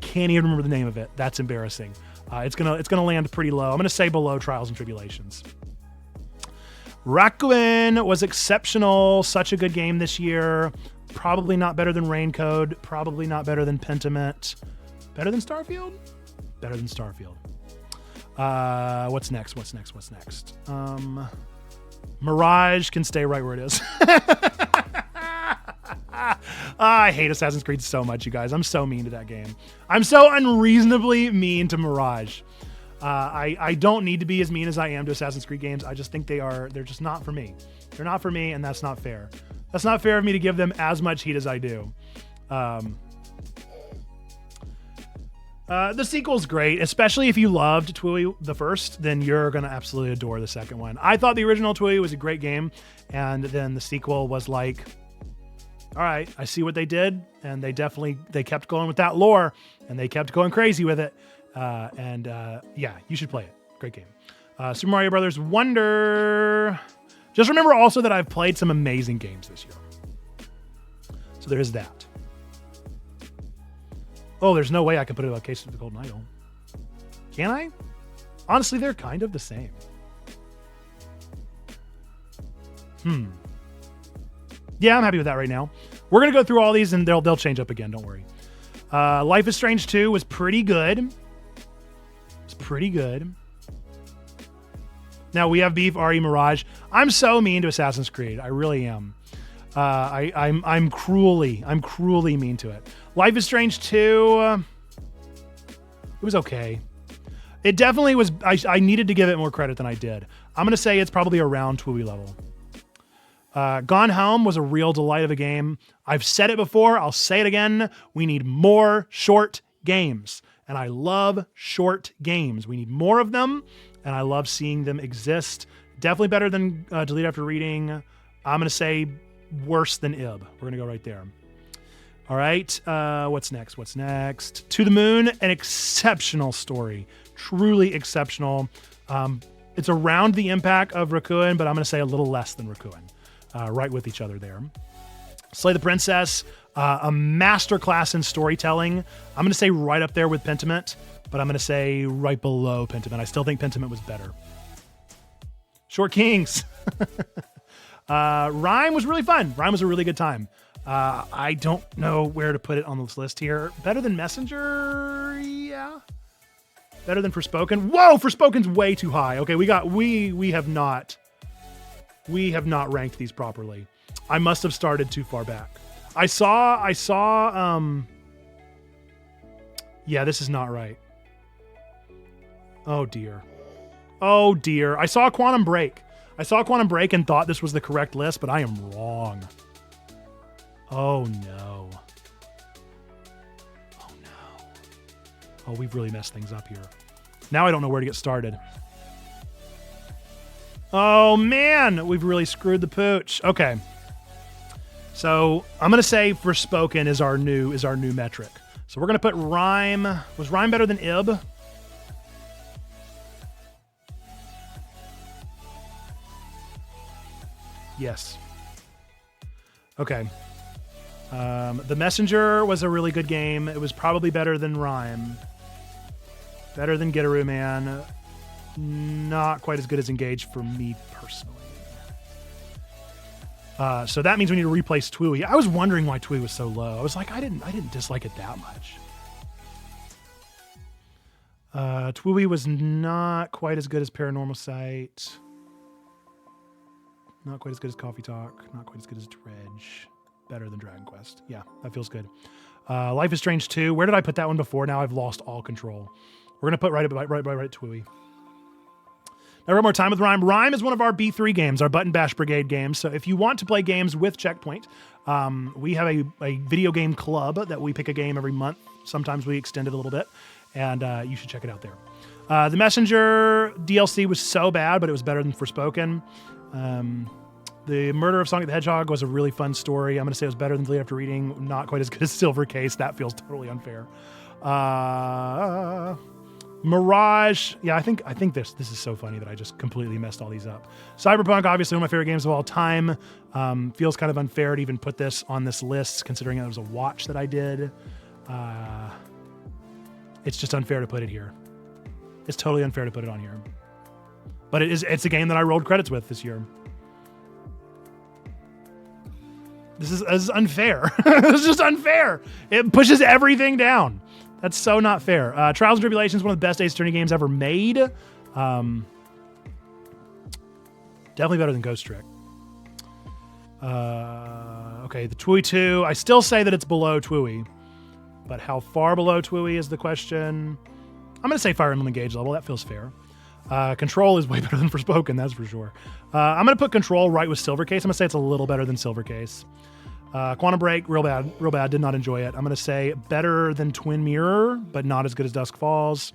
can't even remember the name of it. That's embarrassing. It's gonna land pretty low. I'm gonna say below Trials and Tribulations. Rakuen was exceptional. Such a good game this year. Probably not better than Raincode. Probably not better than Pentiment. Better than Starfield? Better than Starfield. What's next? Mirage can stay right where it is. I hate Assassin's Creed so much, you guys. I'm so mean to that game. I'm so unreasonably mean to Mirage. I don't need to be as mean as I am to Assassin's Creed games. I just think they're just not for me. They're not for me, and that's not fair. That's not fair of me to give them as much heat as I do. The sequel's great, especially if you loved Tui the first, then you're going to absolutely adore the second one. I thought the original Tui was a great game, and then the sequel was like, all right, I see what they did, and they kept going with that lore, and they kept going crazy with it. Yeah, you should play it. Great game. Super Mario Brothers Wonder. Just remember also that I've played some amazing games this year. So there is that. Oh, there's no way I can put it about Case of the Golden Idol. Can I? Honestly, they're kind of the same. Yeah, I'm happy with that right now. We're going to go through all these and they'll change up again. Don't worry. Life is Strange 2 was pretty good. It's pretty good. Now we have beef, RE Mirage. I'm so mean to Assassin's Creed. I really am. I'm cruelly mean to it. Life is Strange 2. It was okay. It definitely was. I needed to give it more credit than I did. I'm going to say it's probably around Tui level. Gone Home was a real delight of a game. I've said it before. I'll say it again. We need more short games. And I love short games. We need more of them. And I love seeing them exist. Definitely better than Delete After Reading. I'm going to say worse than Ib. We're going to go right there. All right. What's next? To the Moon, an exceptional story. Truly exceptional. It's around the impact of Rakuen, but I'm going to say a little less than Rakuen. Right with each other there. Slay the Princess, a masterclass in storytelling. I'm going to say right up there with Pentiment, but I'm going to say right below Pentiment. I still think Pentiment was better. Short Kings. Rhyme was really fun. Rhyme was a really good time. I don't know where to put it on this list here. Better than Messenger? Yeah. Better than Forspoken? Whoa, Forspoken's way too high. Okay, we have not ranked these properly. I must have started too far back. I saw yeah, this is not right. Oh dear. I saw Quantum Break. And thought this was the correct list, but I am wrong. Oh no. Oh, we've really messed things up here. Now I don't know where to get started. Oh man, we've really screwed the pooch. Okay. So I'm gonna say Forspoken is our new metric. So we're gonna put Rhyme. Was Rhyme better than Ib? Yes. Okay. The Messenger was a really good game. It was probably better than Rhyme. Better than Gitaru Man. Not quite as good as Engage for me personally. So that means we need to replace Twooey. I was wondering why Twooey was so low. I was like, I didn't dislike it that much. Twooey was not quite as good as Paranormal Sight. Not quite as good as Coffee Talk. Not quite as good as Dredge. Better than Dragon Quest. Yeah, that feels good. Life is Strange 2. Where did I put that one before? Now I've lost all control. We're going to put right Twooey. Now, one more time with Rhyme. Rhyme is one of our B3 games, our Button Bash Brigade games. So if you want to play games with Checkpoint, we have a video game club that we pick a game every month. Sometimes we extend it a little bit, and you should check it out there. The Messenger DLC was so bad, but it was better than Forspoken. The Murder of Sonic the Hedgehog was a really fun story. I'm going to say it was better than Delete After Reading. Not quite as good as Silver Case. That feels totally unfair. Mirage. Yeah, I think this is so funny that I just completely messed all these up. Cyberpunk, obviously one of my favorite games of all time. Feels kind of unfair to even put this on this list, considering it was a watch that I did. It's just unfair to put it here. It's totally unfair to put it on here. But it's a game that I rolled credits with this year. This is unfair. It's just unfair. It pushes everything down. That's so not fair. Trials and Tribulations, one of the best Ace Attorney games ever made. Definitely better than Ghost Trick. Okay, the Twooey 2. I still say that it's below Twooey. But how far below Twooey is the question? I'm going to say Fire Emblem Engage level. That feels fair. Control is way better than Forspoken, that's for sure. I'm going to put Control right with Silver Case. I'm going to say it's a little better than Silver Case. Quantum Break, real bad, did not enjoy it. I'm going to say better than Twin Mirror, but not as good as Dusk Falls.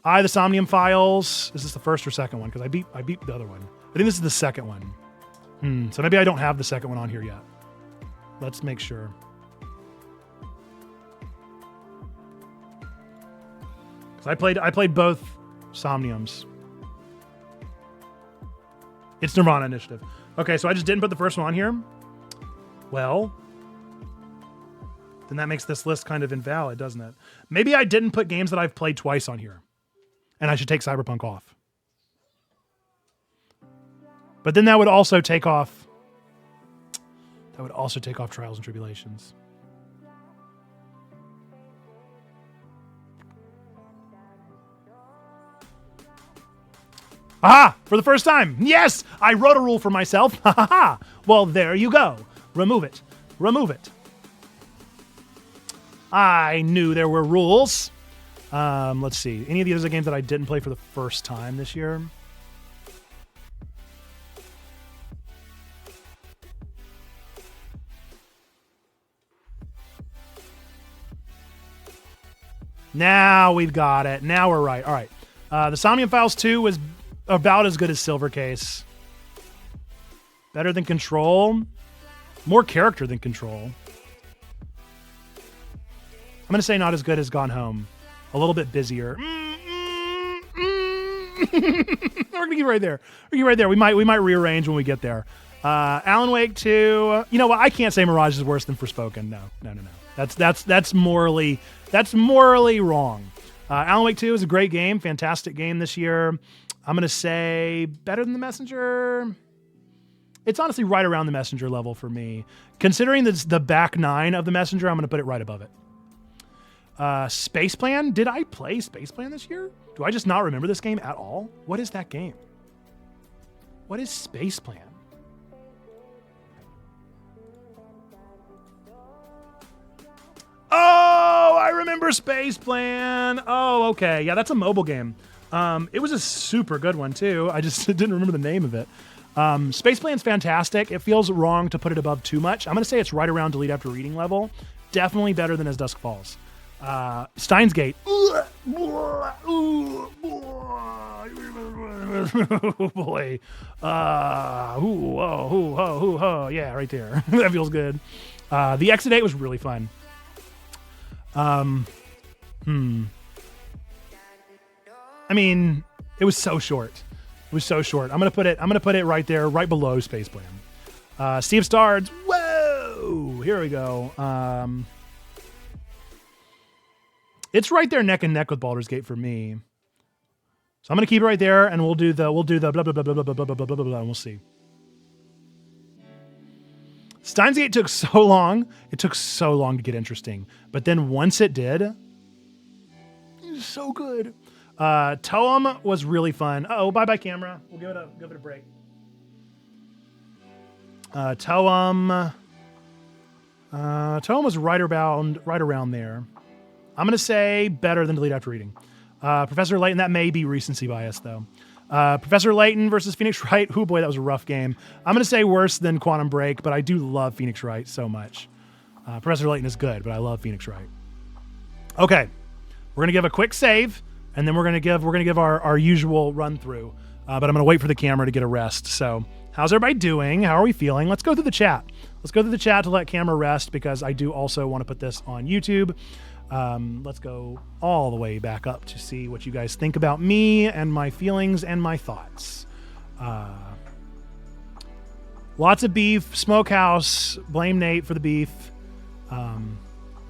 The Somnium Files. Is this the first or second one? Because I beat the other one. I think this is the second one. So maybe I don't have the second one on here yet. Let's make sure. Because I played both Somniums. It's Nirvana Initiative. Okay, so I just didn't put the first one on here. Well, then that makes this list kind of invalid, doesn't it? Maybe I didn't put games that I've played twice on here, and I should take Cyberpunk off. But then that would also take off Trials and Tribulations. Aha! For the first time. Yes! I wrote a rule for myself. Ha ha ha! Well, there you go. Remove it. Remove it. I knew there were rules. Let's see. Any of these other games that I didn't play for the first time this year? Now we've got it. Now we're right. All right. The Somnium Files 2 was about as good as Silver Case. Better than Control. More character than Control. I'm going to say not as good as Gone Home. A little bit busier. We're going to keep right there. We might rearrange when we get there. Alan Wake 2. You know what? I can't say Mirage is worse than Forspoken. No. That's morally wrong. Alan Wake 2 is a great game. Fantastic game this year. I'm going to say better than The Messenger. It's honestly right around The Messenger level for me. Considering the back nine of The Messenger, I'm going to put it right above it. Space Plan. Did I play Space Plan this year? Do I just not remember this game at all? What is that game? What is Space Plan? Oh, I remember Space Plan. Oh, okay. Yeah, that's a mobile game. It was a super good one, too. I just didn't remember the name of it. Space Plan's fantastic. It feels wrong to put it above too much. I'm going to say it's right around Delete After Reading level. Definitely better than As Dusk Falls. Steins Gate. Oh, boy. Yeah, right there. That feels good. The Exit 8 was really fun. I mean, it was so short. I'm gonna put it right there, right below Space Plan. Sea of Stars. Whoa! Here we go. It's right there, neck and neck with Baldur's Gate for me. So I'm gonna keep it right there, and we'll do the blah blah blah blah blah blah blah blah blah blah blah, and we'll see. Steins Gate took so long. It took so long to get interesting. But then once it did, it was so good. Toem was really fun. Oh, bye-bye camera. We'll give it a break. Toem was right around there. I'm going to say better than Delete After Reading. Professor Layton, that may be recency bias, though. Professor Layton versus Phoenix Wright. Oh, boy, that was a rough game. I'm going to say worse than Quantum Break, but I do love Phoenix Wright so much. Professor Layton is good, but I love Phoenix Wright. Okay, we're going to give a quick save, and then we're going to give our usual run through. But I'm going to wait for the camera to get a rest. So how's everybody doing? How are we feeling? Let's go through the chat. Let's go through the chat to let camera rest because I do also want to put this on YouTube. Let's go all the way back up to see what you guys think about me and my feelings and my thoughts. Lots of beef. Smokehouse. Blame Nate for the beef.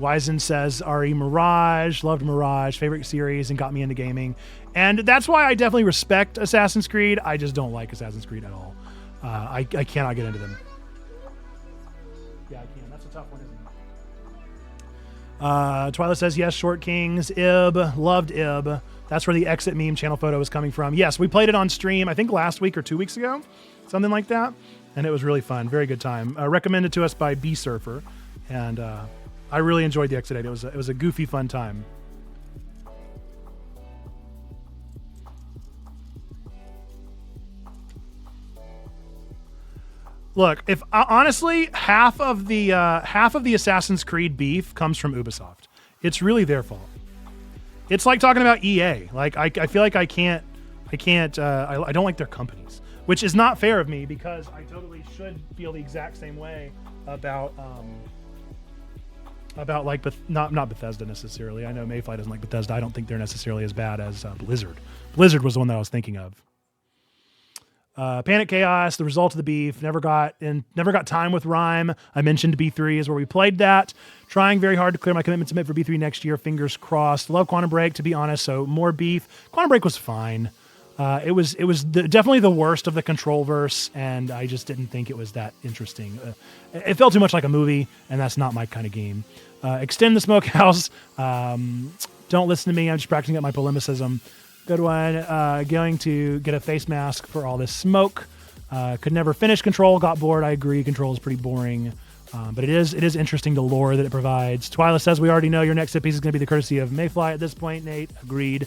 Wizen says RE Mirage. Loved Mirage. Favorite series and got me into gaming. And that's why I definitely respect Assassin's Creed. I just don't like Assassin's Creed at all. I cannot get into them. Yeah, I can. That's a tough one, isn't it? Twyla says, yes, Short Kings. Ib. Loved Ib. That's where the exit meme channel photo is coming from. Yes, we played it on stream, I think last week or 2 weeks ago. Something like that. And it was really fun. Very good time. Recommended to us by B Surfer. And I really enjoyed the exit 8. It was a goofy, fun time. Look, if honestly, half of the Assassin's Creed beef comes from Ubisoft. It's really their fault. It's like talking about EA. Like I feel like I don't like their companies, which is not fair of me because I totally should feel the exact same way about like not Bethesda necessarily. I know Mayfly doesn't like Bethesda. I don't think they're necessarily as bad as Blizzard. Blizzard was the one that I was thinking of. Panic Chaos, the result of the beef, never got time with Rhyme. I mentioned B3 is where we played that. Trying very hard to clear my commitment to submit for B3 next year. Fingers crossed. Love Quantum Break, to be honest. So more beef. Quantum Break was fine. It was definitely the worst of the Controlverse, and I just didn't think it was that interesting. It felt too much like a movie, and that's not my kind of game. Extend the Smokehouse. Don't listen to me. I'm just practicing up my polemicism. Good one. Going to get a face mask for all this smoke. Could never finish Control. Got bored. I agree. Control is pretty boring. But it is interesting, the lore that it provides. Twyla says, we already know your next hit piece is going to be the courtesy of Mayfly at this point, Nate. Agreed.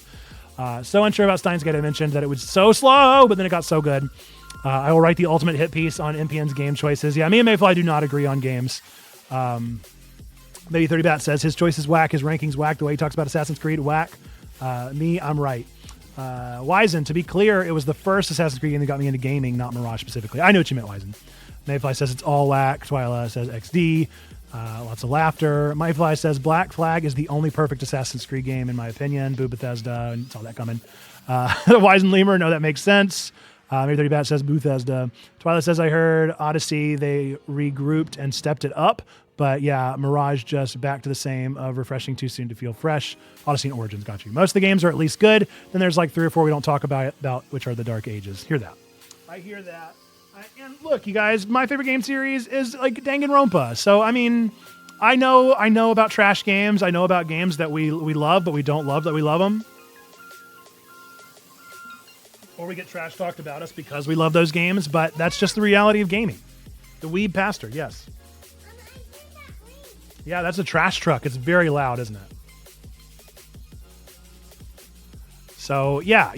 So unsure about Steins Gate. I mentioned that it was so slow, but then it got so good. I will write the ultimate hit piece on MPN's game choices. Yeah, me and Mayfly do not agree on games. Maybe 30 Bat says his choice is whack. His ranking's whack. The way he talks about Assassin's Creed, whack. Me, I'm right. Wizen, to be clear, it was the first Assassin's Creed game that got me into gaming, not Mirage specifically. I know what you meant, Wizen. Mayfly says it's all whack. Twyla says XD. Lots of laughter. Mayfly says Black Flag is the only perfect Assassin's Creed game, in my opinion. Boo Bethesda, and saw that coming. Wizen Lemur, no, that makes sense. Maybe 30 Bat says Bethesda. Twyla says, I heard Odyssey, they regrouped and stepped it up. But yeah, Mirage just back to the same of refreshing too soon to feel fresh. Odyssey and Origins got you. Most of the games are at least good. Then there's like 3 or 4 we don't talk about which are the Dark Ages. Hear that. I hear that. And look, you guys, my favorite game series is like Danganronpa. So, I mean, I know about trash games. I know about games that we love, but we don't love that we love them. Or we get trash talked about us because we love those games, but that's just the reality of gaming. The Weeb Pastor, yes. Yeah, that's a trash truck. It's very loud, isn't it? So yeah,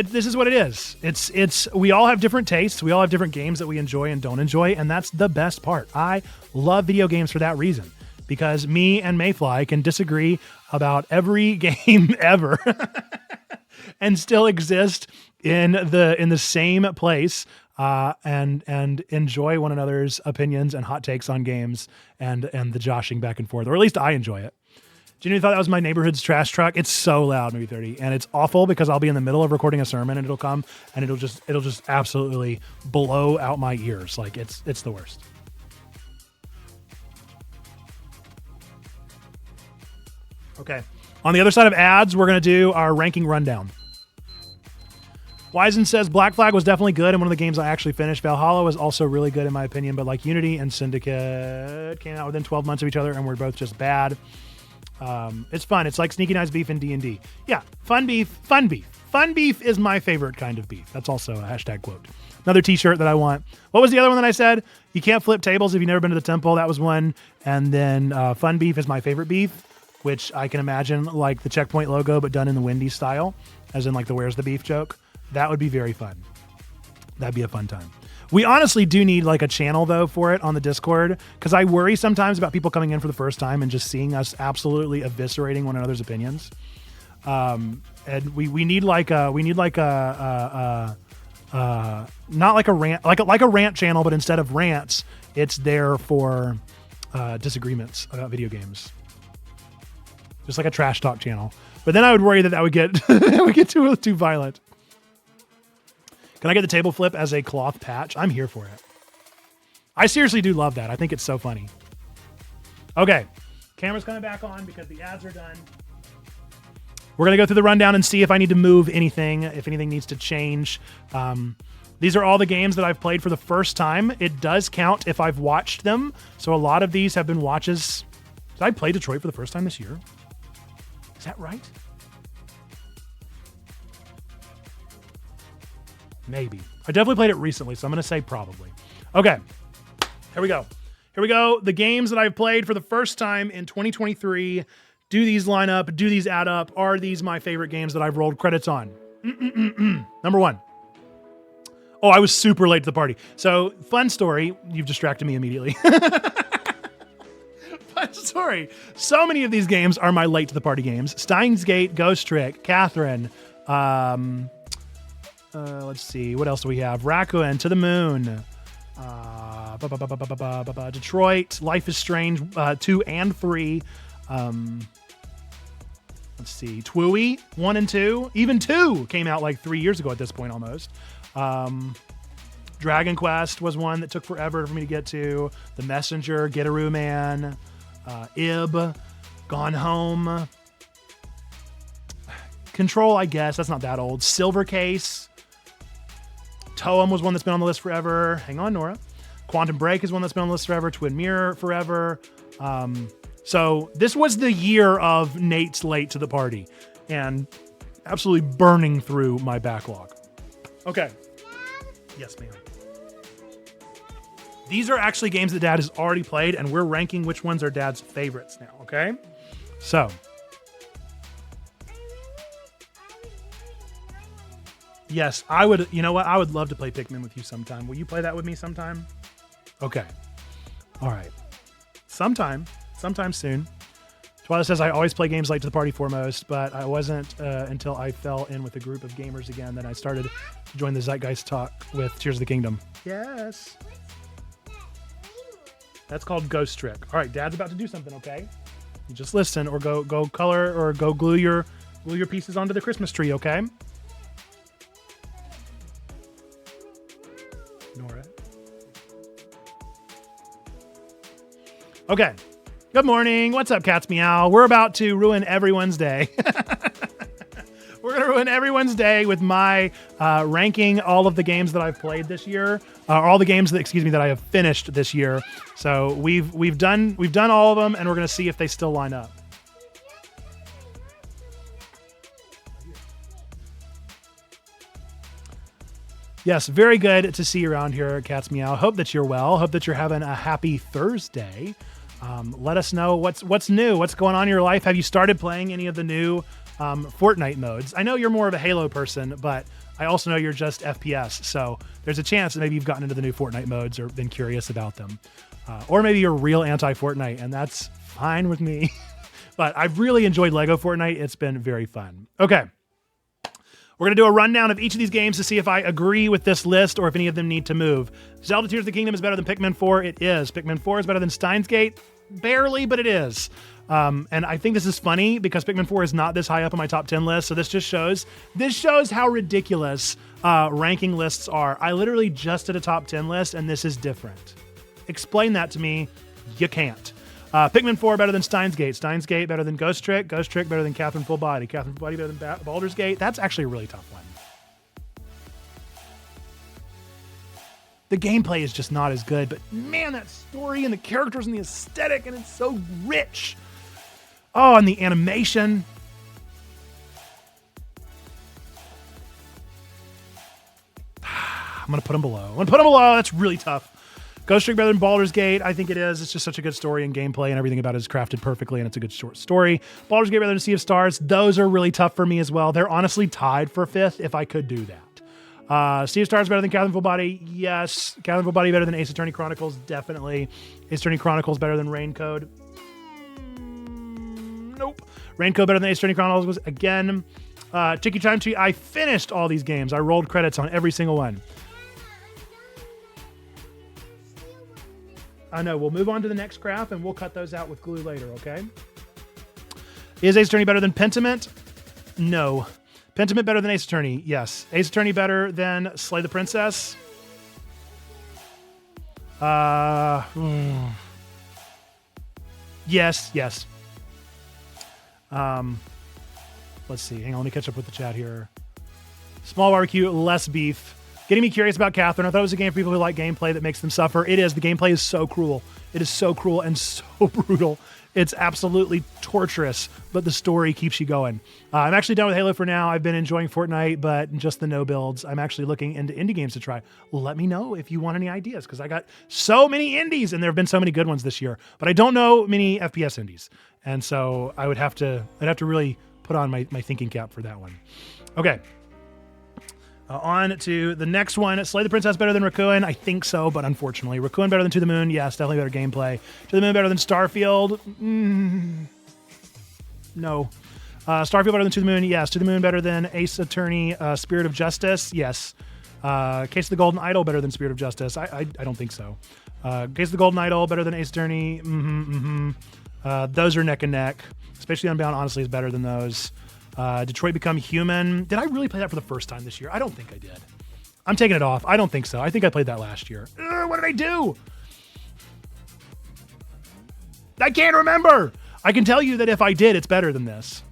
this is what it is. It's we all have different tastes. We all have different games that we enjoy and don't enjoy, and that's the best part. I love video games for that reason, because me and Mayfly can disagree about every game ever and still exist in the same place. And enjoy one another's opinions and hot takes on games and the joshing back and forth, or at least I enjoy it. Jenny thought that was my neighborhood's trash truck. It's so loud, maybe 30, and it's awful because I'll be in the middle of recording a sermon and it'll come and it'll just absolutely blow out my ears. Like it's the worst. Okay. On the other side of ads, we're going to do our ranking rundown. Wizen says Black Flag was definitely good and one of the games I actually finished. Valhalla was also really good in my opinion, but like Unity and Syndicate came out within 12 months of each other and were both just bad. It's fun. It's like Sneaky Nice beef and D&D. Yeah, fun beef, fun beef. Fun beef is my favorite kind of beef. That's also a hashtag quote. Another t-shirt that I want. What was the other one that I said? You can't flip tables if you've never been to the temple. That was one. And then fun beef is my favorite beef, which I can imagine like the Checkpoint logo, but done in the Wendy style, as in like the where's the beef joke. That would be very fun. That'd be a fun time. We honestly do need like a channel though for it on the Discord, because I worry sometimes about people coming in for the first time and just seeing us absolutely eviscerating one another's opinions. And we need like a not like a rant, like a rant channel, but instead of rants, it's there for disagreements about video games. Just like a trash talk channel. But then I would worry that would get too violent. Can I get the table flip as a cloth patch? I'm here for it. I seriously do love that. I think it's so funny. Okay. Camera's coming back on because the ads are done. We're going to go through the rundown and see if I need to move anything, if anything needs to change. These are all the games that I've played for the first time. It does count if I've watched them. So a lot of these have been watches. Did I play Detroit for the first time this year? Is that right? Maybe. I definitely played it recently, so I'm going to say probably. Okay. Here we go. Here we go. The games that I've played for the first time in 2023. Do these line up? Do these add up? Are these my favorite games that I've rolled credits on? Number one. Oh, I was super late to the party. So, fun story. You've distracted me immediately. Fun story. So many of these games are my late to the party games. Steins Gate, Ghost Trick, Catherine. Let's see. What else do we have? Rakuen, To the Moon. Detroit, Life is Strange 2 and 3. Let's see. Twooey 1 and 2. Even 2 came out like 3 years ago at this point almost. Dragon Quest was one that took forever for me to get to. The Messenger, Getaru Man, Ib, Gone Home. Control, I guess. That's not that old. Silver Case. Toem was one that's been on the list forever. Hang on, Nora. Quantum Break is one that's been on the list forever. Twin Mirror forever. So this was the year of Nate's late to the party and absolutely burning through my backlog. Okay. Yes, ma'am. These are actually games that Dad has already played, and we're ranking which ones are Dad's favorites now, okay? So. Yes, I would, you know what? I would love to play Pikmin with you sometime. Will you play that with me sometime? Okay. All right. Sometime soon. Twilight says, I always play games late to the party foremost, but I wasn't until I fell in with a group of gamers again. Then I started to join the Zeitgeist talk with Tears of the Kingdom. Yes. That's called Ghost Trick. All right, Dad's about to do something, okay? You just listen or go color or go glue your pieces onto the Christmas tree, okay? Nora. Okay. Good morning. What's up, Cats Meow? We're about to ruin everyone's day. We're going to ruin everyone's day with my ranking all of the games that I've played this year, all the games that I have finished this year. So we've done all of them, and we're going to see if they still line up. Yes, very good to see you around here, Cats Meow. Hope that you're well. Hope that you're having a happy Thursday. Let us know what's new, what's going on in your life. Have you started playing any of the new Fortnite modes? I know you're more of a Halo person, but I also know you're just FPS. So there's a chance that maybe you've gotten into the new Fortnite modes or been curious about them. Or maybe you're real anti-Fortnite, and that's fine with me. But I've really enjoyed Lego Fortnite. It's been very fun. Okay. We're going to do a rundown of each of these games to see if I agree with this list or if any of them need to move. Zelda Tears of the Kingdom is better than Pikmin 4. It is. Pikmin 4 is better than Steins Gate. Barely, but it is. And I think this is funny because Pikmin 4 is not this high up on my top 10 list. So this shows how ridiculous ranking lists are. I literally just did a top 10 list and this is different. Explain that to me. You can't. Pikmin 4 better than Steins Gate. Steins Gate better than Ghost Trick. Ghost Trick better than Catherine Full Body. Catherine Full Body better than Baldur's Gate. That's actually a really tough one. The gameplay is just not as good, but man, that story and the characters and the aesthetic, and it's so rich. Oh, and the animation. I'm going to put them below. That's really tough. Ghost Trick better than Baldur's Gate. I think it is. It's just such a good story and gameplay, and everything about it is crafted perfectly, and it's a good short story. Baldur's Gate better than Sea of Stars. Those are really tough for me as well. They're honestly tied for 5th if I could do that. Sea of Stars better than Catherine Full Body. Yes. Catherine Full Body better than Ace Attorney Chronicles. Definitely. Ace Attorney Chronicles better than Rain Code. Nope. Rain Code better than Ace Attorney Chronicles. Again. Chicky Time Tree. I finished all these games. I rolled credits on every single one. I know. We'll move on to the next graph, and we'll cut those out with glue later, okay? Is Ace Attorney better than Pentiment? No. Pentiment better than Ace Attorney? Yes. Ace Attorney better than Slay the Princess? Yes. Let's see. Hang on. Let me catch up with the chat here. Small barbecue, less beef. Getting me curious about Catherine. I thought it was a game for people who like gameplay that makes them suffer. It is. The gameplay is so cruel. It is so cruel and so brutal. It's absolutely torturous, but the story keeps you going. I'm actually done with Halo for now. I've been enjoying Fortnite, but just the no builds. I'm actually looking into indie games to try. Let me know if you want any ideas, because I got so many indies, and there have been so many good ones this year, but I don't know many FPS indies. And so I'd have to really put on my thinking cap for that one. Okay. On to the next one. Slay the Princess better than Raccoon? I think so, but unfortunately. Raccoon better than To the Moon? Yes, definitely better gameplay. To the Moon better than Starfield? No. Starfield better than To the Moon? Yes. To the Moon better than Ace Attorney Spirit of Justice? Yes. Case of the Golden Idol better than Spirit of Justice? I don't think so. Case of the Golden Idol better than Ace Attorney? Those are neck and neck. Especially Unbound, honestly, is better than those. Detroit Become Human. Did I really play that for the first time this year? I don't think I did. I'm taking it off. I don't think so. I think I played that last year. What did I do? I can't remember. I can tell you that if I did, it's better than this.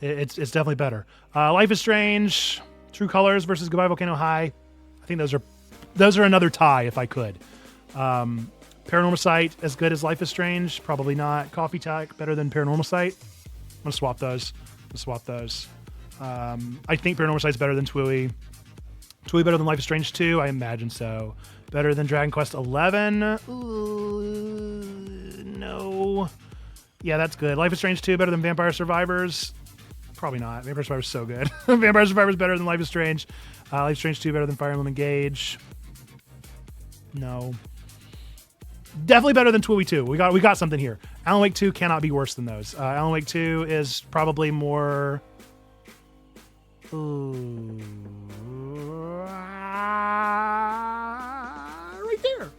It's definitely better. Life is Strange, True Colors versus Goodbye Volcano High. I think those are another tie if I could. Paranormal Sight as good as Life is Strange? Probably not. Coffee Tech better than Paranormal Sight? I'm gonna swap those. I think Paranormal Sight's better than Twooey. Twooey better than Life is Strange 2? I imagine so. Better than Dragon Quest 11? No. Yeah, that's good. Life is Strange 2 better than Vampire Survivors? Probably not. Vampire Survivors is so good. Vampire Survivors better than Life is Strange. Life is Strange 2 better than Fire Emblem Engage? No. Definitely better than Twooey 2. We got something here. Alan Wake 2 cannot be worse than those. Alan Wake 2 is probably more... right there.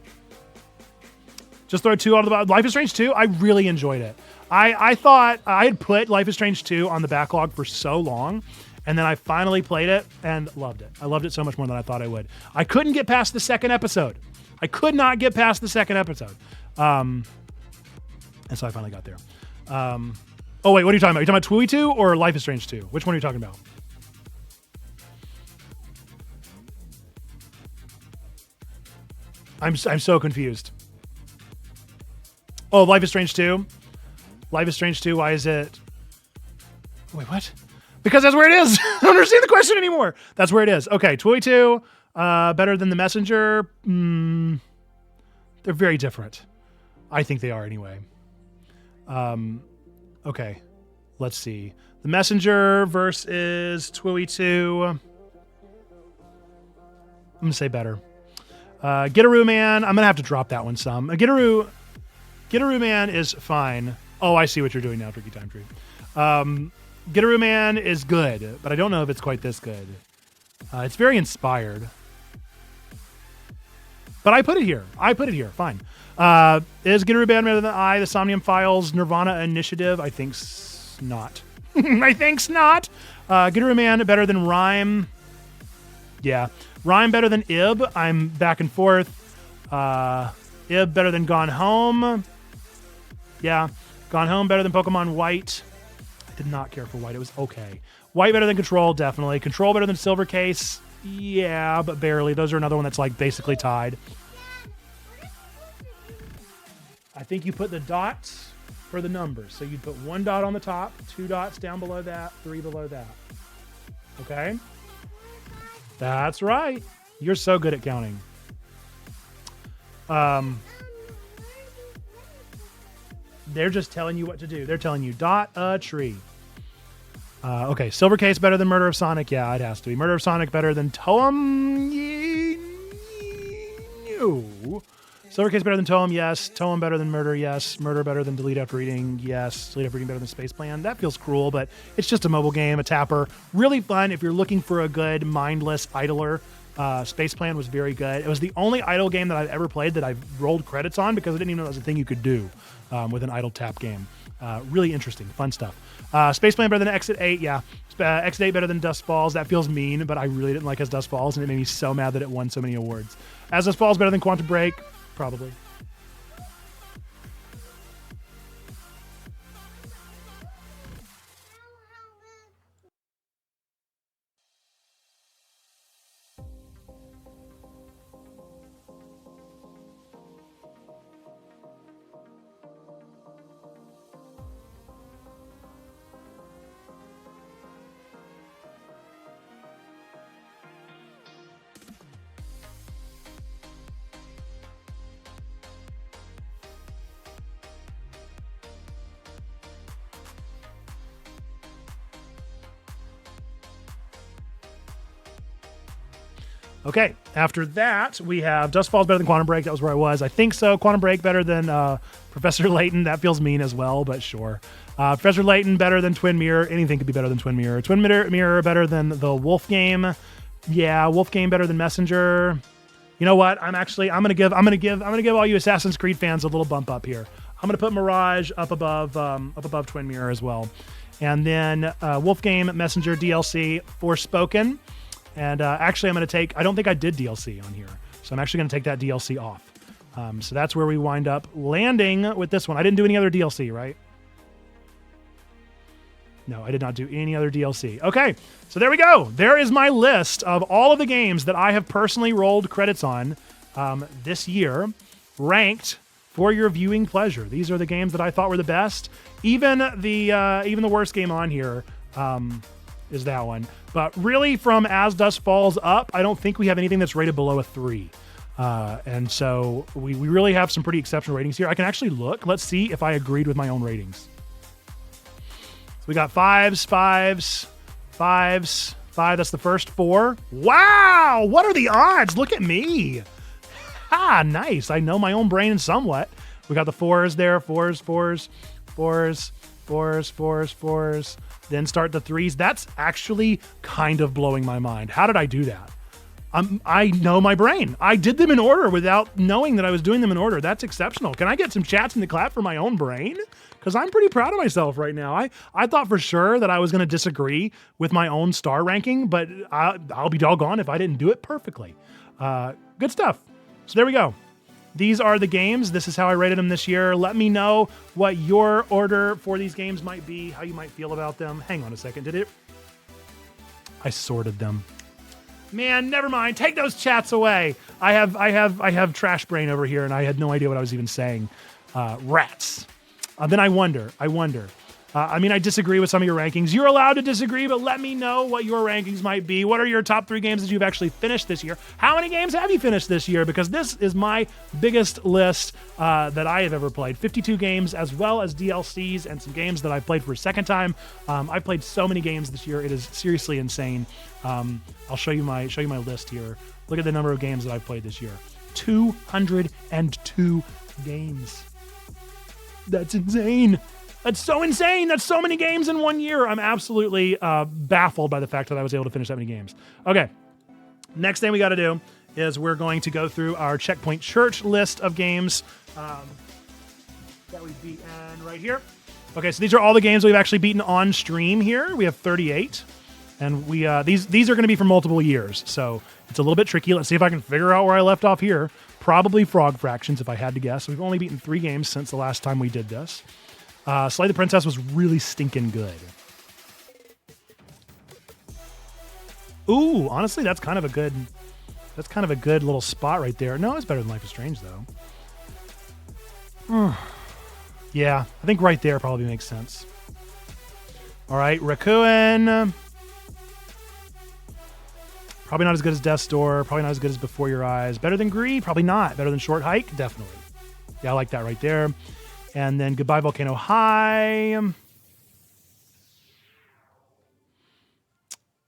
Just throw 2 out of the bottom. Life is Strange 2, I really enjoyed it. I thought I had put Life is Strange 2 on the backlog for so long, and then I finally played it and loved it. I loved it so much more than I thought I would. I couldn't get past the second episode. I could not get past the second episode. And so I finally got there. Oh, wait, what are you talking about? Are you talking about Twooey 2 or Life is Strange 2? Which one are you talking about? I'm so confused. Oh, Life is Strange 2? Life is Strange 2, why is it... Wait, what? Because that's where it is. I don't understand the question anymore. That's where it is. Okay, Twooey 2... better than The Messenger? They're very different. I think they are anyway. Okay, let's see. The Messenger versus Twooey 2. I'm going to say better. Gitaroo Man, I'm going to have to drop that one some. Gitaroo Man is fine. Oh, I see what you're doing now, Tricky Time Tree. Gitaroo Man is good, but I don't know if it's quite this good. It's very inspired. But I put it here. Fine. Is Gitaroo Man better than I, the Somnium Files, Nirvana Initiative? I think's not. I think's not. Gitaroo Man better than Rhyme? Yeah. Rhyme better than Ib? I'm back and forth. Ib better than Gone Home? Yeah. Gone Home better than Pokemon White? I did not care for White. It was okay. White better than Control? Definitely. Control better than Silver Case? Yeah, but barely. Those are another one that's like basically tied. I think you put the dots for the numbers. So you'd put 1 dot on the top, 2 dots down below that, 3 below that. Okay? That's right. You're so good at counting. They're just telling you what to do. They're telling you dot a tree. Okay, Silver Case better than Murder of Sonic? Yeah, it has to be. Murder of Sonic better than Toem? No. Silver Case better than Toem? Yes. Toem better than Murder? Yes. Murder better than Delete After Reading? Yes. Delete After Reading better than Space Plan? That feels cruel, but it's just a mobile game, a tapper. Really fun if you're looking for a good mindless idler. Space Plan was very good. It was the only idle game that I've ever played that I've rolled credits on because I didn't even know that was a thing you could do with an idle tap game. Really interesting, fun stuff. Space Plan better than Exit 8, yeah. Exit 8 better than Dust Falls. That feels mean, but I really didn't like As Dust Falls, and it made me so mad that it won so many awards. As Dust Falls better than Quantum Break? Probably. Okay, after that, we have Dust Falls better than Quantum Break. That was where I was. I think so. Quantum Break better than Professor Layton. That feels mean as well, but sure. Professor Layton better than Twin Mirror. Anything could be better than Twin Mirror. Twin Mirror better than the Wolf Game. Yeah, Wolf Game better than Messenger. You know what? I'm gonna give all you Assassin's Creed fans a little bump up here. I'm gonna put Mirage up above Twin Mirror as well, and then Wolf Game, Messenger, DLC, Forspoken. And actually, I'm going to take... I don't think I did DLC on here. So I'm actually going to take that DLC off. So that's where we wind up landing with this one. I didn't do any other DLC, right? No, I did not do any other DLC. Okay, so there we go. There is my list of all of the games that I have personally rolled credits on this year, ranked for your viewing pleasure. These are the games that I thought were the best. Even the worst game on here is that one. But really, from As Dust Falls up, I don't think we have anything that's rated below a 3. And so we really have some pretty exceptional ratings here. I can actually look. Let's see if I agreed with my own ratings. So we got 5s, 5s, 5s, 5. That's the first 4. Wow! What are the odds? Look at me. Ha! Nice. I know my own brain somewhat. We got the 4s there. 4s, 4s, 4s, 4s, 4s, 4s. Then start the 3s. That's actually kind of blowing my mind. How did I do that? I know my brain. I did them in order without knowing that I was doing them in order. That's exceptional. Can I get some chats in the clap for my own brain? Because I'm pretty proud of myself right now. I thought for sure that I was going to disagree with my own star ranking, but I'll be doggone if I didn't do it perfectly. Good stuff. So there we go. These are the games. This is how I rated them this year. Let me know what your order for these games might be, how you might feel about them. Hang on a second. Did it? I sorted them. Man, never mind. Take those chats away. I have trash brain over here, and I had no idea what I was even saying. Rats. Then I wonder. I disagree with some of your rankings. You're allowed to disagree, but let me know what your rankings might be. What are your top 3 games that you've actually finished this year? How many games have you finished this year? Because this is my biggest list that I have ever played. 52 games, as well as DLCs and some games that I've played for a second time. I've played so many games this year. It is seriously insane. I'll show you my list here. Look at the number of games that I've played this year. 202 games. That's insane. That's so insane. That's so many games in 1 year. I'm absolutely baffled by the fact that I was able to finish that many games. Okay. Next thing we got to do is we're going to go through our Checkpoint Church list of games that we've beaten right here. Okay, so these are all the games we've actually beaten on stream here. We have 38. And we these are going to be for multiple years. So it's a little bit tricky. Let's see if I can figure out where I left off here. Probably Frog Fractions, if I had to guess. We've only beaten 3 games since the last time we did this. Slay the Princess was really stinking good. Ooh, honestly, that's kind of a good little spot right there. No, it's better than Life is Strange though. Yeah, I think right there probably makes sense. All right, Raccoon. Probably not as good as Death's Door. Probably not as good as Before Your Eyes. Better than Greed? Probably not. Better than Short Hike? Definitely. Yeah, I like that right there. And then Goodbye Volcano High.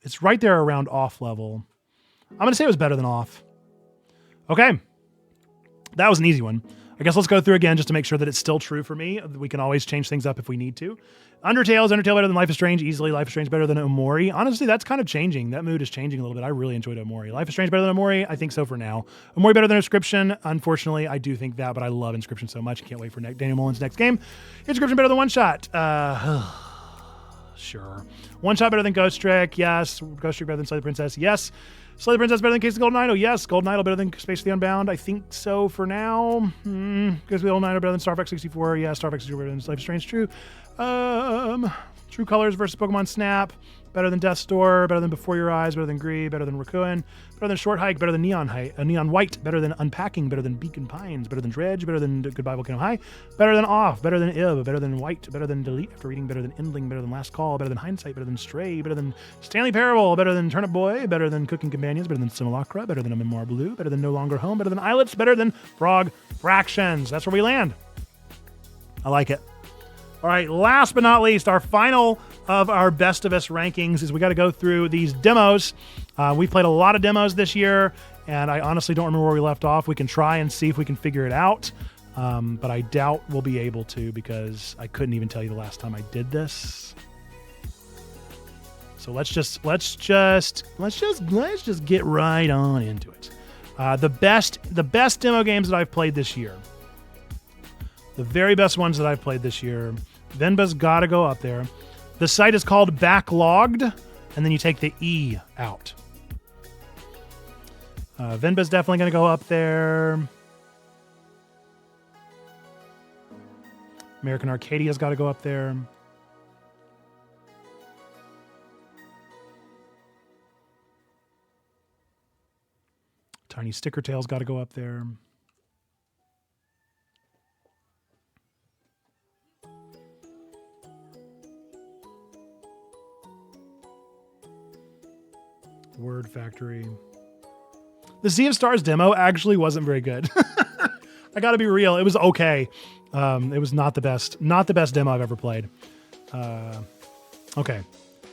It's right there around Off level. I'm going to say it was better than Off. Okay. That was an easy one. I guess let's go through again just to make sure that it's still true for me. We can always change things up if we need to. Undertale better than Life is Strange? Easily. Life is Strange better than Omori? Honestly, that's kind of changing. That mood is changing a little bit. I really enjoyed Omori. Life is Strange better than Omori? I think so for now. Omori better than Inscription? Unfortunately, I do think that, but I love Inscription so much. I can't wait for Daniel Mullen's next game. Inscription better than One Shot? Sure. One Shot better than Ghost Trick? Yes. Ghost Trick better than Slay the Princess? Yes. Slay the Princess better than Case of Golden Idol? Yes. Golden Idol better than Space of the Unbound? I think so for now. Case of Golden Idol better than Star Fox 64? Yeah. Star Fox 64 better than Life is Strange? True. True Colors versus Pokemon Snap. Better than Death's Door. Better than Before Your Eyes. Better than Greed. Better than Raccoon. Better than Short Hike. Better than Neon White. Better than Unpacking. Better than Beacon Pines. Better than Dredge. Better than Goodbye Volcano High. Better than Off. Better than Ib. Better than White. Better than Delete After Reading. Better than Endling. Better than Last Call. Better than Hindsight. Better than Stray. Better than Stanley Parable. Better than Turnip Boy. Better than Cooking Companions. Better than Simulacra. Better than A Memoir Blue. Better than No Longer Home. Better than Islets. Better than Frog Fractions. That's where we land. I like it. All right, last but not least, our final of our Bestivus rankings is we got to go through these demos. We've played a lot of demos this year, and I honestly don't remember where we left off. We can try and see if we can figure it out, but I doubt we'll be able to because I couldn't even tell you the last time I did this. So let's just get right on into it. The best demo games that I've played this year. The very best ones that I've played this year. Venba's got to go up there. The site is called Backlogged, and then you take the E out. Venba's definitely going to go up there. American Arcadia's got to go up there. Tiny Sticker Tail's got to go up there. Word Factory. The Sea of Stars demo actually wasn't very good. I gotta be real. It was okay. It was not the best demo I've ever played. Okay.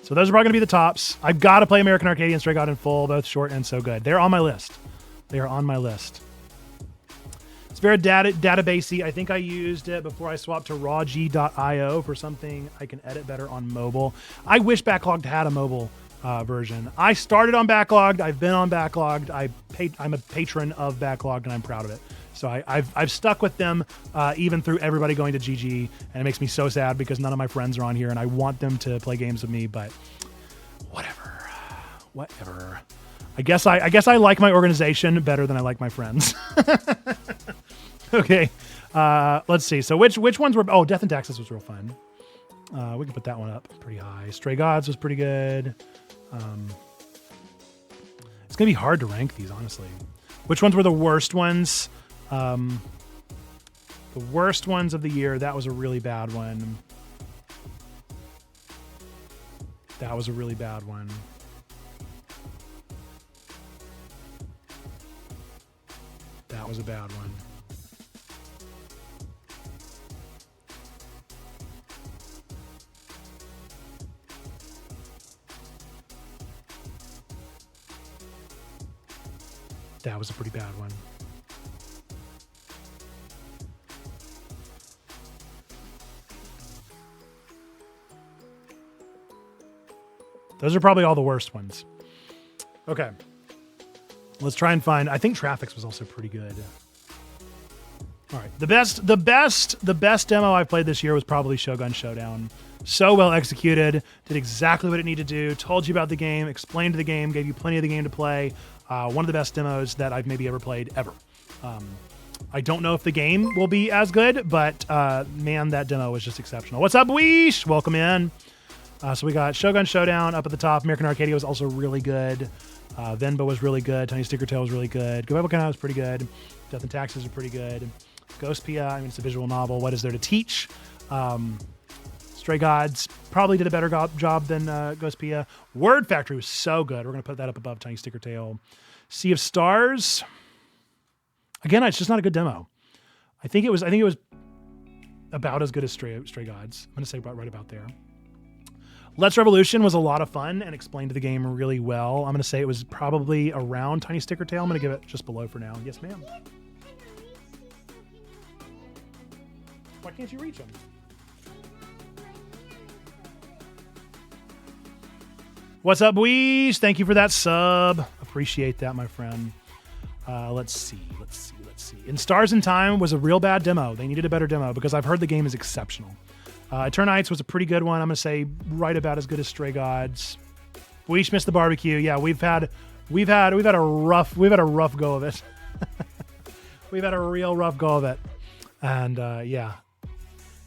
So those are probably gonna be the tops. I've got to play American Arcadia and Stray God in full, both short and so good. They're on my list. They are on my list. It's very databasey. I think I used it before I swapped to rawg.io for something I can edit better on mobile. I wish Backlogged had a mobile version. I started on Backlogged. I've been on Backlogged. I'm a patron of Backlogged, and I'm proud of it. So I've stuck with them even through everybody going to GG, and it makes me so sad because none of my friends are on here, and I want them to play games with me, but whatever. I guess I like my organization better than I like my friends. Okay, let's see. So which ones were? Oh, Death and Taxes was real fun. We can put that one up pretty high. Stray Gods was pretty good. It's gonna be hard to rank these, honestly. Which ones were the worst ones? The worst ones of the year. That was a really bad one. That was a really bad one. That was a bad one. That was a pretty bad one. Those are probably all the worst ones. Okay. Let's try and find, I think Traffics was also pretty good. All right. The best demo I've played this year was probably Shogun Showdown. So well executed, did exactly what it needed to do, told you about the game, explained the game, gave you plenty of the game to play. One of the best demos that I've maybe ever played ever. I don't know if the game will be as good, but man, that demo was just exceptional. What's up, Weesh? Welcome in. So we got Shogun Showdown up at the top. American Arcadia was also really good. Venba was really good. Tiny Sticker Tail was really good. Goodbye Volcano was pretty good. Death and Taxes are pretty good. Ghostpia, I mean, it's a visual novel. What is there to teach? Stray Gods probably did a better job than Ghostpia. Word Factory was so good. We're going to put that up above Tiny Sticker Tail. Sea of Stars. Again, it's just not a good demo. I think it was about as good as Stray Gods. I'm going to say right about there. Let's Revolution was a lot of fun and explained the game really well. I'm going to say it was probably around Tiny Sticker Tail. I'm going to give it just below for now. Yes, ma'am. Why can't you reach them? What's up, boys? Thank you for that sub. Appreciate that, my friend. Let's see. In Stars in Time was a real bad demo. They needed a better demo because I've heard the game is exceptional. Eternites was a pretty good one. I'm gonna say right about as good as Stray Gods. We each missed the barbecue. Yeah, we've had a rough go of it. We've had a real rough go of it, and yeah,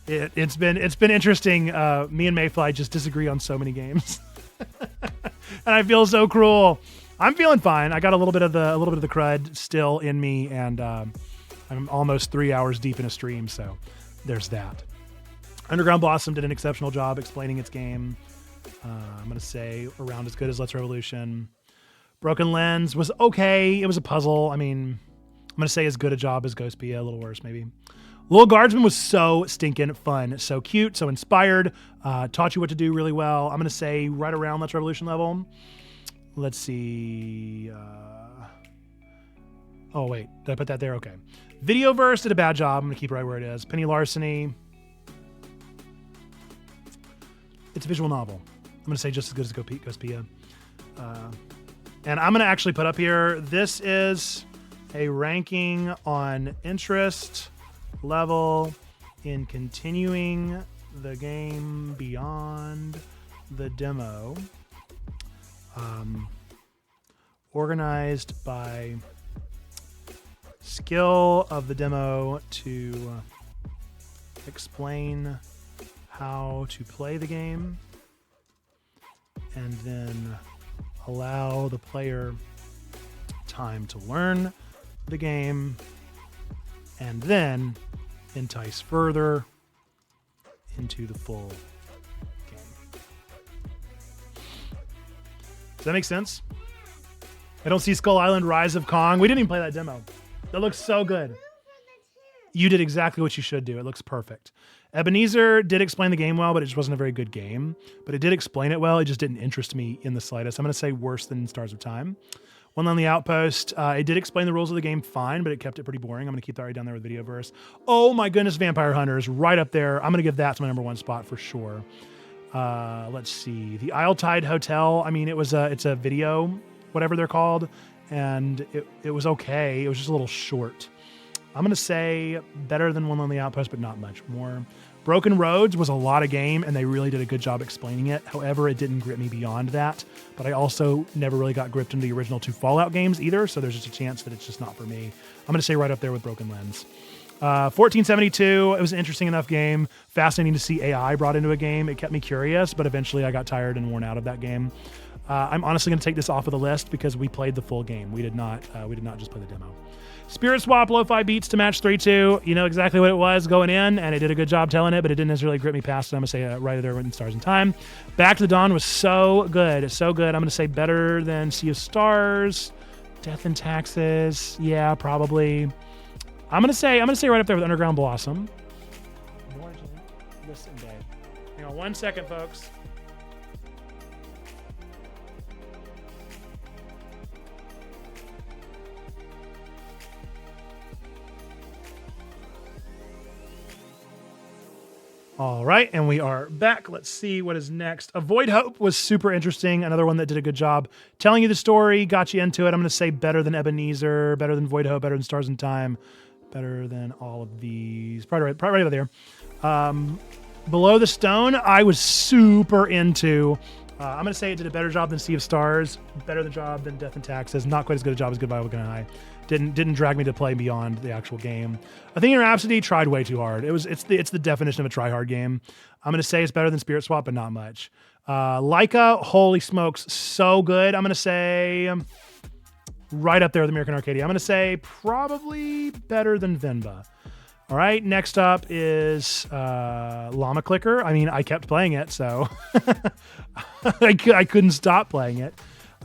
it's been interesting. Me and Mayfly just disagree on so many games, and I feel so cruel. I'm feeling fine. I got a little bit of the crud still in me, and I'm almost 3 hours deep in a stream, so there's that. Underground Blossom did an exceptional job explaining its game. I'm going to say around as good as Let's Revolution. Broken Lens was okay. It was a puzzle. I mean, I'm going to say as good a job as Ghostpia, a little worse maybe. Little Guardsman was so stinking fun. So cute, so inspired. Taught you what to do really well. I'm going to say right around Let's Revolution level. Let's see. Oh, wait. Did I put that there? Okay. Videoverse did a bad job. I'm going to keep it right where it is. Penny Larceny. It's a visual novel. I'm going to say just as good as Ghostpia. And I'm going to actually put up here, this is a ranking on interest level in continuing the game beyond the demo. Organized by skill of the demo to explain how to play the game and then allow the player time to learn the game and then entice further into the full game. Does that make sense? I don't see Skull Island Rise of Kong. We didn't even play that demo. That looks so good. You did exactly what you should do. It looks perfect. Ebenezer did explain the game well, but it just wasn't a very good game. But it did explain it well. It just didn't interest me in the slightest. I'm going to say worse than Stars of Time. One on the Outpost. It did explain the rules of the game fine, but it kept it pretty boring. I'm going to keep that right down there with Videoverse. Oh my goodness, Vampire Hunters, right up there. I'm going to give that to my number one spot for sure. Let's see. The Isletide Hotel. I mean, it's a video, whatever they're called, and it was okay. It was just a little short. I'm going to say better than One Lonely Outpost, but not much more. Broken Roads was a lot of game, and they really did a good job explaining it. However, it didn't grip me beyond that. But I also never really got gripped into the original 2 Fallout games either, so there's just a chance that it's just not for me. I'm going to say right up there with Broken Lens. 1472, it was an interesting enough game. Fascinating to see AI brought into a game. It kept me curious, but eventually I got tired and worn out of that game. I'm honestly going to take this off of the list because we played the full game. We did not just play the demo. Spirit Swap Lo-Fi Beats to match 3-2. You know exactly what it was going in, and it did a good job telling it, but it didn't necessarily grip me past it. I'm going to say right there in Stars in Time. Back to the Dawn was so good. So good. I'm going to say better than Sea of Stars. Death and Taxes. Yeah, probably. I'm going to say right up there with Underground Blossom. Listen, Dave. Hang on 1 second, folks. All right, and we are back. Let's see what is next. Avoid Hope was super interesting. Another one that did a good job telling you the story, got you into it. I'm going to say better than Ebenezer, better than Void Hope, better than Stars in Time, better than all of these. Probably right over there. Below the Stone, I was super into. I'm going to say it did a better job than Sea of Stars, better job than Death and Taxes. Not quite as good a job as Goodbye We're Gonna High. Didn't drag me to play beyond the actual game. Athenian Rhapsody tried way too hard. It's the definition of a try hard game. I'm going to say it's better than Spirit Swap, but not much. Leica, holy smokes, so good. I'm going to say right up there with American Arcadia. I'm going to say probably better than Venba. All right, next up is Llama Clicker. I mean, I kept playing it, so I couldn't stop playing it.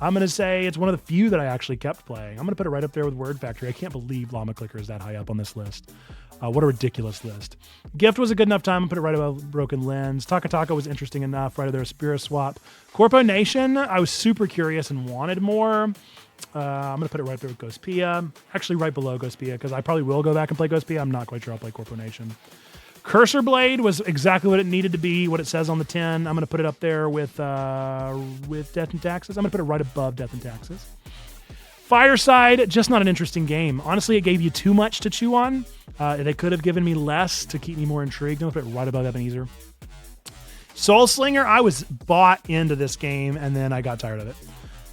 I'm going to say it's one of the few that I actually kept playing. I'm going to put it right up there with Word Factory. I can't believe Llama Clicker is that high up on this list. What a ridiculous list. Gift was a good enough time. I'm going to put it right above Broken Lens. Taka Taka was interesting enough. Right there, Spirit Swap. Corpo Nation, I was super curious and wanted more. I'm going to put it right there with Ghost Pia. Actually, right below Ghost Pia, because I probably will go back and play Ghost Pia. I'm not quite sure I'll play Corpo Nation. Cursor Blade was exactly what it needed to be, what it says on the tin. I'm going to put it up there with Death and Taxes. I'm going to put it right above Death and Taxes. Fireside, just not an interesting game. Honestly, it gave you too much to chew on. They could have given me less to keep me more intrigued. I'm going to put it right above Ebenezer. Soul Slinger, I was bought into this game, and then I got tired of it.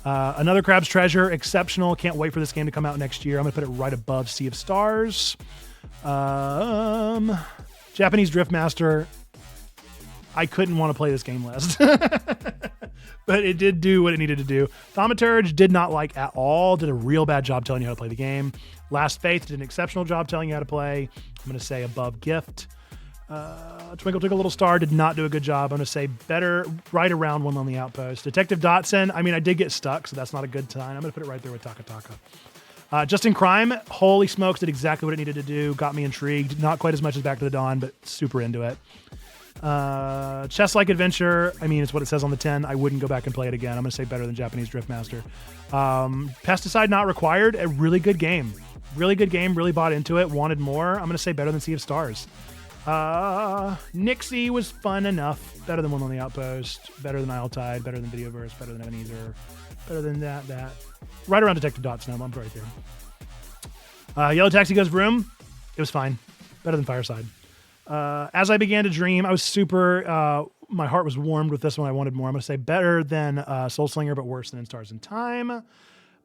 Another Crab's Treasure, exceptional. Can't wait for this game to come out next year. I'm going to put it right above Sea of Stars. Japanese Drift Master, I couldn't want to play this game less. But it did do what it needed to do. Thaumaturge did not like at all. Did a real bad job telling you how to play the game. Last Faith did an exceptional job telling you how to play. I'm going to say above Gift. Twinkle Twinkle Little Star did not do a good job. I'm going to say better, right around One Lonely Outpost. Detective Dotson, I mean, I did get stuck, so that's not a good sign. I'm going to put it right there with Taka Taka. Just in Crime, holy smokes, did exactly what it needed to do. Got me intrigued. Not quite as much as Back to the Dawn, but super into it. Chess Like Adventure, I mean, it's what it says on the 10. I wouldn't go back and play it again. I'm going to say better than Japanese Drift Master. Pesticide Not Required, a really good game. Really good game, really bought into it, wanted more. I'm going to say better than Sea of Stars. Nixie was fun enough. Better than One on the Outpost. Better than Isle Tide. Better than Videoverse. Better than Ebenezer. Better than that. Right around Detective Dot Snow. I'm right there. Yellow Taxi Goes Vroom. It was fine. Better than Fireside. As I Began to Dream, I was super... my heart was warmed with this one. I wanted more. I'm going to say better than Soul Slinger, but worse than In Stars in Time.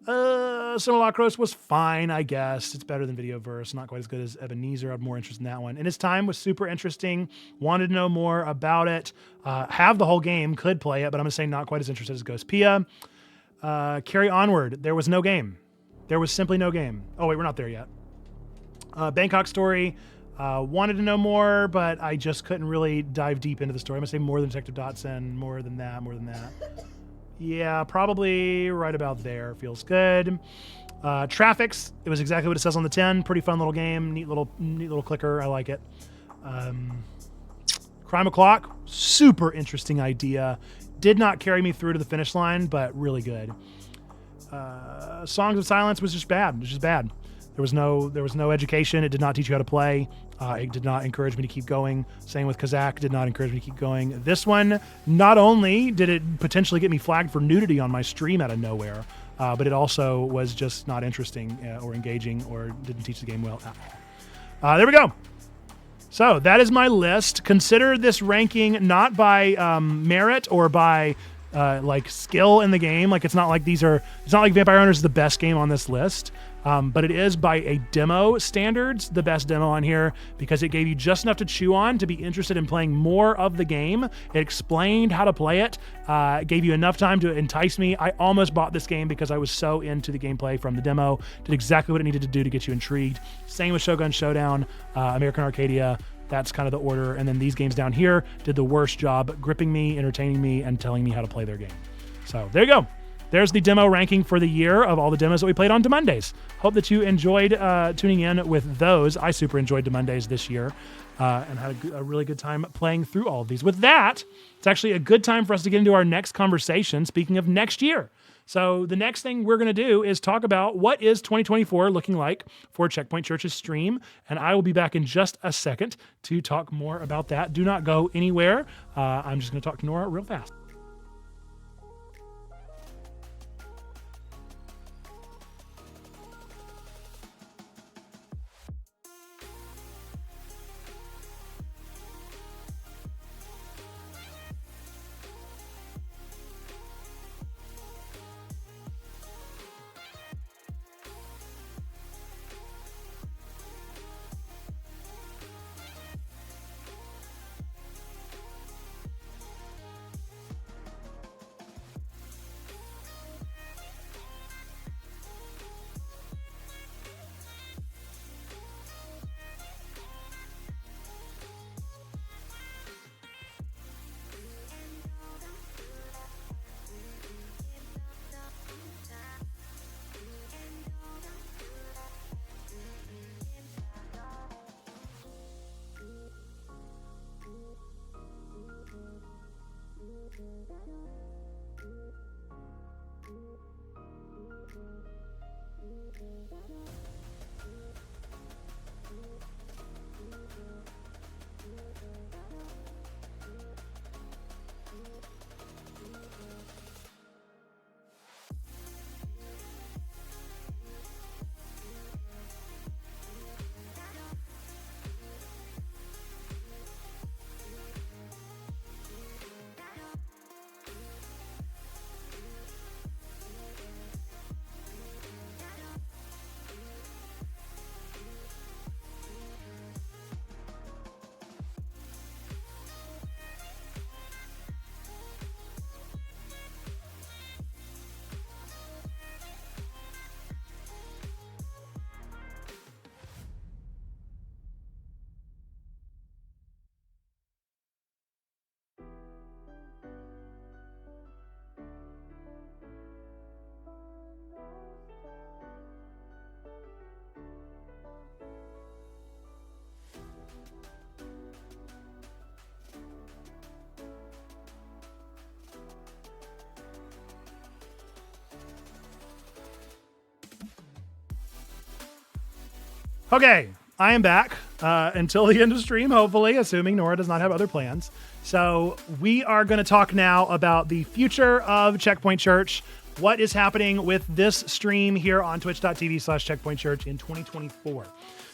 Simulacros was fine, I guess. It's better than Videoverse. Not quite as good as Ebenezer. I had more interest in that one. In His Time was super interesting. Wanted to know more about it. Have the whole game. Could play it, but I'm going to say not quite as interested as Ghost Pia. Carry Onward. There was no game. There was simply no game. Oh, wait, we're not there yet. Bangkok Story. Wanted to know more, but I just couldn't really dive deep into the story. I'm going to say more than Detective Dotson. More than that. Yeah, probably right about there. Feels good. Traffics. It was exactly what it says on the 10. Pretty fun little game. Neat little clicker. I like it. Crime O'Clock. Super interesting idea. Did not carry me through to the finish line, but really good. Songs of Silence was just bad. It was just bad. There was no education. It did not teach you how to play. It did not encourage me to keep going. Same with Kazakh, did not encourage me to keep going. This one, not only did it potentially get me flagged for nudity on my stream out of nowhere, but it also was just not interesting or engaging or didn't teach the game well at all. There we go. So that is my list. Consider this ranking not by merit or by like skill in the game. Like it's not like Vampire Hunters is the best game on this list. But it is by a demo standards, the best demo on here, because it gave you just enough to chew on to be interested in playing more of the game. It explained how to play it, gave you enough time to entice me. I almost bought this game because I was so into the gameplay from the demo. Did exactly what it needed to do to get you intrigued. Same with Shogun Showdown, American Arcadia. That's kind of the order. And then these games down here did the worst job gripping me, entertaining me, and telling me how to play their game. So there you go. There's the demo ranking for the year of all the demos that we played on Mondays. Hope that you enjoyed tuning in with those. I super enjoyed Mondays this year and had a really good time playing through all of these. With that, it's actually a good time for us to get into our next conversation, speaking of next year. So the next thing we're going to do is talk about what is 2024 looking like for Checkpoint Church's stream. And I will be back in just a second to talk more about that. Do not go anywhere. I'm just going to talk to Nora real fast. Okay, I am back until the end of stream, hopefully, assuming Nora does not have other plans. So we are going to talk now about the future of Checkpoint Church, what is happening with this stream here on twitch.tv/Checkpoint Church in 2024.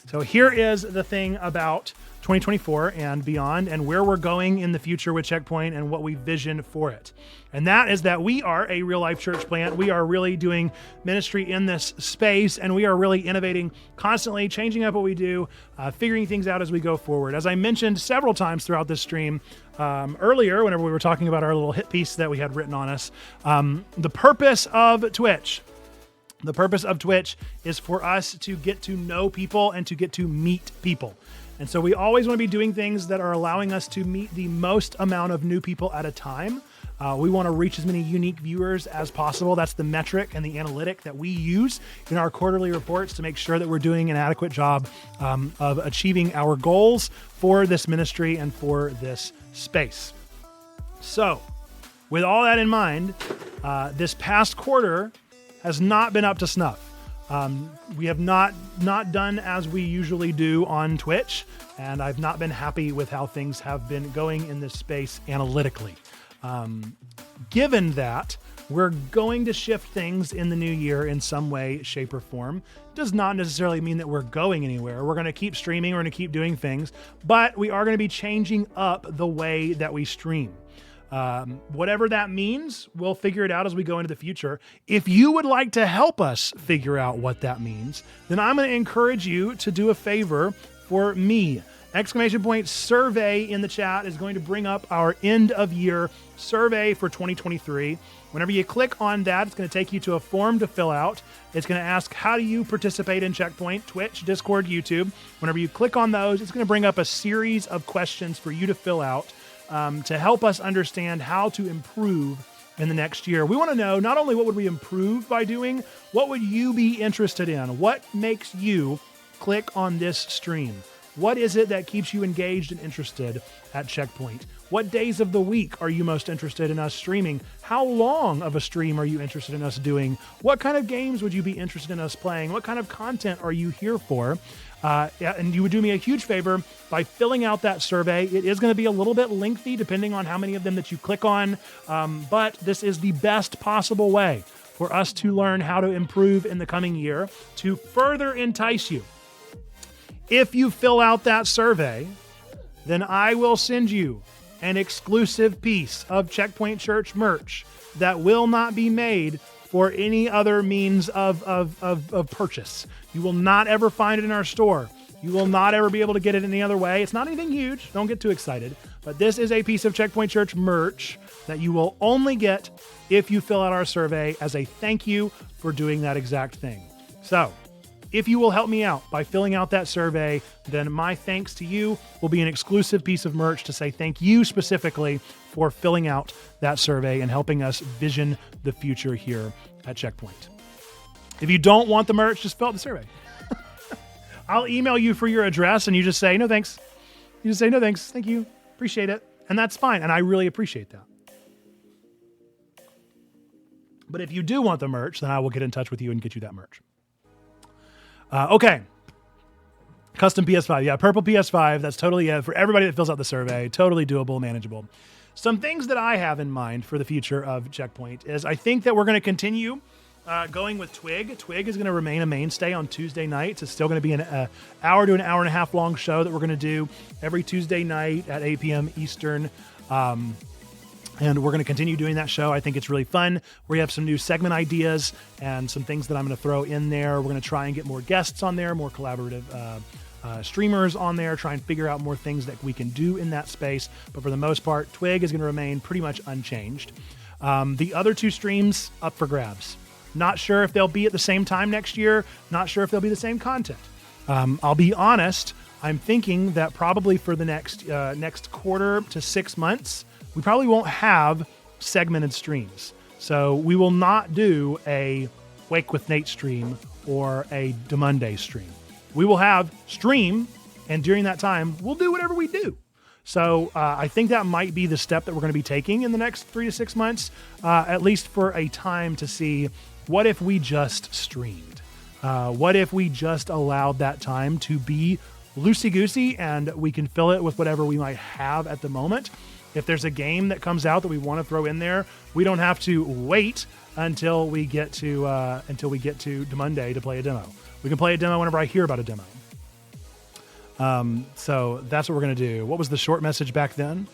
So here is the thing about 2024 and beyond, and where we're going in the future with Checkpoint and what we vision for it. And that is that we are a real life church plant. We are really doing ministry in this space, and we are really innovating constantly, changing up what we do, figuring things out as we go forward. As I mentioned several times throughout this stream, earlier, whenever we were talking about our little hit piece that we had written on us, the purpose of Twitch is for us to get to know people and to get to meet people. And so we always want to be doing things that are allowing us to meet the most amount of new people at a time. We want to reach as many unique viewers as possible. That's the metric and the analytic that we use in our quarterly reports to make sure that we're doing an adequate job of achieving our goals for this ministry and for this space. So with all that in mind, this past quarter has not been up to snuff. We have not done as we usually do on Twitch, and I've not been happy with how things have been going in this space analytically. Given that we're going to shift things in the new year in some way, shape, or form, does not necessarily mean that we're going anywhere. We're going to keep streaming, we're going to keep doing things, but we are going to be changing up the way that we stream. Whatever that means, we'll figure it out as we go into the future. If you would like to help us figure out what that means, then I'm going to encourage you to do a favor for me. ! Survey in the chat is going to bring up our end of year survey for 2023. Whenever you click on that, it's going to take you to a form to fill out. It's going to ask, how do you participate in Checkpoint, Twitch, Discord, YouTube? Whenever you click on those, it's going to bring up a series of questions for you to fill out to help us understand how to improve in the next year. We want to know not only what would we improve by doing, what would you be interested in? What makes you click on this stream? What is it that keeps you engaged and interested at Checkpoint? What days of the week are you most interested in us streaming? How long of a stream are you interested in us doing? What kind of games would you be interested in us playing? What kind of content are you here for? And you would do me a huge favor by filling out that survey. It is going to be a little bit lengthy depending on how many of them that you click on, but this is the best possible way for us to learn how to improve in the coming year to further entice you. If you fill out that survey, then I will send you an exclusive piece of Checkpoint Church merch that will not be made for any other means of purchase. You will not ever find it in our store. You will not ever be able to get it any other way. It's not anything huge. Don't get too excited. But this is a piece of Checkpoint Church merch that you will only get if you fill out our survey as a thank you for doing that exact thing. So, if you will help me out by filling out that survey, then my thanks to you will be an exclusive piece of merch to say thank you specifically for filling out that survey and helping us vision the future here at Checkpoint. If you don't want the merch, just fill out the survey. I'll email you for your address and you just say, no thanks. You just say, no thanks. Thank you. Appreciate it. And that's fine. And I really appreciate that. But if you do want the merch, then I will get in touch with you and get you that merch. Okay. Custom PS5. Yeah, purple PS5. That's totally for everybody that fills out the survey. Totally doable, manageable. Some things that I have in mind for the future of Checkpoint is I think that we're going to continue going with Twig. Twig is going to remain a mainstay on Tuesday nights. It's still going to be an hour to an hour and a half long show that we're going to do every Tuesday night at 8 p.m. Eastern. And we're going to continue doing that show. I think it's really fun. We have some new segment ideas and some things that I'm going to throw in there. We're going to try and get more guests on there, more collaborative streamers on there, try and figure out more things that we can do in that space. But for the most part, Twig is going to remain pretty much unchanged. The other two streams, up for grabs. Not sure if they'll be at the same time next year. Not sure if they'll be the same content. I'll be honest. I'm thinking that probably for the next quarter to 6 months, we probably won't have segmented streams. So we will not do a Wake with Nate stream or a Demonday stream. We will have stream, and during that time, we'll do whatever we do. So I think that might be the step that we're going to be taking in the next 3 to 6 months, at least for a time to see what if we just streamed. What if we just allowed that time to be loosey-goosey and we can fill it with whatever we might have at the moment? If there's a game that comes out that we want to throw in there, we don't have to wait until we get to Monday to play a demo. We can play a demo whenever I hear about a demo. So that's what we're going to do. What was the short message back then?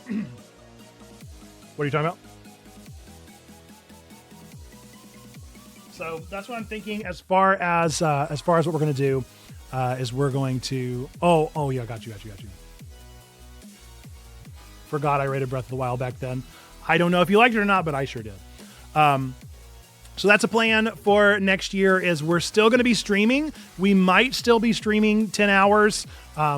What are you talking about? So that's what I'm thinking as far as what we're going to do is we're going to... Oh, yeah, got you. Forgot I rated Breath of the Wild back then. I don't know if you liked it or not, but I sure did. So that's a plan for next year is we're still going to be streaming. We might still be streaming 10 hours.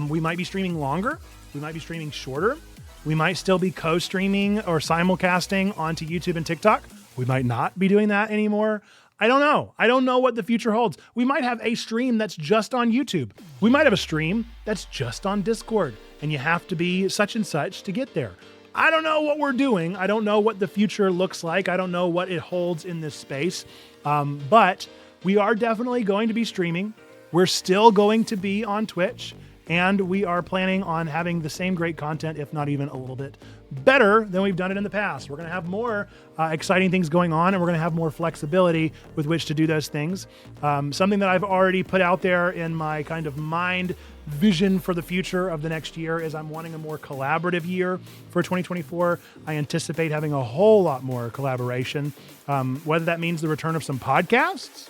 We might be streaming longer. We might be streaming shorter. We might still be co-streaming or simulcasting onto YouTube and TikTok. We might not be doing that anymore. I don't know. I don't know what the future holds. We might have a stream that's just on YouTube. We might have a stream that's just on Discord, and you have to be such and such to get there. I don't know what we're doing. I don't know what the future looks like. I don't know what it holds in this space. But we are definitely going to be streaming. We're still going to be on Twitch, and we are planning on having the same great content, if not even a little bit better than we've done it in the past. We're going to have more exciting things going on, and we're going to have more flexibility with which to do those things. Something that I've already put out there in my kind of mind vision for the future of the next year is I'm wanting a more collaborative year for 2024. I anticipate having a whole lot more collaboration. Whether that means the return of some podcasts,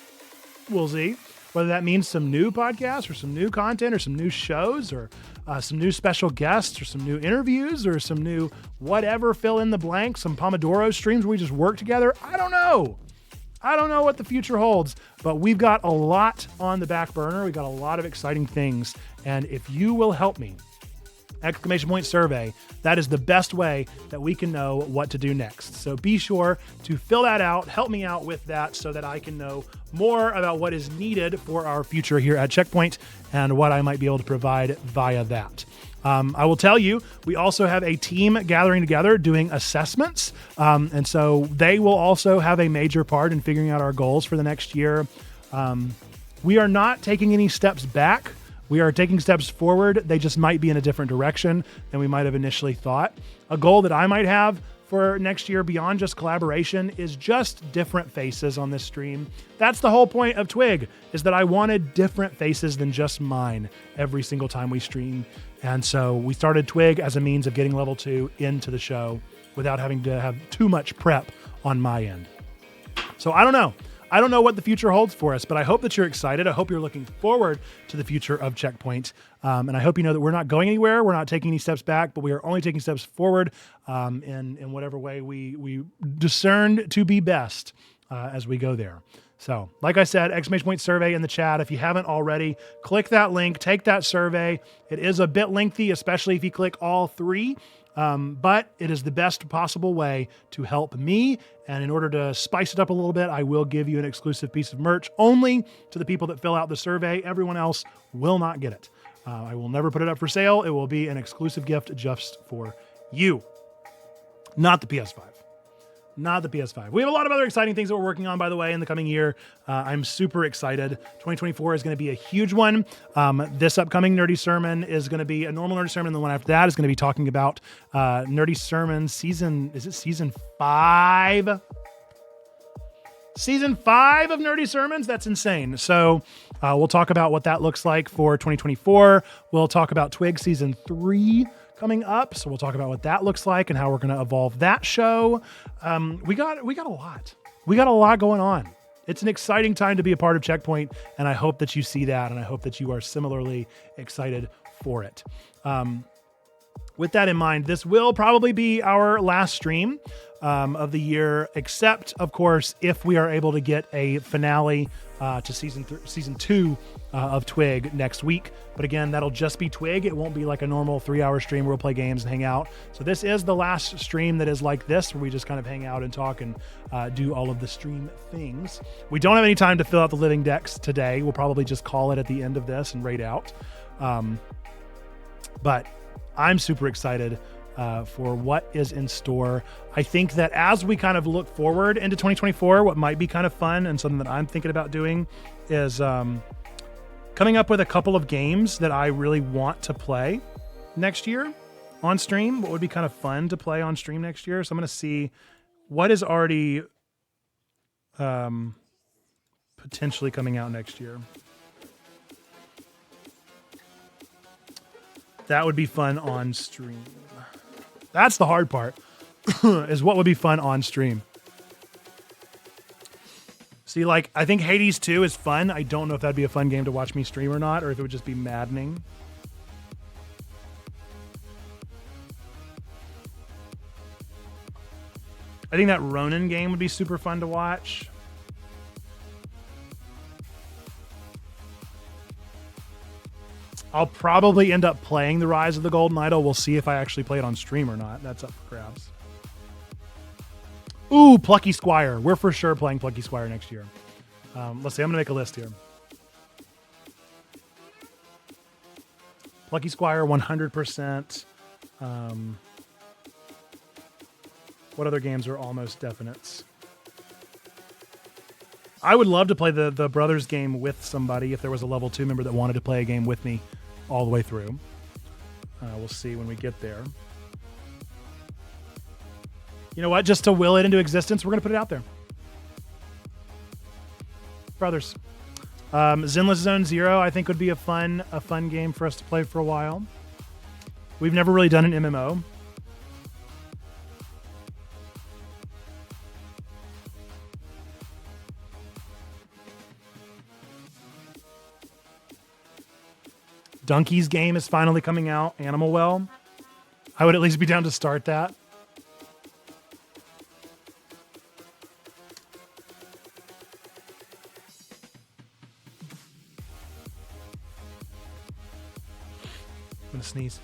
we'll see. Whether that means some new podcasts or some new content or some new shows or some new special guests or some new interviews or some new whatever, fill in the blank, some Pomodoro streams where we just work together. I don't know. I don't know what the future holds, but we've got a lot on the back burner. We've got a lot of exciting things. And if you will help me, ! Survey, that is the best way that we can know what to do next. So be sure to fill that out, help me out with that so that I can know more about what is needed for our future here at Checkpoint and what I might be able to provide via that. I will tell you, we also have a team gathering together doing assessments. And so they will also have a major part in figuring out our goals for the next year. We are not taking any steps back. We are taking steps forward. They just might be in a different direction than we might have initially thought. A goal that I might have for next year beyond just collaboration is just different faces on this stream. That's the whole point of Twig, is that I wanted different faces than just mine every single time we stream. And so we started Twig as a means of getting level 2 into the show without having to have too much prep on my end. So I don't know. I don't know what the future holds for us, but I hope that you're excited. I hope you're looking forward to the future of Checkpoint. And I hope you know that we're not going anywhere. We're not taking any steps back, but we are only taking steps forward in whatever way we discerned to be best as we go there. So, like I said, ! Survey in the chat. If you haven't already, click that link, take that survey. It is a bit lengthy, especially if you click all 3. But it is the best possible way to help me. And in order to spice it up a little bit, I will give you an exclusive piece of merch only to the people that fill out the survey. Everyone else will not get it. I will never put it up for sale. It will be an exclusive gift just for you. Not the PS5. Not the PS5. We have a lot of other exciting things that we're working on, by the way, in the coming year. I'm super excited. 2024 is going to be a huge one. This upcoming Nerdy Sermon is going to be a normal Nerdy Sermon. And the one after that is going to be talking about Nerdy Sermon season 5? Season 5 of Nerdy Sermons? That's insane. So we'll talk about what that looks like for 2024. We'll talk about Twig season 3 coming up. So we'll talk about what that looks like and how we're going to evolve that show. We got a lot. We got a lot going on. It's an exciting time to be a part of Checkpoint, and I hope that you see that, and I hope that you are similarly excited for it. With that in mind, this will probably be our last stream of the year, except, of course, if we are able to get a finale to season 2 of Twig next week. But again, that'll just be Twig. It won't be like a normal 3-hour stream where we'll play games and hang out. So this is the last stream that is like this, where we just kind of hang out and talk and do all of the stream things. We don't have any time to fill out the living decks today. We'll probably just call it at the end of this and raid out. But I'm super excited for what is in store. I think that as we kind of look forward into 2024, what might be kind of fun and something that I'm thinking about doing is coming up with a couple of games that I really want to play next year on stream. What would be kind of fun to play on stream next year? So I'm going to see what is already potentially coming out next year. That would be fun on stream. That's the hard part, is what would be fun on stream. See, like, I think Hades 2 is fun. I don't know if that'd be a fun game to watch me stream or not, or if it would just be maddening. I think that Ronin game would be super fun to watch. I'll probably end up playing The Rise of the Golden Idol. We'll see if I actually play it on stream or not. That's up for grabs. Ooh, Plucky Squire. We're for sure playing Plucky Squire next year. Let's see. I'm going to make a list here. Plucky Squire, 100%. What other games are almost definites? I would love to play the Brothers game with somebody if there was a level 2 member that wanted to play a game with me all the way through. We'll see when we get there. You know what? Just to will it into existence, we're going to put it out there. Brothers. Zenless Zone Zero, I think, would be a fun game for us to play for a while. We've never really done an MMO. Donkey's game is finally coming out, Animal Well. I would at least be down to start that. I'm gonna sneeze.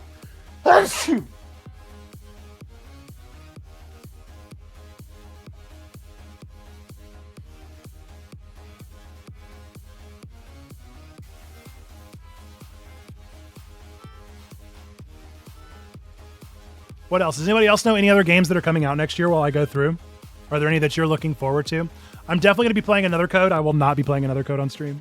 What else? Does anybody else know any other games that are coming out next year while I go through? Are there any that you're looking forward to? I'm definitely going to be playing Another Code. I will not be playing Another Code on stream.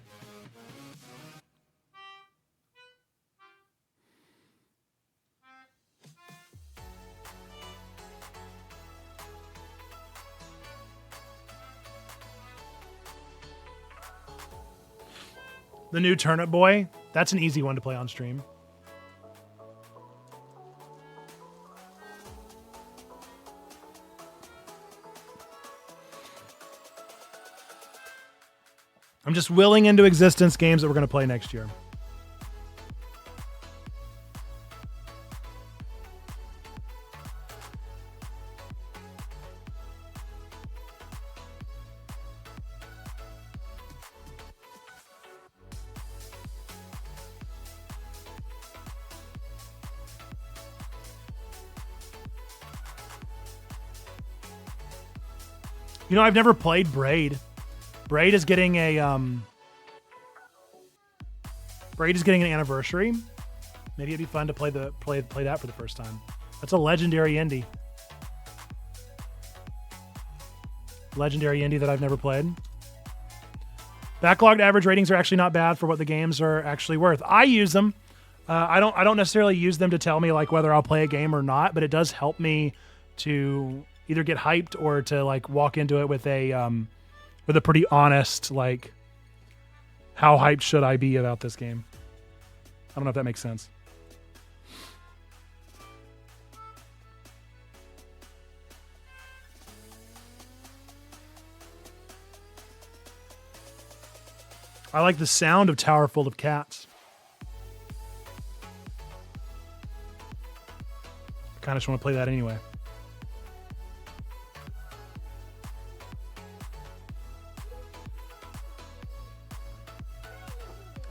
The new Turnip Boy. That's an easy one to play on stream. I'm just willing into existence games that we're going to play next year. You know, I've never played Braid. Braid is getting a an anniversary. Maybe it'd be fun to play that for the first time. That's a legendary indie. Legendary indie that I've never played. Backlogged average ratings are actually not bad for what the games are actually worth. I use them. I don't necessarily use them to tell me like whether I'll play a game or not, but it does help me to either get hyped or to like walk into it with a pretty honest, like, how hyped should I be about this game? I don't know if that makes sense. I like the sound of Tower Full of Cats. I kind of just want to play that anyway.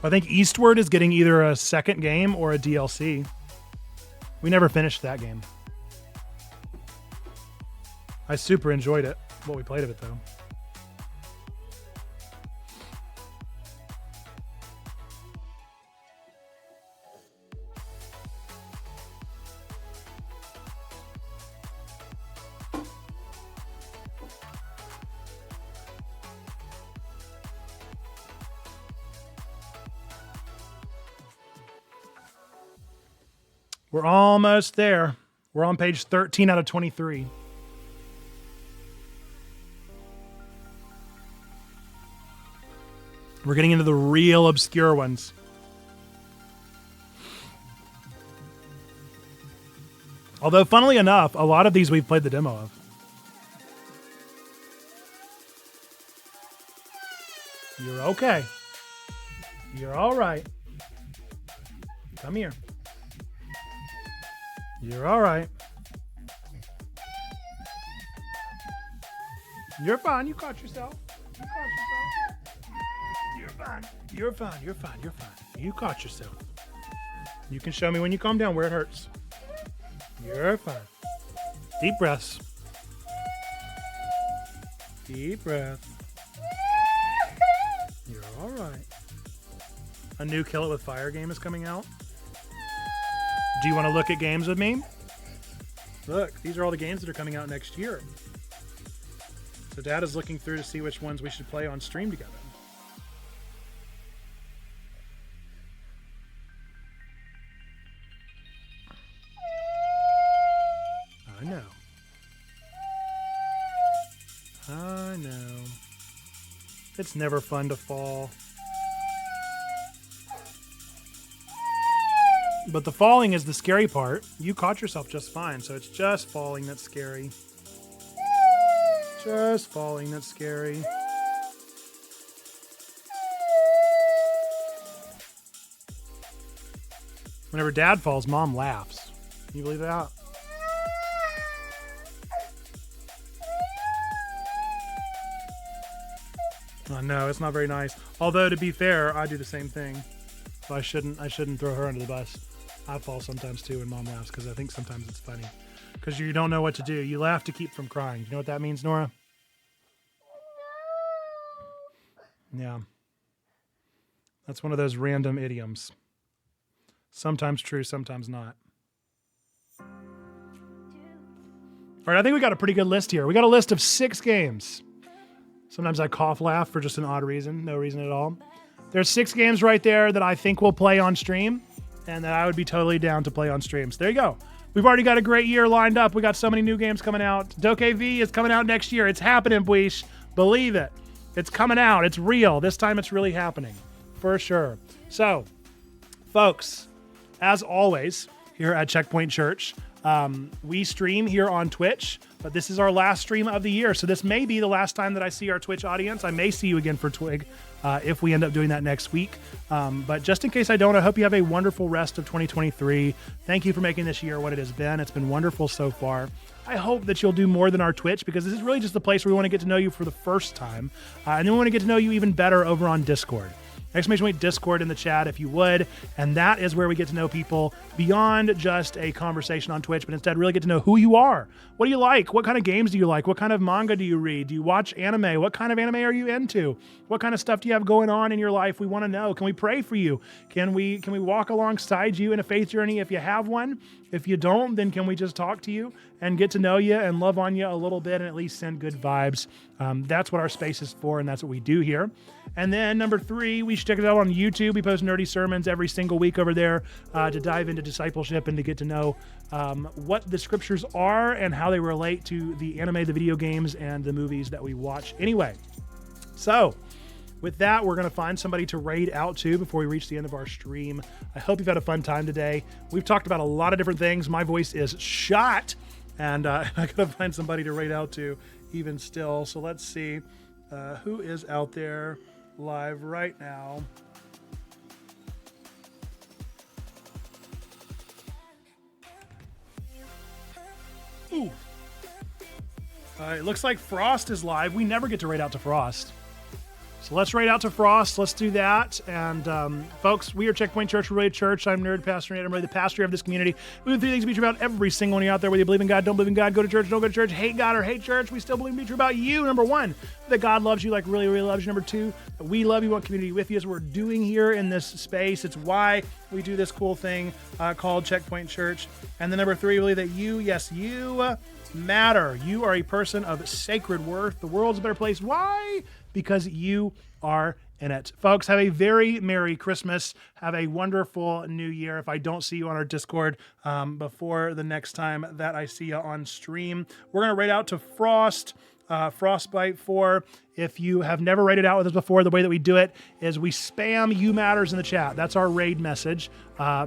I think Eastward is getting either a second game or a DLC. We never finished that game. I super enjoyed it, what we played of it though. We're almost there. We're on page 13 out of 23. We're getting into the real obscure ones. Although, funnily enough, a lot of these we've played the demo of. You're okay. You're all right. Come here. You're all right. You're fine. You caught yourself. You caught yourself. You're fine. You're fine. You're fine. You're fine. You caught yourself. You can show me when you calm down where it hurts. You're fine. Deep breaths. Deep breath. You're all right. A new Kill It With Fire game is coming out. Do you want to look at games with me? Look, these are all the games that are coming out next year. So Dad is looking through to see which ones we should play on stream together. I know. I know. It's never fun to fall. But the falling is the scary part. You caught yourself just fine, so it's just falling that's scary. Just falling that's scary. Whenever Dad falls, Mom laughs. Can you believe that? Oh, no, it's not very nice. Although, to be fair, I do the same thing. So I shouldn't throw her under the bus. I fall sometimes too when Mom laughs because I think sometimes it's funny. Because you don't know what to do. You laugh to keep from crying. You know what that means, Nora? Yeah. That's one of those random idioms. Sometimes true, sometimes not. All right, I think we got a pretty good list here. We got a list of 6 games. Sometimes I cough laugh for just an odd reason. No reason at all. There's 6 games right there that I think we'll play on stream and that I would be totally down to play on stream. So there you go. We've already got a great year lined up. We got so many new games coming out. Doke V is coming out next year. It's happening, Buish. Believe it. It's coming out. It's real. This time it's really happening. For sure. So, folks, as always, here at Checkpoint Church, we stream here on Twitch, but this is our last stream of the year. So this may be the last time that I see our Twitch audience. I may see you again for Twig if we end up doing that next week. But just in case I don't, I hope you have a wonderful rest of 2023. Thank you for making this year what it has been. It's been wonderful so far. I hope that you'll do more than our Twitch because this is really just the place where we want to get to know you for the first time. And then we want to get to know you even better over on Discord. Exclamation point Discord in the chat if you would. And that is where we get to know people beyond just a conversation on Twitch, but instead really get to know who you are. What do you like? What kind of games do you like? What kind of manga do you read? Do you watch anime? What kind of anime are you into? What kind of stuff do you have going on in your life? We want to know. Can we pray for you? Can we walk alongside you in a faith journey if you have one? If you don't, then can we just talk to you and get to know you and love on you a little bit and at least send good vibes? That's what our space is for, and that's what we do here. And then number 3, we should check it out on YouTube. We post nerdy sermons every single week over there to dive into discipleship and to get to know what the scriptures are and how they relate to the anime, the video games, and the movies that we watch anyway. So with that, we're going to find somebody to raid out to before we reach the end of our stream. I hope you've had a fun time today. We've talked about a lot of different things. My voice is shot, and I got to find somebody to raid out to even still. So let's see who is out there live right now. Ooh. It looks like Frost is live. We never get to raid out to Frost. So let's raid out to Frost. Let's do that. And folks, we are Checkpoint Church. We're really a church. I'm Nerd Pastor Nate. I'm really the pastor of this community. We have 3 things to be true about every single one of you out there. Whether you believe in God, don't believe in God, go to church, don't go to church, hate God or hate church, we still believe to be true about you. Number 1, that God loves you, like really, really loves you. Number 2, that we love you, want community with you, as we're doing here in this space. It's why we do this cool thing called Checkpoint Church. And then number 3, really that you, yes, you matter. You are a person of sacred worth. The world's a better place. Why? Because you are in it. Folks, have a very Merry Christmas. Have a wonderful New Year. If I don't see you on our Discord before the next time that I see you on stream, we're going to raid out to Frostbite 4. If you have never raided out with us before, the way that we do it is we spam You Matters in the chat. That's our raid message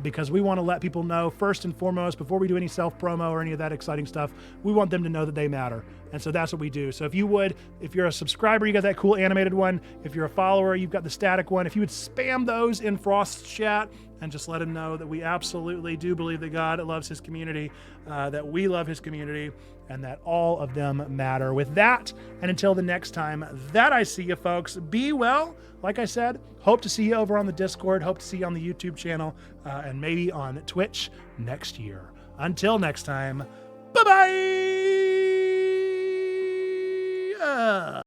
because we want to let people know first and foremost, before we do any self-promo or any of that exciting stuff, we want them to know that they matter. And so that's what we do. So if you're a subscriber, you got that cool animated one. If you're a follower, you've got the static one. If you would spam those in Frost's chat and just let him know that we absolutely do believe that God loves his community, that we love his community, and that all of them matter. With that, and until the next time that I see you, folks, be well. Like I said, hope to see you over on the Discord, hope to see you on the YouTube channel, and maybe on Twitch next year. Until next time, bye-bye!